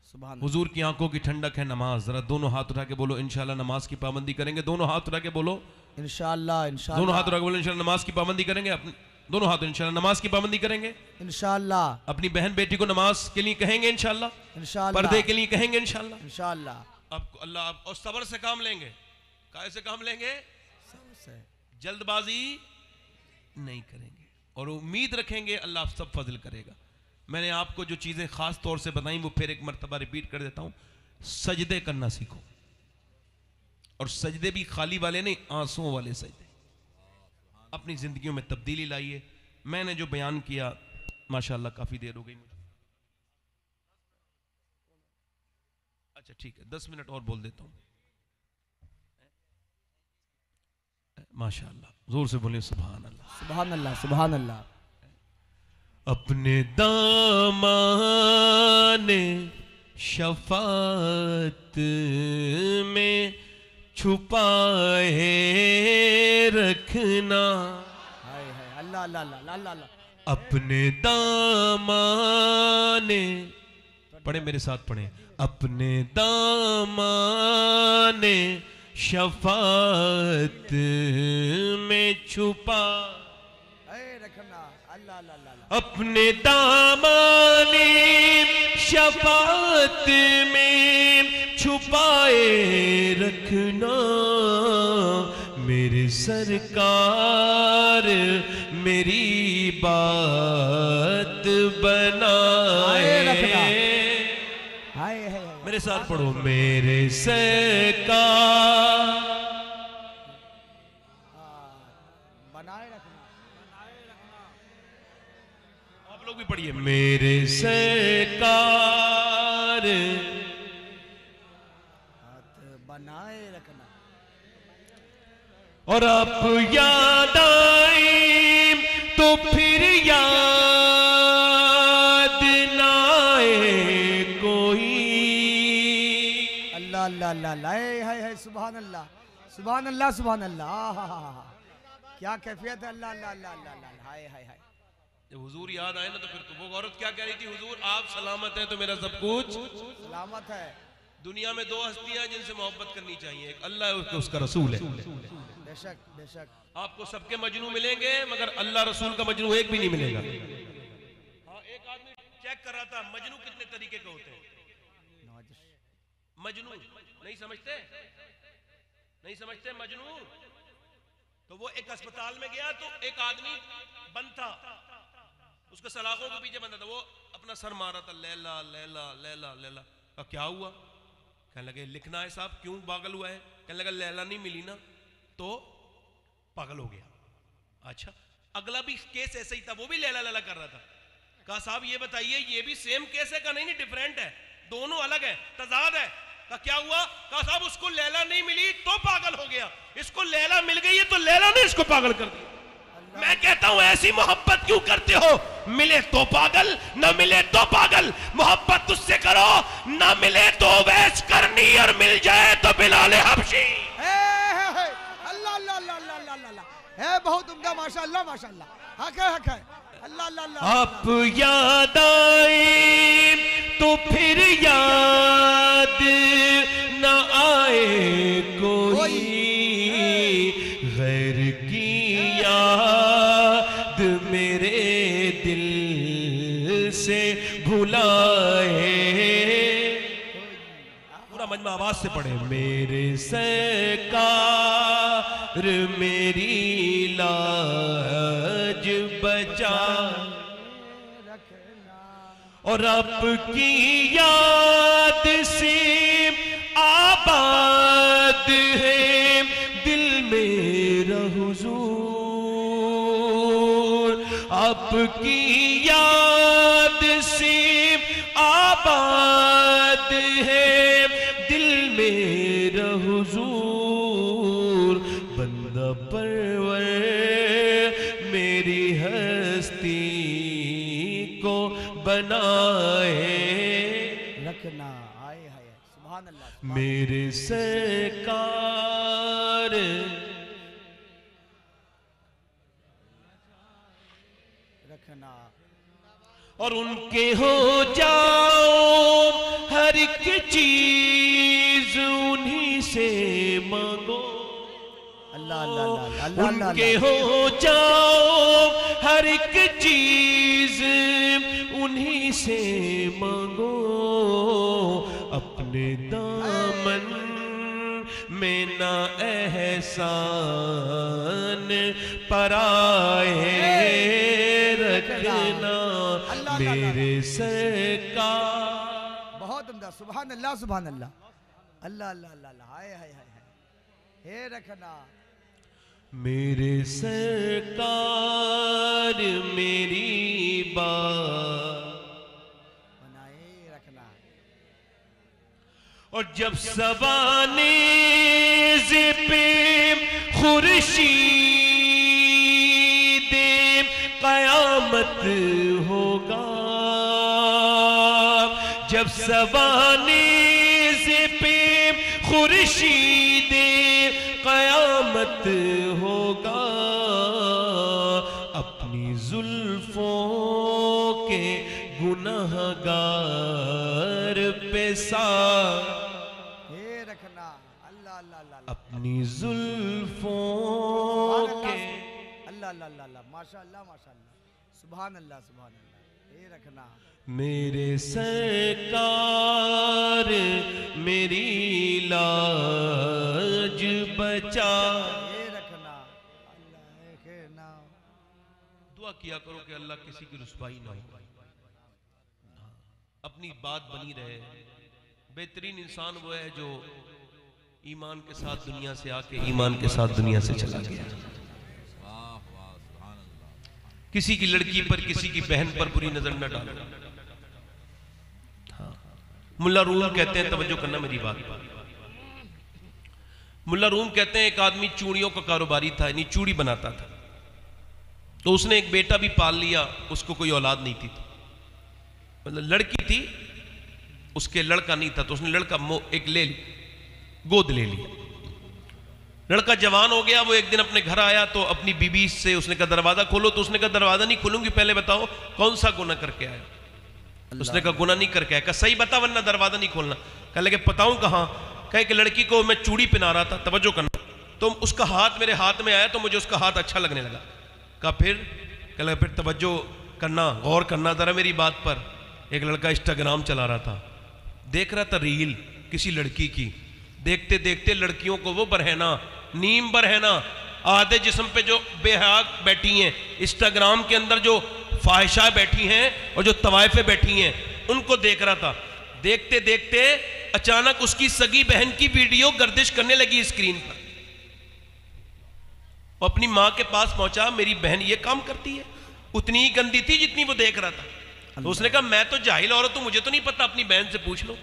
सुभान। हुजूर की आंखों की ठंडक है नमाज। जरा दोनों हाथ उठा के बोलो इंशाअल्लाह नमाज की पाबंदी करेंगे। दोनों हाथ उठा के बोलो इंशाअल्लाह इंशाअल्लाह। दोनों हाथ उठा के बोलो इंशाअल्लाह नमाज की पाबंदी करेंगे। अपने दोनों हाथ इंशाअल्लाह नमाज की पाबंदी करेंगे इंशाअल्लाह। अपनी बहन बेटी को नमाज के लिए कहेंगे इंशाअल्लाह, इंशाअल्लाह। पर्दे के लिए कहेंगे इंशाअल्लाह। इंशाअल्लाह। आपको अल्लाह और सब्र से काम लेंगे। कैसे काम लेंगे? सबसे जल्दबाजी नहीं करेंगे और उम्मीद रखेंगे अल्लाह सब फजल करेगा। मैंने आपको जो चीजें खास तौर से बताई वो फिर एक मर्तबा रिपीट कर देता हूं। सजदे करना सीखो, और सजदे भी खाली वाले नहीं, आंसुओं वाले सजदे। अपनी जिंदगियों में तब्दीली लाइए। मैंने जो बयान किया माशाअल्लाह काफी देर हो गई मुझे। अच्छा ठीक है, 10 मिनट और बोल देता हूं। माशाअल्लाह, जोर से बोले सुभान अल्लाह सुभान अल्लाह सुभान अल्लाह। अपने दामाने शफात में छुपाए रखना, हाय हाय अल्लाह अल्लाह अल्लाह अल्लाह अल्लाह। अपने दामाने, पढ़े मेरे साथ पढ़े, अपने दामाने शफात में छुपा रखना, अल्लाह अल्लाह अल्लाह। अपने दामाने शफात में छुपाए रखना, मेरे सरकार मेरी बात बनाए। हाय हाय मेरे साथ पढ़ो, मेरे सरकार बनाए रखना, पढ़िए। मेरे सरकार हाथ बनाए रखना और आप याद आए तो फिर याद ना आए कोई। अल्लाह अल्लाह अल्लाह अल्लाह, है सुभान अल्लाह सुभान अल्लाह सुभान अल्लाह। क्या कैफियत है। अल्लाह अल्लाह अल्लाह अल्लाह अल्लाह, हाय हाय हाय। जब हुजूर याद आए ना तो फिर वो औरत क्या कह रही थी, हुजूर आप सलामत हैं तो मेरा सब कुछ सलामत है। दुनिया में दो हस्तियां हैं जिनसे मोहब्बत करनी चाहिए, एक अल्लाह है उसका रसूल है। बेशक बेशक। आपको सबके मजनू मिलेंगे मगर अल्लाह रसूल का मजनू एक भी नहीं मिलेगा। हाँ, एक आदमी चेक कर रहा था मजनू कितने तरीके के होते हैं। मजनू नहीं समझते मजनू। तो वो एक अस्पताल में गया तो एक आदमी बंद था, उसके सलाखों के पीछे बंदा था, वो अपना सर मारा था, लैला लैला लैला लैला। क्या हुआ? कहने लगे लिखना है साहब। क्यों पागल हुआ है? कहने लगा लैला नहीं मिली ना तो पागल हो गया। अच्छा, अगला भी केस ऐसे ही था, वो भी लैला लैला कर रहा था। कहा साहब ये बताइए ये भी सेम केस है? का नहीं डिफरेंट है, दोनों अलग है, तजाद है। का क्या हुआ? कहा साहब उसको लैला नहीं मिली तो पागल हो गया, इसको लैला मिल गई है तो लैला ने इसको पागल कर दिया। मैं कहता हूं ऐसी मोहब्बत क्यों करते हो? मिले तो पागल, न मिले तो पागल। मोहब्बत उससे करो, न मिले तो वैस करनी, और मिल जाए तो बिलाल हबशी। अल्लाह अल्लाह अल्लाह अल्लाह अल्लाह है, बहुत उम्दा, माशाअल्लाह माशाअल्लाह। हक है अल्लाह अल्लाह अल्लाह। आप याद आए तो फिर याद न आए कोई, गैर की याद मेरे दिल से भुलाए। पूरा मजमा आवाज से पढ़े। मेरे सरकार मेरी लाज बचा और आपकी याद से आबाद है दिल मेरा हुजूर। आपकी याद से आबाद है दिल मेरा हुजूर। बंदा परवर मेरी हस्ती को बनाए रखना। आए हाय सुभान अल्लाह। मेरे सरकार रखना और उनके हो जाओ हर एक चीज उन्हीं से मांगो। अल्लाह अल्लाह अल्लाह उनके हो जाओ हर एक चीज उन्हीं से मांगो। अपने दामन में ना एहसान पराए रखना। मेरे सरकार बहुत उम्दा। सुभान अल्लाह सुभान अल्लाह। अल्लाह अल्लाह अल्लाह, हाय हाय हाय हे रखना। मेरे सरकार मेरी बात बनाए रखना। और जब सवाने पे खुर्शीद कयामत होगा, जब सवाने पे खुर्शीद कयामत होगा, अपनी जुल्फों के गुनहगार पे हे रखना। अल्लाह अल्लाह अल्लाह। अपनी जुल्फों के अल्लाह अल्लाह अल्लाह माशाअल्लाह माशाअल्लाह। सुभान अल्लाह सुभान अल्लाह। हे रखना। मेरे सरकार मेरी लाज बचा। हे रखना। अल्लाह के नाम। दुआ किया करो कि अल्लाह किसी की रुसवाई ना हो, अपनी बात बनी रहे। बेहतरीन इंसान वो है जो ईमान के साथ दुनिया से आके ईमान के साथ दुनिया से चला गया। किसी की लड़की पर, किसी की बहन पर बुरी नजर न डालो। हाँ। मुल्ला रूम कहते हैं, तवज्जो करना मेरी बात पर, मुल्ला रूम कहते हैं एक आदमी चूड़ियों का कारोबारी था, यानी चूड़ी बनाता था। तो उसने एक बेटा भी पाल लिया, उसको कोई औलाद नहीं थी, मतलब लड़की थी, उसके लड़का नहीं था, तो उसने लड़का एक ले ली, गोद ले लिया। लड़का जवान हो गया, वो एक दिन अपने घर आया तो अपनी बीबी से उसने कहा दरवाजा खोलो, तो उसने कहा दरवाजा नहीं खोलूंगी, पहले बताओ कौन सा गुनाह करके आया। उसने कहा गुनाह नहीं करके आया। कहा सही बता वरना दरवाजा नहीं खोलना। कहा लगे बताऊं कहां? कहे कि लड़की को मैं चूड़ी पहना रहा था, तवज्जो करना, तो उसका हाथ मेरे हाथ में आया तो मुझे उसका हाथ अच्छा लगने लगा। कहा फिर तवज्जो करना, गौर करना जरा मेरी बात पर। एक लड़का इंस्टाग्राम चला रहा था, देख रहा था रील किसी लड़की की, देखते देखते लड़कियों को वो बरहना, नीम बरहना, आधे जिस्म पे जो बेहयाक बैठी हैं, इंस्टाग्राम के अंदर जो फाहिशा बैठी हैं और जो तवाइफे बैठी हैं, उनको देख रहा था। देखते देखते अचानक उसकी सगी बहन की वीडियो गर्दिश करने लगी स्क्रीन पर। वो अपनी मां के पास पहुंचा, मेरी बहन ये काम करती है, उतनी ही गंदी थी जितनी वो देख रहा था। तो उसने कहा मैं तो जाहिल औरत हूं, मुझे तो नहीं पता, अपनी बहन से पूछ लो।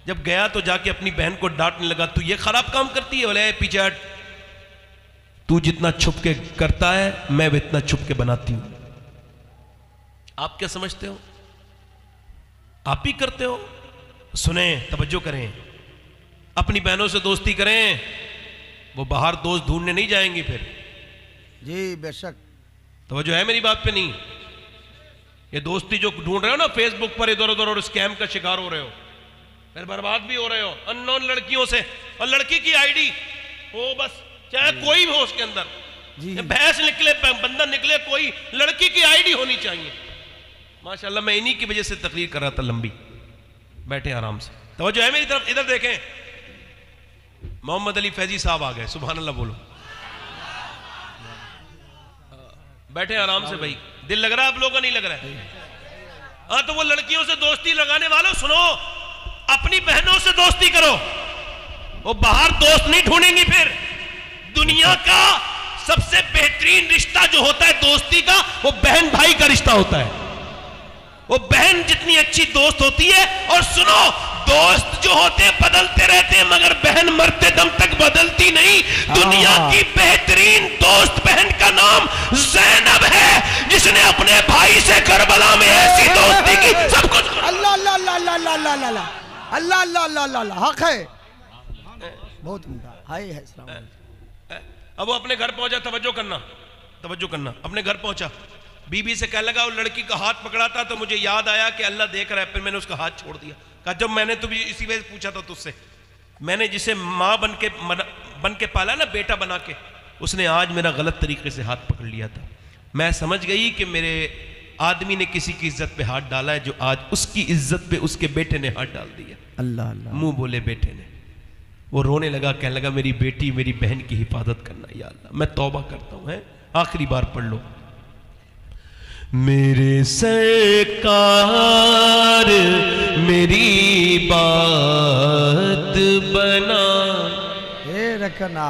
जब गया तो जाके अपनी बहन को डांटने लगा, तू ये खराब काम करती है, बोले पीछे हट, तू जितना छुप के करता है मैं भी इतना छुप के बनाती हूं। आप क्या समझते हो? आप ही करते हो? सुने, तवज्जो करें, अपनी बहनों से दोस्ती करें, वो बाहर दोस्त ढूंढने नहीं जाएंगी फिर। जी बेशक, तवज्जो है मेरी बात पे? नहीं, ये दोस्ती जो ढूंढ रहे हो ना फेसबुक पर इधर उधर, और स्कैम का शिकार हो रहे हो, फिर बर्बाद भी हो रहे हो अननोन लड़कियों से। और लड़की की आईडी हो, बस चाहे कोई भी हो उसके अंदर, भैंस निकले बंदा निकले, कोई लड़की की आईडी होनी चाहिए। माशाल्लाह, मैं इन्हीं की वजह से तकरीर कर रहा था लंबी, बैठे आराम से, तवज्जो है मेरी तरफ, इधर देखें। मोहम्मद अली फैजी साहब आ गए, सुभान अल्लाह बोलो। बैठे आराम से भाई, दिल लग रहा है आप लोगों का? नहीं लग रहा है? हाँ, तो वो लड़कियों से दोस्ती लगाने वालों सुनो, अपनी बहनों से दोस्ती करो, वो बाहर दोस्त नहीं ढूंढेंगी फिर। दुनिया का सबसे बेहतरीन रिश्ता जो होता है दोस्ती का, वो बहन भाई का रिश्ता होता है। वो बहन जितनी अच्छी दोस्त होती है, और सुनो, दोस्त जो होते हैं बदलते रहते हैं, मगर बहन मरते दम तक बदलती नहीं। दुनिया की बेहतरीन दोस्त बहन का नाम ज़ैनब है, जिसने अपने भाई से करबला में ऐसी दोस्ती की, सब कुछ। अल्लाह अल्लाह अल्लाह अल्लाह अल्लाह अल्लाह अल्लाह अल्लाह अल्लाह अल्लाह अल्लाह, हक है, बहुत उम्दा, हाय है। अब वो अपने घर पहुंचा, तवज्जो करना, तवज्जो करना, अपने घर पहुंचा, बीबी से कहने लगा, वो लड़की का हाथ पकड़ा था तो मुझे याद आया कि अल्लाह देख रहा है, फिर मैंने उसका हाथ छोड़ दिया। कहा जब मैंने तो भी इसी वजह से पूछा था तुझसे, मैंने जिसे माँ बन के पाला ना, बेटा बना के, उसने आज मेरा गलत तरीके से हाथ पकड़ लिया था। मैं समझ गई कि मेरे आदमी ने किसी की इज्जत पे हाथ डाला है, जो आज उसकी इज्जत पे उसके बेटे ने हाथ डाल दिया। अल्लाह अल्लाह, मुंह बोले बेटे ने। वो रोने लगा, कहने लगा मेरी बेटी मेरी बहन की हिफाजत करना या अल्लाह, मैं तौबा करता हूं। है आखिरी बार पढ़ लो। मेरे सरकार मेरी बात बना रखना,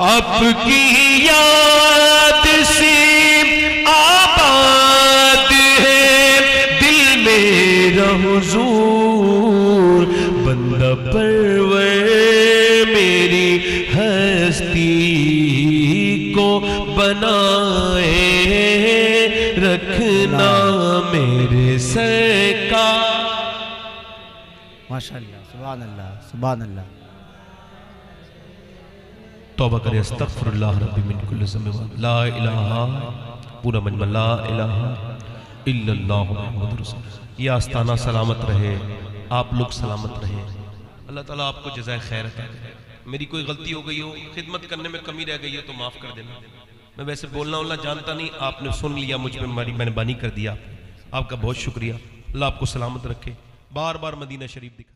आपकी याद से आबाद है दिल मेरा हुजूर, बंदा परवर मेरी हस्ती को बनाए रखना मेरे सरकार। माशाअल्लाह, सुभान अल्लाह, सुभान अल्लाह। तौबा करे, अस्तगफिरुल्लाह रब्बी मिन कुल्ली ज़ंब, ला इलाहा, पूरा मजमा ला इलाहा इल्लल्लाह मुहम्मदुर रसूलुल्लाह। ये आस्ताना सलामत रहे, आप लोग सलामत रहे, अल्लाह ताला आपको जज़ाए खैर अता करे। मेरी कोई गलती हो गई हो, खिदमत करने में कमी रह गई हो तो माफ़ कर देना। मैं वैसे बोलना उलना जानता नहीं, आपने सुन लिया, मुझ पर मेरी मेहरबानी कर दिया, आपका बहुत शुक्रिया। अल्लाह आपको सलामत रखे, बार बार मदीना शरीफ दिखाए।